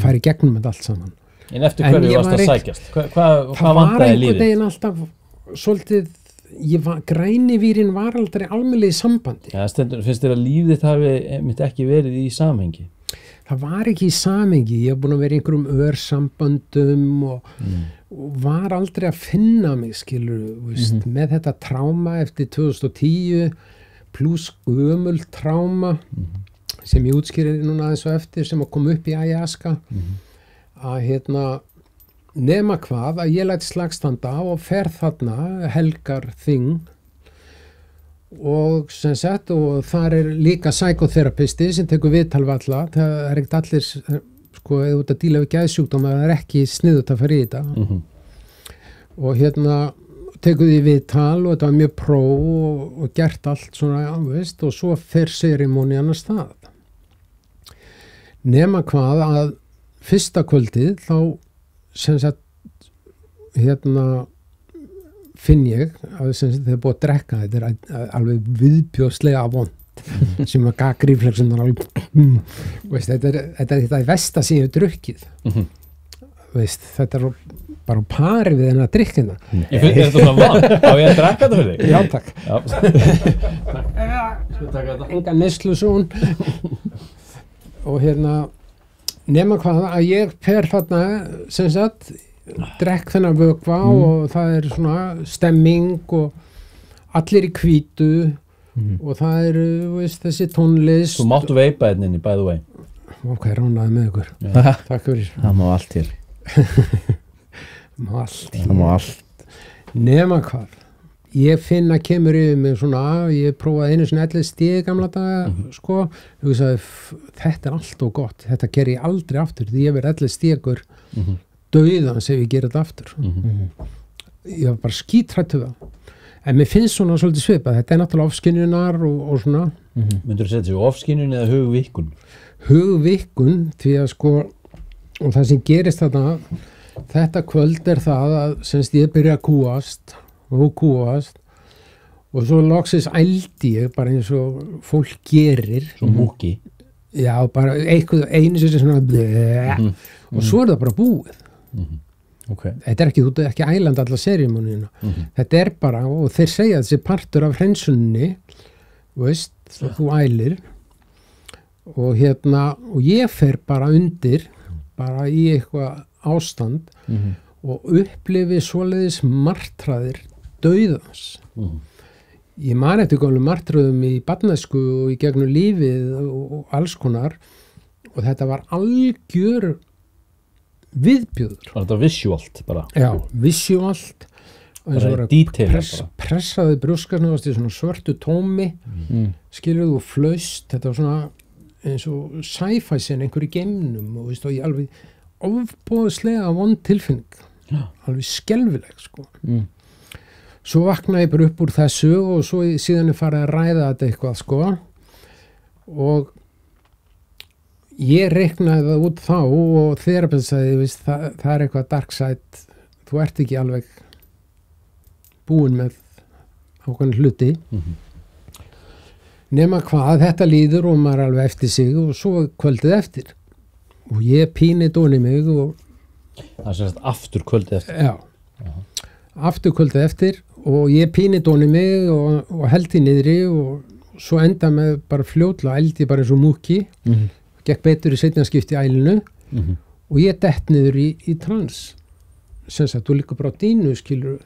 færi gegnum þetta allt saman en eftir hverju varst að sækjast? Hvað vantaði lífið? Það var einhvern veginn alltaf svolítið græni vírin var aldrei almennilegi sambandi. Ja, finnst þér að lífið þitt hafi ekki verið í samhengi? Það var ekki í samhengi. Ég hef búin að vera í einhverjum örsamböndum og var aldrei að finna mig, skilur, með þetta tráma eftir 2010 pluss gömul tráma sem ég útskýri núna aðeins og eftir sem að koma upp í ayahuasca að nema hvað að ég læti slagstanda og fer þarna helgar þing og sem sagt og þar er líka psykoterapisti sem tekur viðtal við alla, það er ekkert allir sko eða út að díla við geðsjúkdóma það er ekki sniðugt að fara í þetta og tekur því viðtal og þetta var mjög og gert allt svona veist, og svo fer serimónían að stað nema hvað að fyrsta kvöldið þá sem sagt finn ég að sem sagt þeir búið að drekka þetta er alveg viðbjóðslega vond sem að gag-reflexum veist, þetta er versta sem ég hef drukkið veist, þetta er bara pari við hennar drikkina ég finn þetta svona vond á ég að drekka þetta fyrir þig? Já takk enga neyslusón og nema hvað að ég fer þarna sem sagt drekk þennan vökva og það er svona stemming og allir í hvítu og það er veist, þessi tónlist Þú máttu veipa hérna by the way ok, ránaði með ykkur takk fyrir það má allt til það má allt nema hvað ég finn að kemur yfir mig svona ég prófaði einu svona 11 stig gamla daga sko, ég sagði þetta er allt og gott, þetta ger ég aldrei aftur því ég verið 11 stigur dauðans ef ég gerir þetta aftur ég var bara skítrættu það en mér finnst svona svolítið svipað þetta er náttúrulega ofskynjunar og svona Myndirðu setja sig ofskynjun eða hugvikkun? Hugvikkun því að sko og það sem gerist þetta kvöld er það að semst ég byrja að kúast og svo loksins ældi ég bara eins og fólk gerir Svo múki já, bara einu sem svona og svo er það bara búið okay. Þetta er ekki ælandi alla serimóníuna þetta er bara, og þeir segja þessi partur af hreinsunni veist, þú ælir og og ég fer bara undir bara í eitthvað ástand og upplifi svoleiðis martraðir dauðans ég man eftir gömlu martröðum í barnæsku og í gegnum lífið og alls konar og þetta var algjör viðbjöður. Var þetta visuált bara? Já, visuált bara detail pressaði brjóskarnast í svona svörtu tómi skilur þú flaust, þetta var svona eins og sci-fi sen einhver í geimnum og veist og ég alveg ofboðslega vond tilfinning alveg skelfileg sko. Svo vaknaði ég bara upp úr þessu og svo síðan farið að ræða þetta eitthvað sko og ég reiknaði það út þá og þerapeut sagði það er eitthvað dark side, þú ert ekki alveg búin með ákveðin hluti nema hvað þetta líður og maður er alveg eftir sig og svo kvöldið eftir og ég píni dóni mig og það er sérst aftur kvöldið eftir já, aftur kvöldið eftir og ég píni dóni mig og held í niðri og svo enda með bara fljótla eldi bara eins og múki gekk betur í seinna skipti í ælinu og ég dett niður í trans sem sagt, þú líka bara á dínu skilur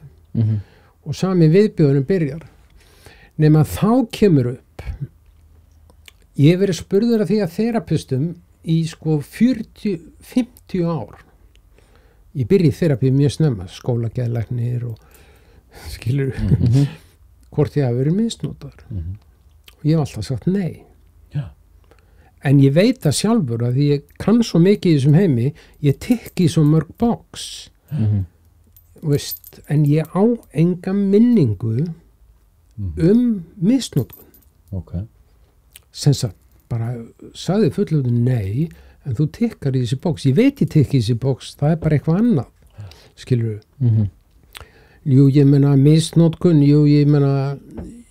og sami viðbjóðunum byrjar nema þá kemur upp ég hef verið spurður af því að þerapistum í sko 40-50 ár ég byrji þerapið mjög snemma skólageðlæknir og skilur hvort ég hafi verið misnotaður og ég hef alltaf sagt nei en ég veit það sjálfur að því ég kann svo mikið í þessum heimi ég tikki svo mörg box veist, en ég á enga minningu misnotkun sem sagt bara sagði fullöfðu nei en þú tikkar í þessi box ég veit ég tikki í þessi box, það er bara eitthvað annað skilur jú ég meina misnotkun jú ég meina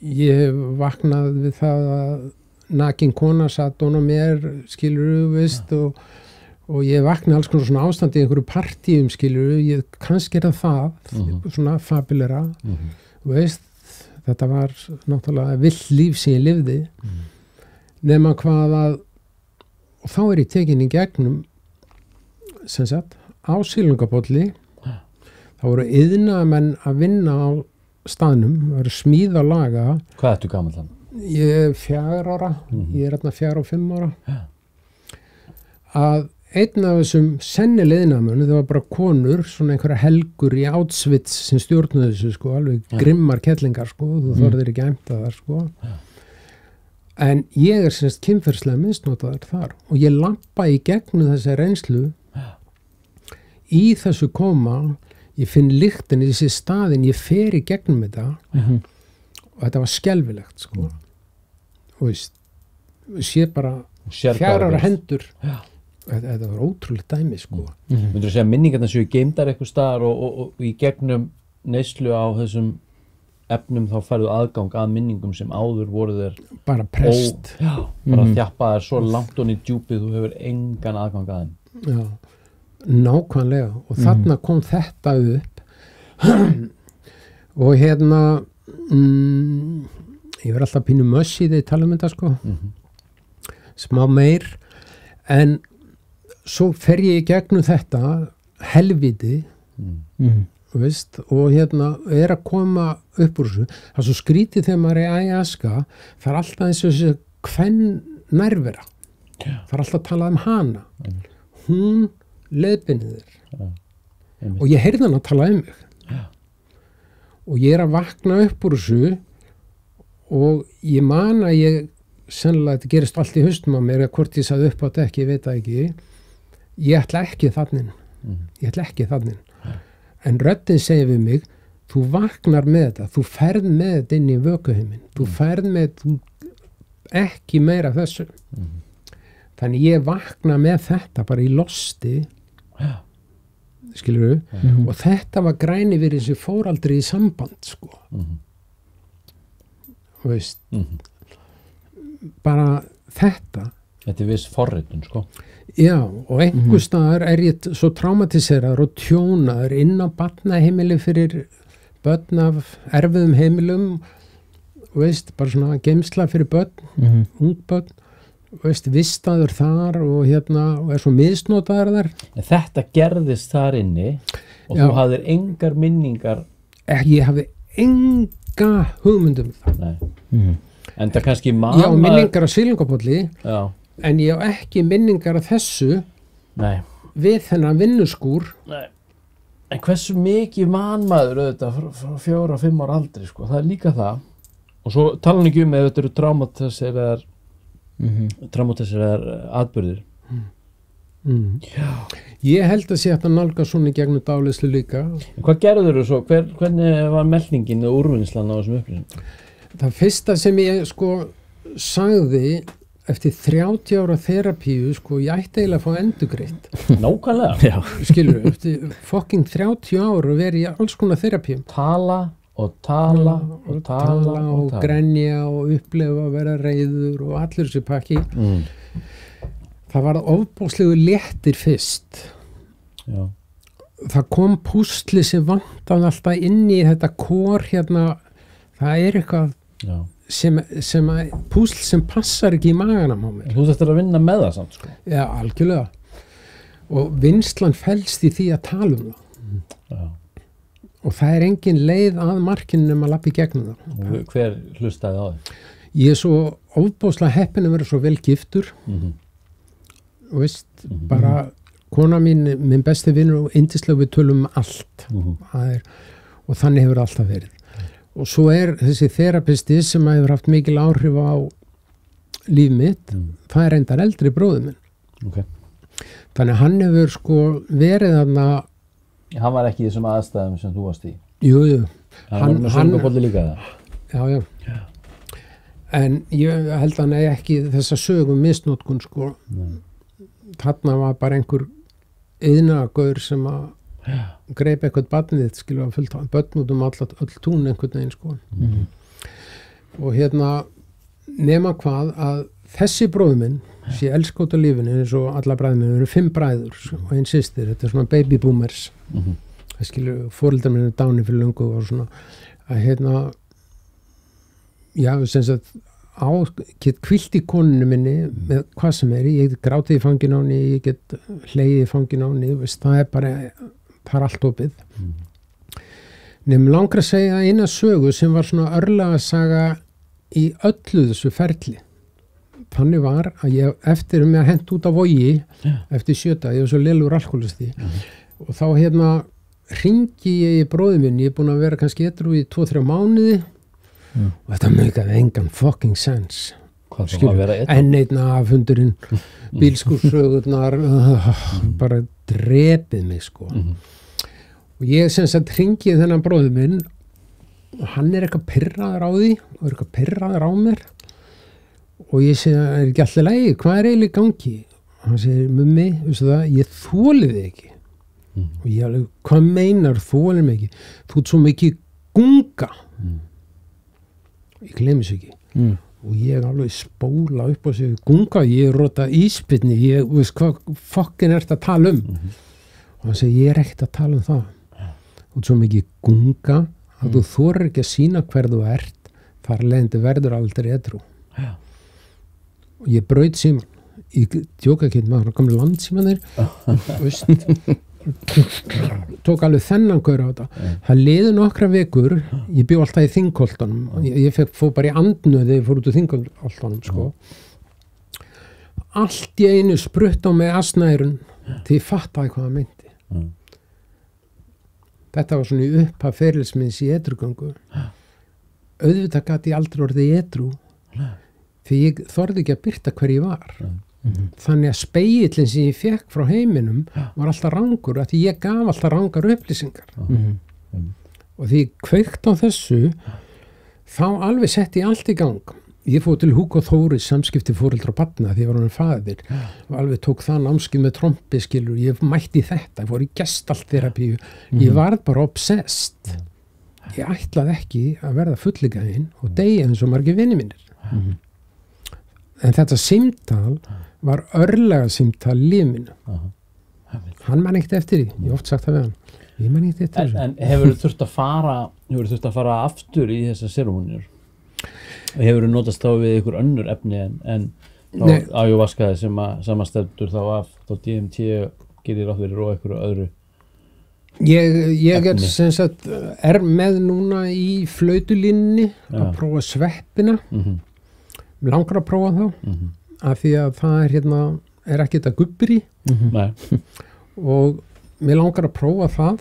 ég hef vaknað við það að nakin kona satt hún á mér skilur veist og ég vaknaði alls konar svona ástand í einhverju partíum skilur ég kannski það svona fabulera veist þetta var náttúrulega vill líf sem ég lifði nema hvað að og þá ég tekin í gegnum sem sagt á Silungapolli þá voru iðnaðarmenn að vinna á staðnum, það voru smíða laga. Hvað ertu gamall hann? Ég er 4 ára, ég er 4 og 5 ára. Að einn af þessum sennilega iðnaðarmönnum, það var bara konur, svona einhverja helgur í Auschwitz sem stjórnuðu þessu sko, alveg grimmar kettlingar sko, þú þorðir ekki að heimta þar sko. En ég er semst kynferðslega misnotaður þar og ég labba í gegnum þessi reynslu í þessu koma, ég finn lyktin í þessi staðin, ég fer í gegnum þetta og þetta var skelfilegt sko. Og veist, sé bara 4 ára hendur, þetta var ótrúlega dæmi sko. Myndur þú segja minningarna séu geymdar eitthvað staðar og í gegnum neyslu á þessum efnum þá færðu aðgang að minningum sem áður voru þér bara prest bara þjappaðar svo langt onni í djúpið þú hefur engan aðgang að þeim já, nákvæmlega og þarna kom þetta upp og hérna ég var alltaf pínu mössi þegar ég tala um þetta sko smá meir en svo fer ég í gegnum þetta helviti veist, og hérna er að koma upp úr þessu, það er svo skrítið þegar maður er í ayahuasca, það er alltaf eins og þessi hvern nærvera það er alltaf að tala um hana hún leiðbeinir þér og ég heyrði hann að tala um mig og ég er að vakna upp úr þessu og ég man að ég sennilega, þetta gerist allt í haustum á mér, hvort ég sagði upp á þetta ekki, ég veit það ekki ég ætla ekki þannig en röddin segir við mig, þú vaknar með þetta, þú ferð með þetta inn í vökuheiminn, þú ferð með þú ekki meira þessu. Þannig ég vakna með þetta bara í losti, skilur við, og þetta var græni fyrir sem fór aldrei í samband, sko. Veist, bara þetta. Þetta er viss forritun, sko. Já, og einhver staðar er ég svo traumatiserar og tjónaður inn á barnaheimili fyrir börn af erfiðum heimilum, veist, bara svona geymsla fyrir börn, ungbörn, veist, vistaður þar og hérna, og er svo misnotaður þar. En þetta gerðist þar inni og þú hafðir engar minningar? Ég hafði enga hugmyndum það. En það kannski ég á minningar af Silungapolli Já. en ég á ekki minningar af þessu Nei. við þennan vinnuskúr. Nei. En hversu mikið maður auðvitað frá 4-5 ára aldri sko, það líka það og svo tala ekki ef þetta eru traumatiseraðar atburðir. Ég held að sé að nálga svona gegnum dálislu líka. En hvað gerður þú svo? Hvernig var meldingin og úrvinnslan á þessum upplýsingum? Það fyrsta sem ég sko sagði eftir 30 ára terapíu sko, ég ætti eiginlega að fá endurgreitt. Nákvæmlega. Skilur, eftir fucking 30 ára verið ég alls konar terapíum. Tala og grenja og upplefa að vera reiður og allir þessi pakki. Það var ofbóðslegu léttir fyrst. Já. Það kom púsli sem vantaði alltaf inn í þetta kór hérna, það eitthvað sem púsl sem passar ekki í maganum á mér. Þú þarft að vinna með það samt sko. Já, algjörlega. Og vinnslan felst í því að tala um það. Og það engin leið að markinu að lappa í gegnum það. Og hver hlustaði á þig? Ég svo ofbóðslega heppin að vera svo vel giftur. Veist, bara kona mín, minn besti vinur og yndislega við tölum allt. Og þannig hefur alltaf verið. Og svo þessi þerapisti sem hefur haft mikil áhrif á líf mitt, það reyndar eldri bróðir minn. Okay. Þannig hann hefur sko verið þarna. Hann var ekki í þessum aðstæðum sem þú varst í? Jú. Hann var með Silungapolli líka það? Já. En ég held að hann ekki þessa sögum misnotkun sko. Þarna var bara einhver iðnagaur sem að greip eitthvað barnið, skilur að fullt börn út öll tún einhvern veginn sko. Og hérna nema hvað að þessi bróður minn sé elskóta lífinu eins og alla bræður minn, við erum 5 bræður og einn systir, þetta svona baby boomers. Það skilur, foreldrar minn dáni fyrir löngu og svona að hérna sem sagt get hvílt í konunni minni með hvað sem ég get grátið í fangin á henni, ég get hlegið í fangin á henni, það allt opið. Nefnum langar að segja eina sögu sem var svona örlagasaga í öllu þessu ferli. Þannig var að ég eftir mig að hent út á Vogi eftir 7, ég var svo lélegur alkohólisti og þá hérna hringi ég í bróðið minn, ég búin að vera kannski edrú í 2-3 mánuði og þetta meikaði engan fucking sense. Enn einn affundurinn, bílskúrsögurnar, bara drepið mig sko. Og ég sem sagt hringi þennan bróður minn og hann eitthvað pirraður á því og eitthvað pirraður á mér og ég segi, ekki alltaf lægi, hvað eiginlega í gangi? Og hann segir, mummi, veistu það, ég þolið þig ekki. Og ég alveg, hvað meinar þolið mig ekki? Þú ert svo mikið gunga. Ég gleymi þessu ekki. Og ég alveg spóla upp og segja, gunga, ég rota íspinni, ég veist hvað fokkin ert að tala um. Og hann segir, ég ekkert að tala um það. Þú ert svo mikið gunga að þú þorir ekki að sýna hver þú ert, þar leiðandi verður aldrei edrú. Og ég braut síman, ég djóka ekki maður gamli landsímanir, veist, tók alveg þennan gaur á þetta. Það liðu nokkra vikur, ég bjó alltaf í Þingholtunum, ég fór bara í andnöði þegar ég fór út úr Þingholtunum sko. Allt í einu sprutt á mig asnærun til ég fattaði hvað það meinti. Þetta var svona í upphaf ferilsminns í edrugöngu. Auðvitað gat ég aldrei orðið edrú því ég þorði ekki að birta hver ég var. Þannig að spegillin sem ég fekk frá heiminum var alltaf rangur að því ég gaf alltaf rangar upplýsingar. Og því ég kveikt á þessu þá alveg setti ég allt í gang. Ég fór til Hugo Þóris samskipti foreldra og barna því ég var hann faðir og alveg tók það námskeið með trompi skilur, ég mætti þetta, ég fór í gestalterapíu, ég varð bara obsessed. Ég ætlaði ekki að verða fullíkaðinn og deyja eins og margir vinir mínir. En þetta símtal var örlega símtal lífinu. Hann man ekkert eftir því, ég hef oft sagt það við hann. Ég man ekkert eftir því. En hefur þú þurft að fara aftur í þessar seremóníur? Hefur þú notast þá við ykkur önnur efni en þá ayahuasca sem að samanstendur þá af þá DMT gerir ráð fyrir og ykkur öðru? Ég er sem sagt með núna í flautulínni að prófa sveppina. Mér langar að prófa þá af því að það er ekkert að gubbri og mér langar að prófa það.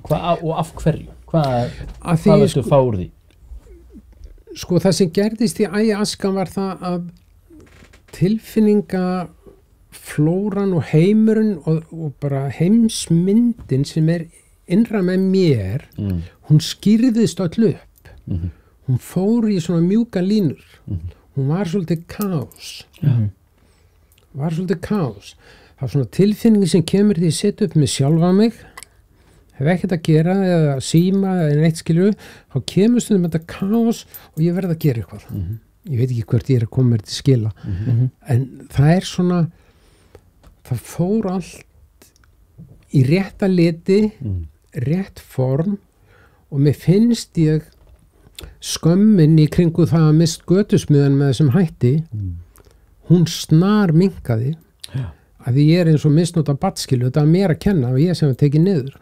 Og af hverju? Hvað viltu fá úr því? Sko það sem gerðist í Ægiaskan var það að tilfinningaflóran og heimurinn og bara heimsmyndin sem er innra með mér, hún skýrðist öll upp. Hún fór í svona mjúka línur. Hún var svolítið kaos. Það var svona tilfinningi sem kemur því að setja upp með sjálfa mig, hef ekkert að gera eða síma eða neitt skilur, þá kemur stundum þetta kaos og ég verð að gera eitthvað. Ég veit ekki hvert ég er að koma mér til skila. En það er svona, það fór allt í rétta liti, rétt form og mér finnst ég skömmin í kringu það að mist götusmiðan með þessum hætti, hún snar minkaði að ég er eins og misnóta batskilu, þetta var mér að kenna og ég sem var tekið niður.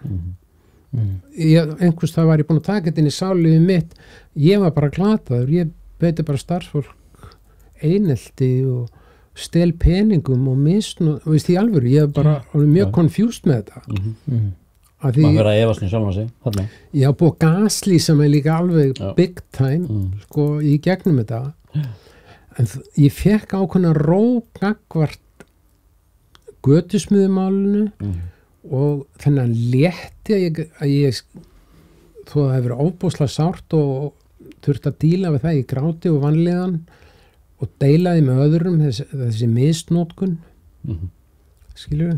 Einhvers það var ég búin að taka þetta inn í sáliðið mitt, ég var bara glataður, ég beiti bara starfsfólk einelti og stel peningum og veist í alvöru, ég var bara mjög confused með þetta. Maður verið að efast sjálfan sig. Ég hafa búið að gaslýsa mig líka alveg big time sko í gegnum þetta. En ég fekk ákveðna ró gagnvart götusmiðumálinu og þannig að létti að ég þó að það hefur ofboðslega sárt og þurfti að díla við það í gráti og vanlíðan og deila því með öðrum þessi misnotkun skilur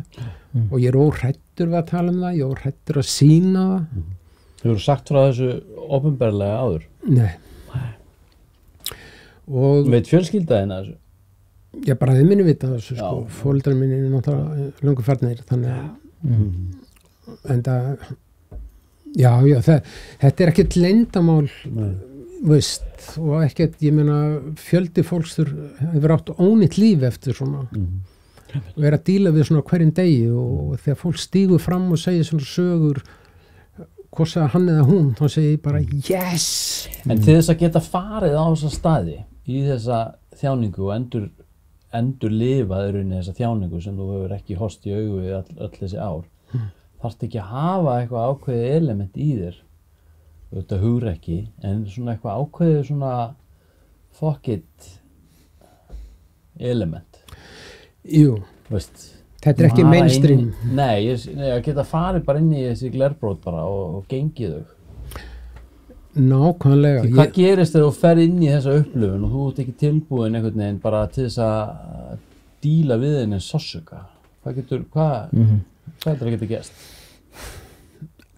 og ég er óhræddur við að tala um það, ég er óhræddur að sýna það. Hefur þú sagt frá þessu opinberlega áður? Nei. Og veit fjölskyldaðina þessu? Já, bara þið minni vita þessu sko, foreldrar minni er náttúrulega löngu farnir, þannig að en það þetta er ekkert leyndamál veist, og ekkert, ég meina fjöldi fólks hefur átt ónýtt líf eftir svona og er að díla við svona hverjum degi og þegar fólk stígur fram og segir svona sögur hvort segja hann eða hún, þá segir ég bara yes! En til þess að geta farið á þessa staði í þessa þjáningu og endur lifaður inn í þessa þjáningu sem þú hefur ekki horfst í augu við öll þessi ár þarftu ekki að hafa eitthvað ákveðið element í þér þetta hugrekki, en svona eitthvað ákveðið svona fuck it element. Jú, veist, þetta er ekki mainstream. Nei, að geta farið bara inn í þessi glerbrót bara og gengið þau. Nákvæmlega. Hvað gerist þegar þú fer inn í þessa upplifun og þú ert ekki tilbúin einhvern veginn bara til þess að díla við henni sársauka? Hvað er það að geta gerst?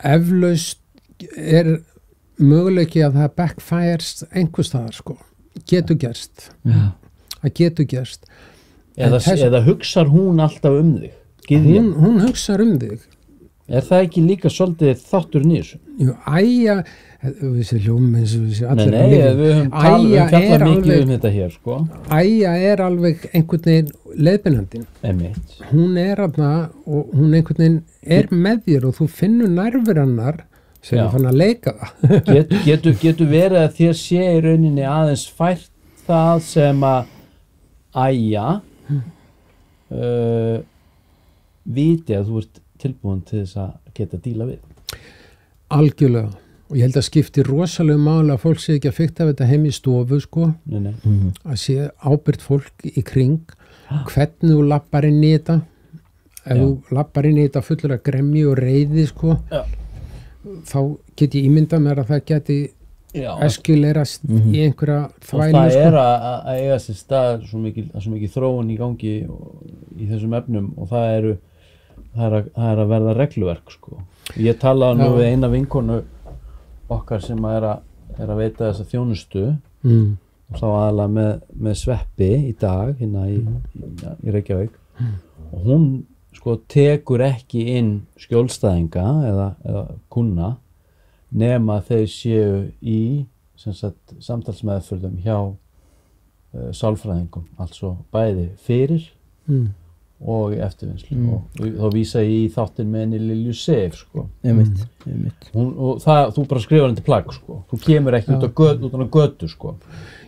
Eflaust er möguleiki að það backfires einhvers staðar sko. Getur gerst. Það getur gerst. Eða hugsar hún alltaf um þig? Hún hugsar um þig. Er það ekki líka svolítið þátturinn í þessu? Jú, Æja, þessi hljóminn eins og þessi allir. Nei, við höfum fjallað mikið um þetta hér, sko. Æja er alveg einhvern veginn leiðbeinandinn. Einmitt. Hún er þarna og hún einhvern veginn er með þér og þú finnur nærvera hennar sem er fann að leika það. Getur verið að þér sé í rauninni aðeins fært það sem að Æja viti að þú ert tilbúin til þess að geta díla við? Algjörlega. Og ég held að skipti rosalega máli að fólk sé ekki að fikta við þetta heim í stofu, sko. Nei. Að sé ábyrgt fólk í kring. Hvernig þú lappar inn í þetta. Ef þú lappar inn í þetta fullur af gremju og reiði, sko. Þá get ég ímyndað mér að það geti eskilerast í einhverja þvælu. Og það er að eiga sér stað svo mikið þróun í gangi í þessum efnum og það er að verða regluverk sko. Ég talaði nú við eina vinkonu okkar sem er að veita þessa þjónustu og þá aðalega með sveppi í dag hérna í Reykjavík og hún sko tekur ekki inn skjólstæðinga eða kunna nema þeir séu í samtalsmeðferðum hjá sálfræðingum, altså bæði fyrir og í eftirvinnslu og þá vísa ég í þáttinn með henni Lilju Sif sko. Einmitt. Og það, þú bara skrifar henni til plagg sko. Þú kemur ekki út á götu sko.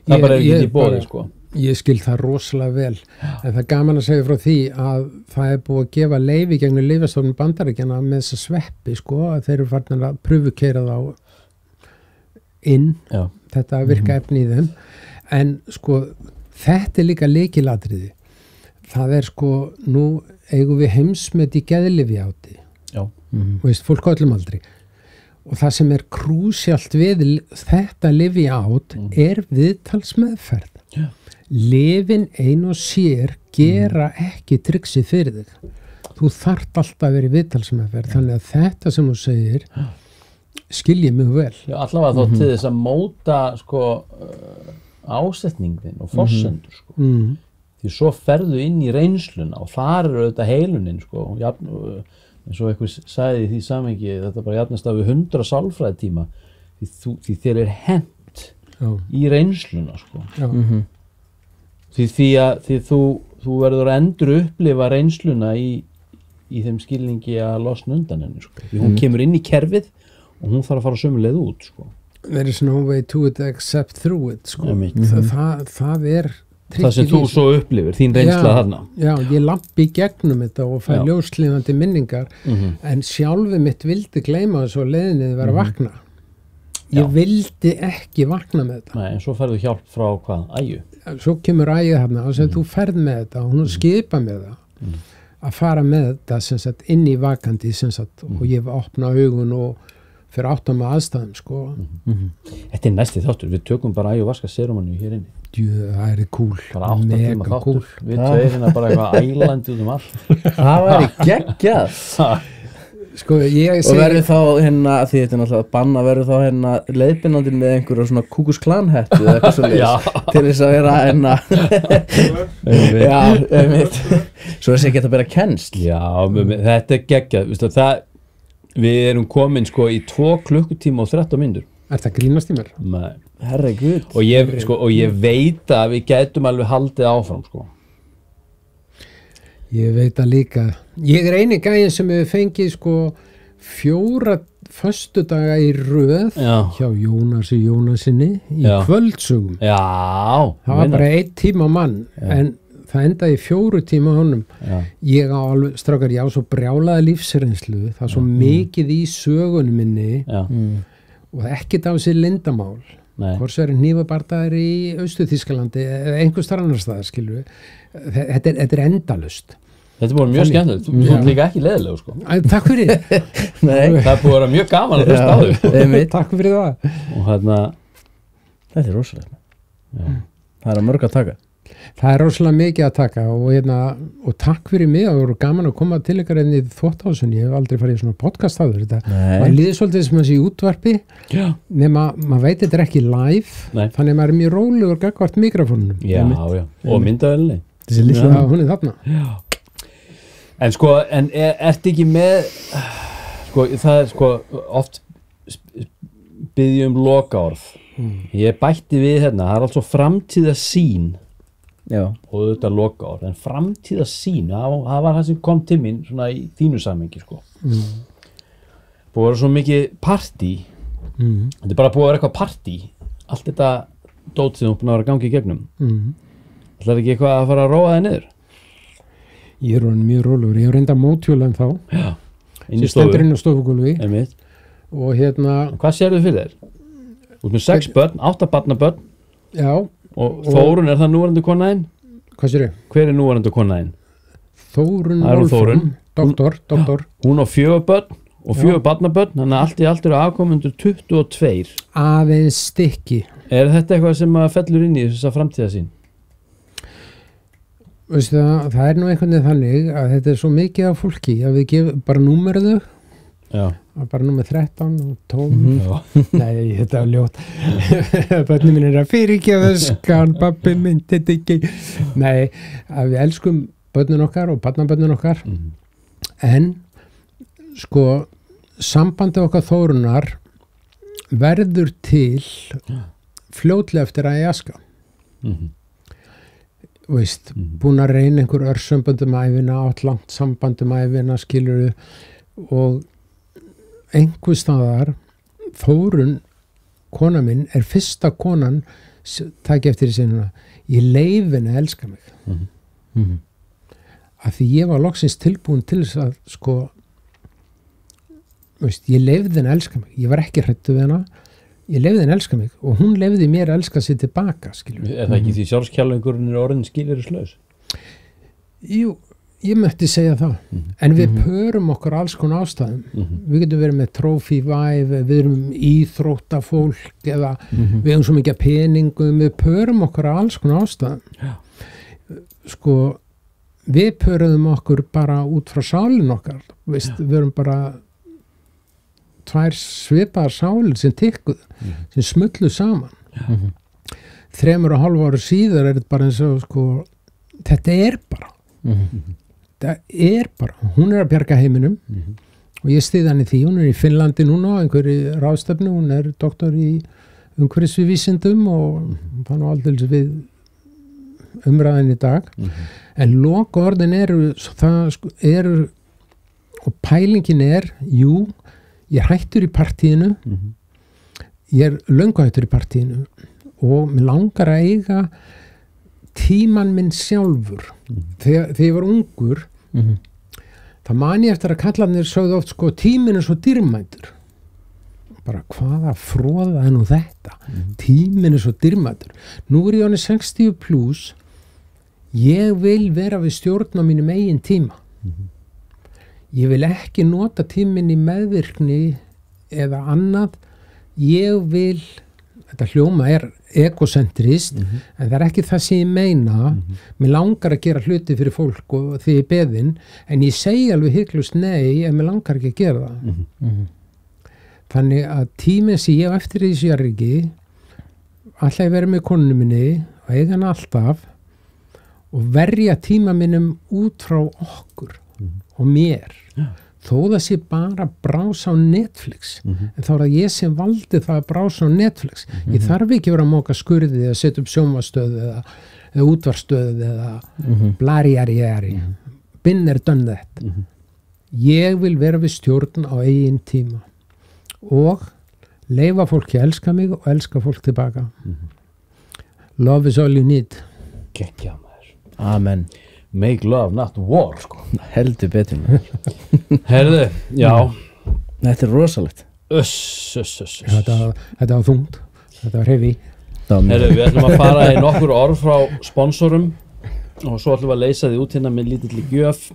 Það bara ekki í boði sko. Ég skil það rosalega vel, en það er gaman að segja frá því að það er búið að gefa leyfi gegnum Lyfjastofnun Bandaríkjanna með þessa sveppi sko, að þeir eru farnir að prufukeyra þá inn, þetta virka efni í þeim, en sko þetta er líka lykilatriði, það er sko, nú eigum við heimsmet í geðlyfjaáti, veist, fólk á öllum aldri, og það sem er krúsjalt við þetta lyfjaát er viðtalsmeðferð. Lyfin ein og sér gera ekki trixið fyrir þig. Þú þarft alltaf að vera í viðtalsmeðferð, þannig að þetta sem þú segir skilji mjög vel. Já, allavega þá til þess að móta sko, ásetningin og forsendur sko. Því svo ferðu inn í reynsluna og þar eru auðvitað heilunin sko, eins og einhver sagði í því samhengi, þetta bara jafnast af við 100 sálfræðitíma því þér er hent í reynsluna sko. Því þú verður að endur upplifa reynsluna í þeim skilningi að losna undan henni sko. Því hún kemur inn í kerfið og hún þarf að fara sömu leið út sko. There is no way to it except through it sko. Það er það sem þú svo upplifir, þín reynsla þarna. Já, ég lampi í gegnum þetta og fæ ljóslifandi minningar en sjálfi mitt vildi gleyma þessu og leiðinni vera að vakna. Ég vildi ekki vakna með þetta. Nei, en svo færðu hjálp frá hvað? Æju? Svo kemur ægið þarna og segir þú ferð með þetta og hún skipa með það að fara með þetta sem sagt, inn í vakandi sem sagt, og ég opna augun og fyrir átta með aðstæðum sko. Þetta er næsti þáttur, við tökum bara æju vaska serumanni hér inni. Það er cool. Bara 8 tíma þáttur. Við tveirina bara eitthvað ælandi út allt. Það væri geggjað. Sko, og verður þá hérna, því þetta er náttúrulega að banna, verður þá hérna leiðbeinandi með einhverja svona Kúkus Klan-hettu eða eitthvað svoleiðis til þess að vera hérna já, einmitt svo þess að geta að bera kennsl. Já, þetta er geggjað, við erum komin sko í 2 klukkutíma og 13 mínútur. Er það grínast í mér? Nei. Herregud. Og ég veit að við gætum alveg haldið áfram sko. Ég veit að líka. Ég er eini gæinn sem hefur fengið sko 4 föstudaga í röð hjá Jónasi Jónasinni í kvöldsögum. Já. Það var bara 1 tíma á mann, en það endaði 4 tíma á honum. Ég á alveg, strákar, ég á svo brjálaða lífsreynslu, það er svo mikið í sögunum minni og ekkert á sér leyndamál. Hvort svo er hnífabardaðir í Austur-Þýskalandi eða einhvers þar annars staðar, skilur við. Þetta er endalaust. Þetta er búin mjög skemmtilegt. Þú er líka ekki leiðilegur sko. Takk fyrir. Nei. Það er búin að vera mjög gaman að hlusta á þau. Takk fyrir það. Og hérna, þetta er rosalega. Það er mörg að taka. Það er rosalega mikið að taka og takk fyrir mig, það voru gaman að koma til ykkar enn í Þvottásun. Ég hef aldrei farið í svona podcast áður. Það líður svolítið sem þessi útvarpi, nema maður veit þetta er ekki live, þannig að maður er mjög rólegur gagnvart mikrofónunum. Já, og myndavélinni. Þessi litla, hún er þarna. Já. En sko, ertu ekki með, sko, það er sko oft biðjum lokaorð. Ég bætti við hérna, það er allt svo framtíðarsýn. Já. Og auðvitað lokaorð, en framtíðarsýn, það var það sem kom til mín svona í þínu samhengi sko. Búið að vera svo mikið partí, þetta er bara búið að vera eitthvað partí, allt þetta dót sem þú búin að vera að gangi í gegnum. Það er ekki eitthvað að fara að róa það niður? Ég er mjög rólegur, ég hef reynda mótjólan þá. Já, inn í stofu. Stendur inn á stofugólfi. Einmitt. Og hérna. Hvað sérðu fyrir þér? Út með 6 börn, 8 barnabörn. Já. Og Þórunn, er það núverandi konaðinn? Hvað sérðu? Hver er núverandi konaðinn? Þórunn. Það er Þórunn. Doktor. Hún á 4 börn og 4 barnabörn, þannig að allt í allt eru afkomendur 22. Aðeins stykki. Er þetta eitthvað sem fellur inn í þessa framtíðarsýn? Veistu það er nú einhvern veginn þannig að þetta er svo mikið af fólki að við gefum bara númerðu. Já. Bara númer 13 og 12. Nei, þetta er ljótt. Börnum minn er að fyrirgefa skan, pabbi minn, þetta ekki. Nei, að við elskum börnun okkar og barnabörnun okkar. En sko, sambandi okkar Þórunnar verður til fljótlega eftir að ég aska. veist, búin að reyna einhver örsambandum æfina, átt langt sambandum æfina, skilurðu, og einhver staðar, Þórunn, kona minn, er fyrsta konan, takk eftir í sinuna, ég leyfi henni að elska mig. Af því ég var loksins tilbúin til þess að, sko, veist, ég leyfði henni að elska mig, ég var ekki hræddur við hana, ég leyfði henni að elska mig og hún leyfði mér að elska sig tilbaka, skilur. Er það ekki því sjálfskjærleikurinn orðin skilyrðislaus? Jú, ég mötti segja það, en við pörum okkur alls konar ástæðum. Við getum verið með trophy vibe, við erum íþróttafólk eða við erum svo mikið peningum, við pörum okkur alls konar ástæðum. Sko, við pöruðum okkur bara út frá sálinn okkar, veist, við erum bara tvær svipaðar sálir sem tikkuð, sem smulluð saman. 3,5 ára síðar er þetta bara eins og, sko, þetta er bara. Það er bara, hún er að bjarga heiminum og ég styð hann í því, hún er í Finnlandi núna á einhverju ráðstefnu, hún er doktor í umhverfisvísindum og fann á aldils við umræðin í dag, en lokaorðin eru, það eru, og pælingin er, jú, ég er hættur í partíinu, ég er löngu hættur í partíinu og mér langar að eiga tíman minn sjálfur. Þegar ég var ungur, það man ég eftir að kallarnir sögðu oft, sko, tíminn er svo dýrmætur. Bara, hvaða froða er nú þetta? Tíminn er svo dýrmætur. Nú er ég ánið 60 plus, ég vil vera við stjórn á mínum eigin tíma. Ég vil ekki nota tíminn í meðvirkni eða annað. Ég vil, þetta hljóma er egocentrist, en það er ekki það sem ég meina. Mér langar að gera hluti fyrir fólk og því ég beðin, en ég segi alveg hyglust nei ef mér langar ekki að gera það. Þannig að tíminn sem ég á eftir í þessu jarðríki, alltaf ég verið með konunni minni og eiga hann alltaf og verja tíma minnum út frá okkur og mér. Þó það sé bara brása á Netflix, en þá er það ég sem valdi það að brása á Netflix. Ég þarf ekki að vera að móka skurði eða setja upp sjónvarpsstöð eða útvarpsstöð eða blari. Been there, done that. Ég vil vera við stjórn á eigin tíma og leyfa fólki að elska mig og elska fólk tilbaka. Love is all you need. Gekkja maður. Amen. Make love, not war, sko. Heldur betur maður. Herðu, já. Þetta er rosalegt. Þetta var þungt, þetta var heavy. Herðu, við ætlum að fara í nokkur orð frá sponsorum og svo ætlum við að leysa því út hérna með lítilli gjöf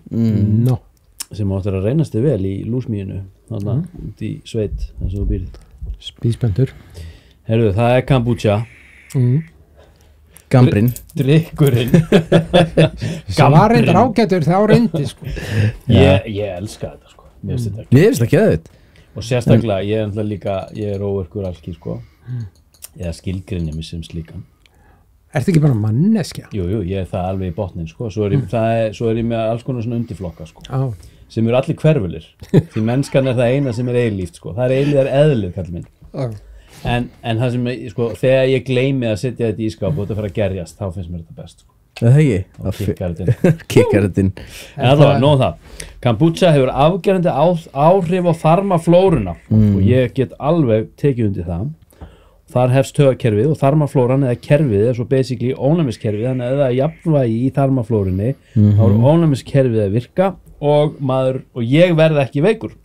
sem áttur að reynast þið vel í lúsmíinu, þarna út í sveit þess að þú býrð. Spísbendur. Herðu, það er kombucha. Gambrin. Drykkurinn. Það var reyndar ágætur, það á reyndi, sko. Ég elska þetta, sko. Mér finnst þetta Mér finnst það geðveikt. Og sérstaklega, ég er náttúrulega líka, ég er óvirkur alki, sko. Eða skilgrinni mig sem slíkan. Ertu ekki bara manneskja? Jú, ég er það alveg í botnin, sko. Svo er ég með alls konar svona undirflokka, sko. Sem eru allir hverfulir. Því mennskan er það eina sem er eilíft, sko. Það er eilíðar eðlið, kallið minn. En það sem, sko, þegar ég gleymi að setja þetta í skáp og þetta fara að gerjast, þá finnst mér þetta best, sko. Það ekki? Og kikkaritinn. Kikkaritinn. En allavega, nóg það. Kombucha hefur afgerandi áhrif á þarmaflóruna og ég get alveg tekið undir það. Þar hefst taugakerfið og þarmaflóran eða kerfið er svo basically ónæmiskerfið, þannig að það er jafnvægi í þarmaflórunni, þá er ónæmiskerfið að virka og ég verð ekki veikur.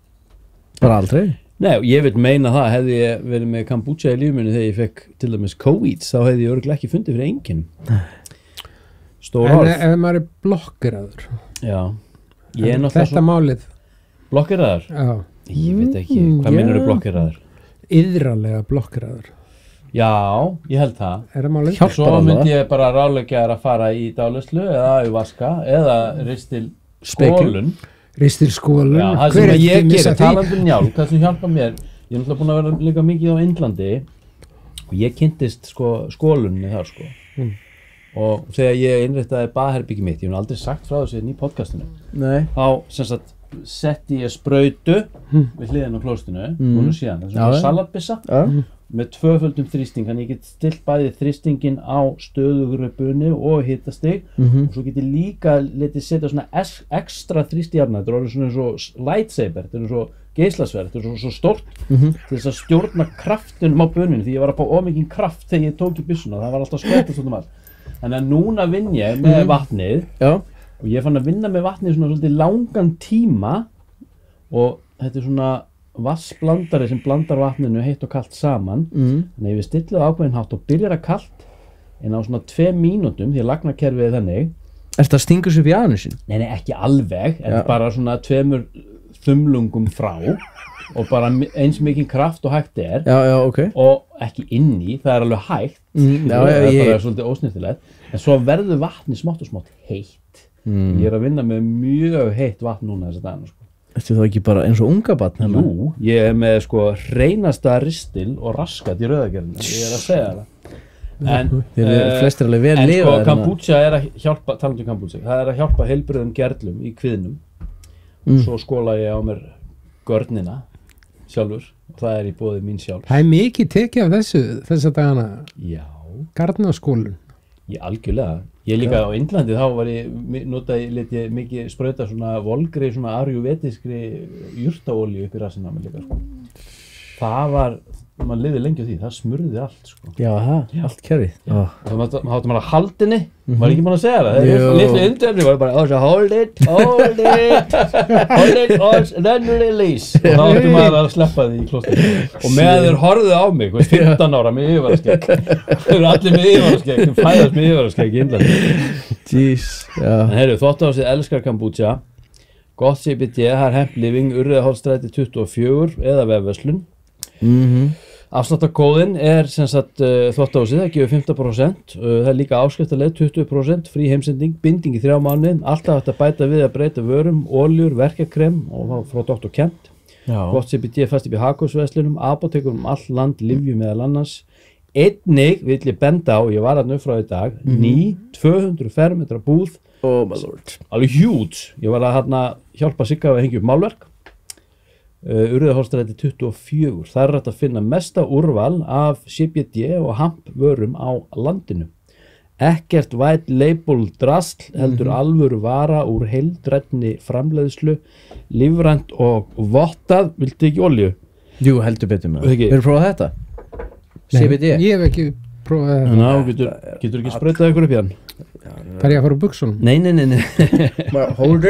Bara aldrei? Nei, ég vil meina það, hefði ég verið með kombucha í lífminu þegar ég fekk til dæmis COVID, þá hefði ég örugglega ekki fundið fyrir einkennum. Stór orð. En ef maður er blokkeraður. Já. Ég er náttúrulega þetta málið. Blokkeraður? Já. Ég veit ekki, hvað meinarðu blokkeraður? Iðralega blokkeraður. Já, ég held það. Er það málið? Svo myndi ég bara ráðleggja að fara í dálislu eða í vaska eða ristil skólun. Ristil skólun. Já, það sem ég gerir, talandi njálg, það sem hjálpa mér, ég er náttúrulega búin að vera líka mikið á Indlandi og ég kynntist sko skólunni þar, sko. Og þegar ég innréttaði baðherbyggi mitt, ég hef aldrei sagt frá þessu í podcastinu. Nei. Þá, sem sagt, setti ég sprautu við hliðina á klóstinu, búin að síðan, það er svona salatbissa, með tvöföldum þrýsting, þannig ég get stilt bæði þrýstingin á stöðugröpunni og hitastig og svo get ég líka letið setja svona ekstra þrýstjarna, þetta er orðið svona eins og lightsaber, þetta er eins og geislasverð, þetta er svo stórt til þess að stjórna kraftunum á buninu því ég var að fá ómikinn kraft þegar ég tók í byssuna, það var alltaf skvættast út allt. Þannig að núna vinn ég með vatnið og ég fann að vinna með vatnið svona svolítið langan tíma og þetta er svona vassblandari sem blandar vatninu heitt og kalt saman þannig ef við stillum ákveðin hátt og byrjar að kalt en á svona 2 mínútum því að lagnakerfið er þannig. Ertu að stinga sig upp í anusin? Nei, ekki alveg, en bara svona 2 þumlungum frá og bara eins mikið kraft og hægt er og ekki inni, það er alveg hægt það er bara svolítið ósnyrtilegt en svo verður vatni smátt og smátt heitt ég er að vinna með mjög heitt vatn núna þessa dagana Ertu þá ekki bara eins og unga barn hérna? Jú, ég er með sko hreinasta ristil og raskat í rauðagerðinu ég er að segja það en þeir eru flestir alveg vel en lifa sko kombucha er að hjálpa talandi um kombucha, það er að hjálpa heilbrigðum gerlum í kviðnum svo skóla ég á mér görnina sjálfur og það er í boði mín sjálf. Það er mikið tekið af þessa dagana garðnaskólun. Ég algjörlega. Ég líka á Indlandi þá var let ég mikið sprauta svona volgri, svona arjuvetiskri jurtaolíu upp í rassinn á mig líka sko. Það var maður lifði lengi á því, það smurði allt sko. Já, allt kerfið. Það háttum maður að haldinni, maður ekki búin að segja það. Það er litlu indverðni, var bara hold it, then release. Og þá háttum maður að sleppa því í klostinu. Og með þeir horfðu á mig, 15 ára með yfirvaraskegg. Þeir eru allir með yfirvaraskegg, þeir fæðast með yfirvaraskegg í Indlandi. Jeez, já. En heyrðu, Þvottahúsið elskar kombucha. Gott CBD, það er Hemp Living, Urriðaholtsstræti 24 eða vefverslun. Afsláttarkóðinn er sem sagt Þvottahúsið, það gefur 15%, það er líka áskriftarleið 20%, frí heimsending, binding í 3 mánuði, alltaf hægt að bæta við að breyta vörum, oljur, verkjakrem og frá Dr. Kent. Gott CBD er fast upp í Hagkaupsverslunum, apótekum all land, lyfjum meðal annars. Einnig vill ég benda á, ég var þarna upp frá í dag, ný 200 fermetra búð, alveg huge, ég var að hjálpa Sigga að hengja upp málverk. Urriðaholtsstræti 24 það er hægt að finna mesta úrval af CBD og Hemp vörum á landinu ekkert white label drasl heldur alvöru vara úr heildrænni framleiðslu lífrænt og vottað viltu ekki olíu? Jú, heldur betur með það. Hefur prófað þetta? CBD? Ég hef ekki prófað þetta. Ná, getur ekki sprautað ykkur upp í hann? Það er ég að fara úr buxunum? Nei. Hold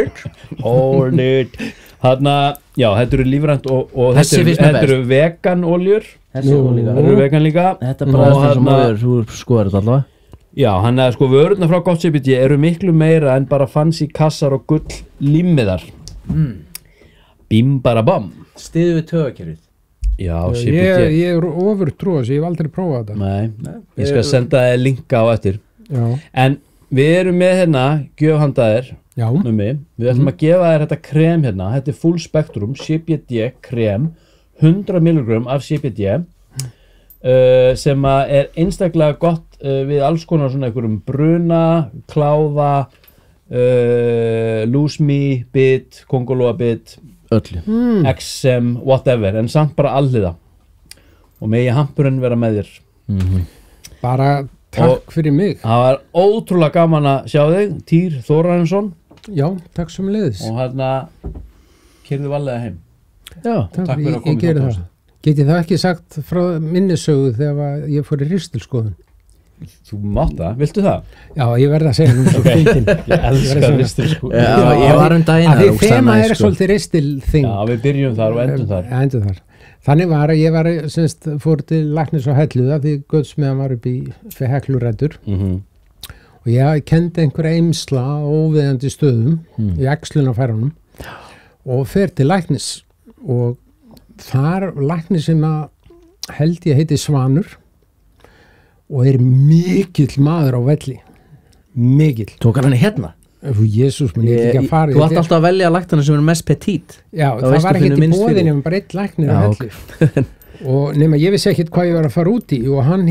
it. Þarna, já, þetta eru lífrænt og þetta eru vegan oljur. Þetta eru vegan líka. Þetta er bara þess að maður, þú skoðar þetta allavega. Já, hann er sko vörurnar frá Gott CBD eru miklu meira en bara fancy kassar og gull límmiðar. Bím bara bam. Styðu við taugakerfið. Já, CBD. Ég er ofurtrúið, svo ég hef aldrei prófað þetta. Nei, ég skal senda þér linka á eftir. Já. En við erum með hérna, gjöfhandaðir. Við ætlum að gefa þér þetta krem hérna, þetta er full spektrum CBD krem, 100 mg af CBD sem er einstaklega gott við alls konar svona einhverjum bruna, kláða, lúsmi, bit, kongolóa bit, öllu, XM, whatever, en samt bara alliða og megi hampurinn vera með þér. Bara takk fyrir mig. Það var ótrúlega gaman að sjá þig, Týr Þórarinsson. Já, takk sem leiðis. Og keyrðu varlega heim. Já, takk fyrir að koma í Þvottahúsið. Geti það ekki sagt frá minnisögu þegar ég fór í ristilskoðun? Þú mátt það, viltu það? Já, ég verð að segja nú svo fyndin. Ég elska ristilskoðun. Já, ég var daginn að því þema er svolítið ristilþing. Já, við byrjum þar og endum þar. Endum þar. Þannig var að ég fór til læknis á Helluða því guðsmiðan var upp í Heklurætur og ég kendi einhverja eymsla á óviðandi stöðum í æxlunarfærunum og fer til læknis og þar læknis sem að held ég heiti Svanur og er mikill maður á velli, mikill. Tók hann hérna? Jésús, menn ég ekki að fara. Þú ætti alltaf að velja læknana sem eru mest petit. Já, það var ekkert í boðinu, bara einn læknir á hellu. Og nema ég vissi ekkert hvað ég var að fara út í og hann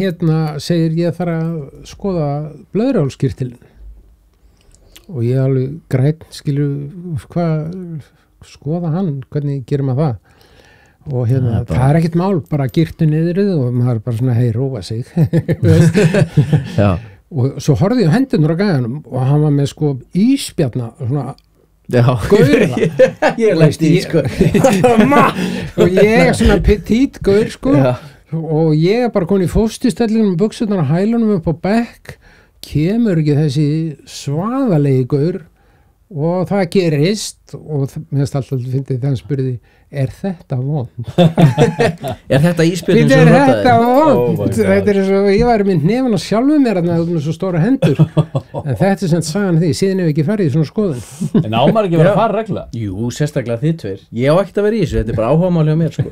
segir ég þarf að skoða blöðruhálskirtilinn. Og ég alveg græn, skilur, skoða hann, hvernig gerum að það? og hérna, það ekkert mál, bara girtu niðrið og maður bara svona, hei, róa sig Já. Og svo horfði ég á hendurnar á gæjanum og hann var með sko ísbjarna svona gaura ég læsti í sko og ég svona petít gaur sko og ég bara komin í fóstustellinum og buxurnar á hælunum upp á bekk, kemur ekki þessi svaðalegi gaur og það gerist og mér finnst alltaf fyndið þegar hann spurði, er þetta vond? Er þetta íspjörnum sem þú notaði? Þetta vond, þetta svo, ég væri með nefn að sjálfu mér að það er svo stóra hendur en þetta sem sagan því, síðan hefur ekki farið í svona skoðun. En ámar ekki verið að fara regla? Jú, sérstaklega þið tveir, ég á ekkert að vera í þessu, þetta er bara áhugamál hjá mér sko.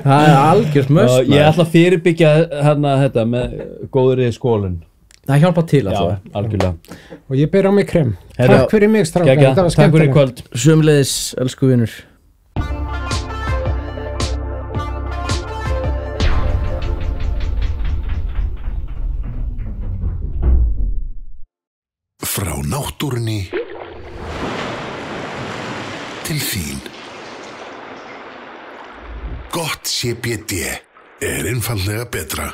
Það er algjört möst. Ég ætla að fyrirbyggja þetta með góðri skólun. Það hjálpa til alltaf. Já, algjörlega. Og ég ber á mig krem. Takk fyrir mig, strákar. Þetta var skemmtilegt. Takk fyrir kvöld. Sömuleiðis, elsku vinur. Frá náttúrunni til þín. Gott CBD er einfaldlega betra.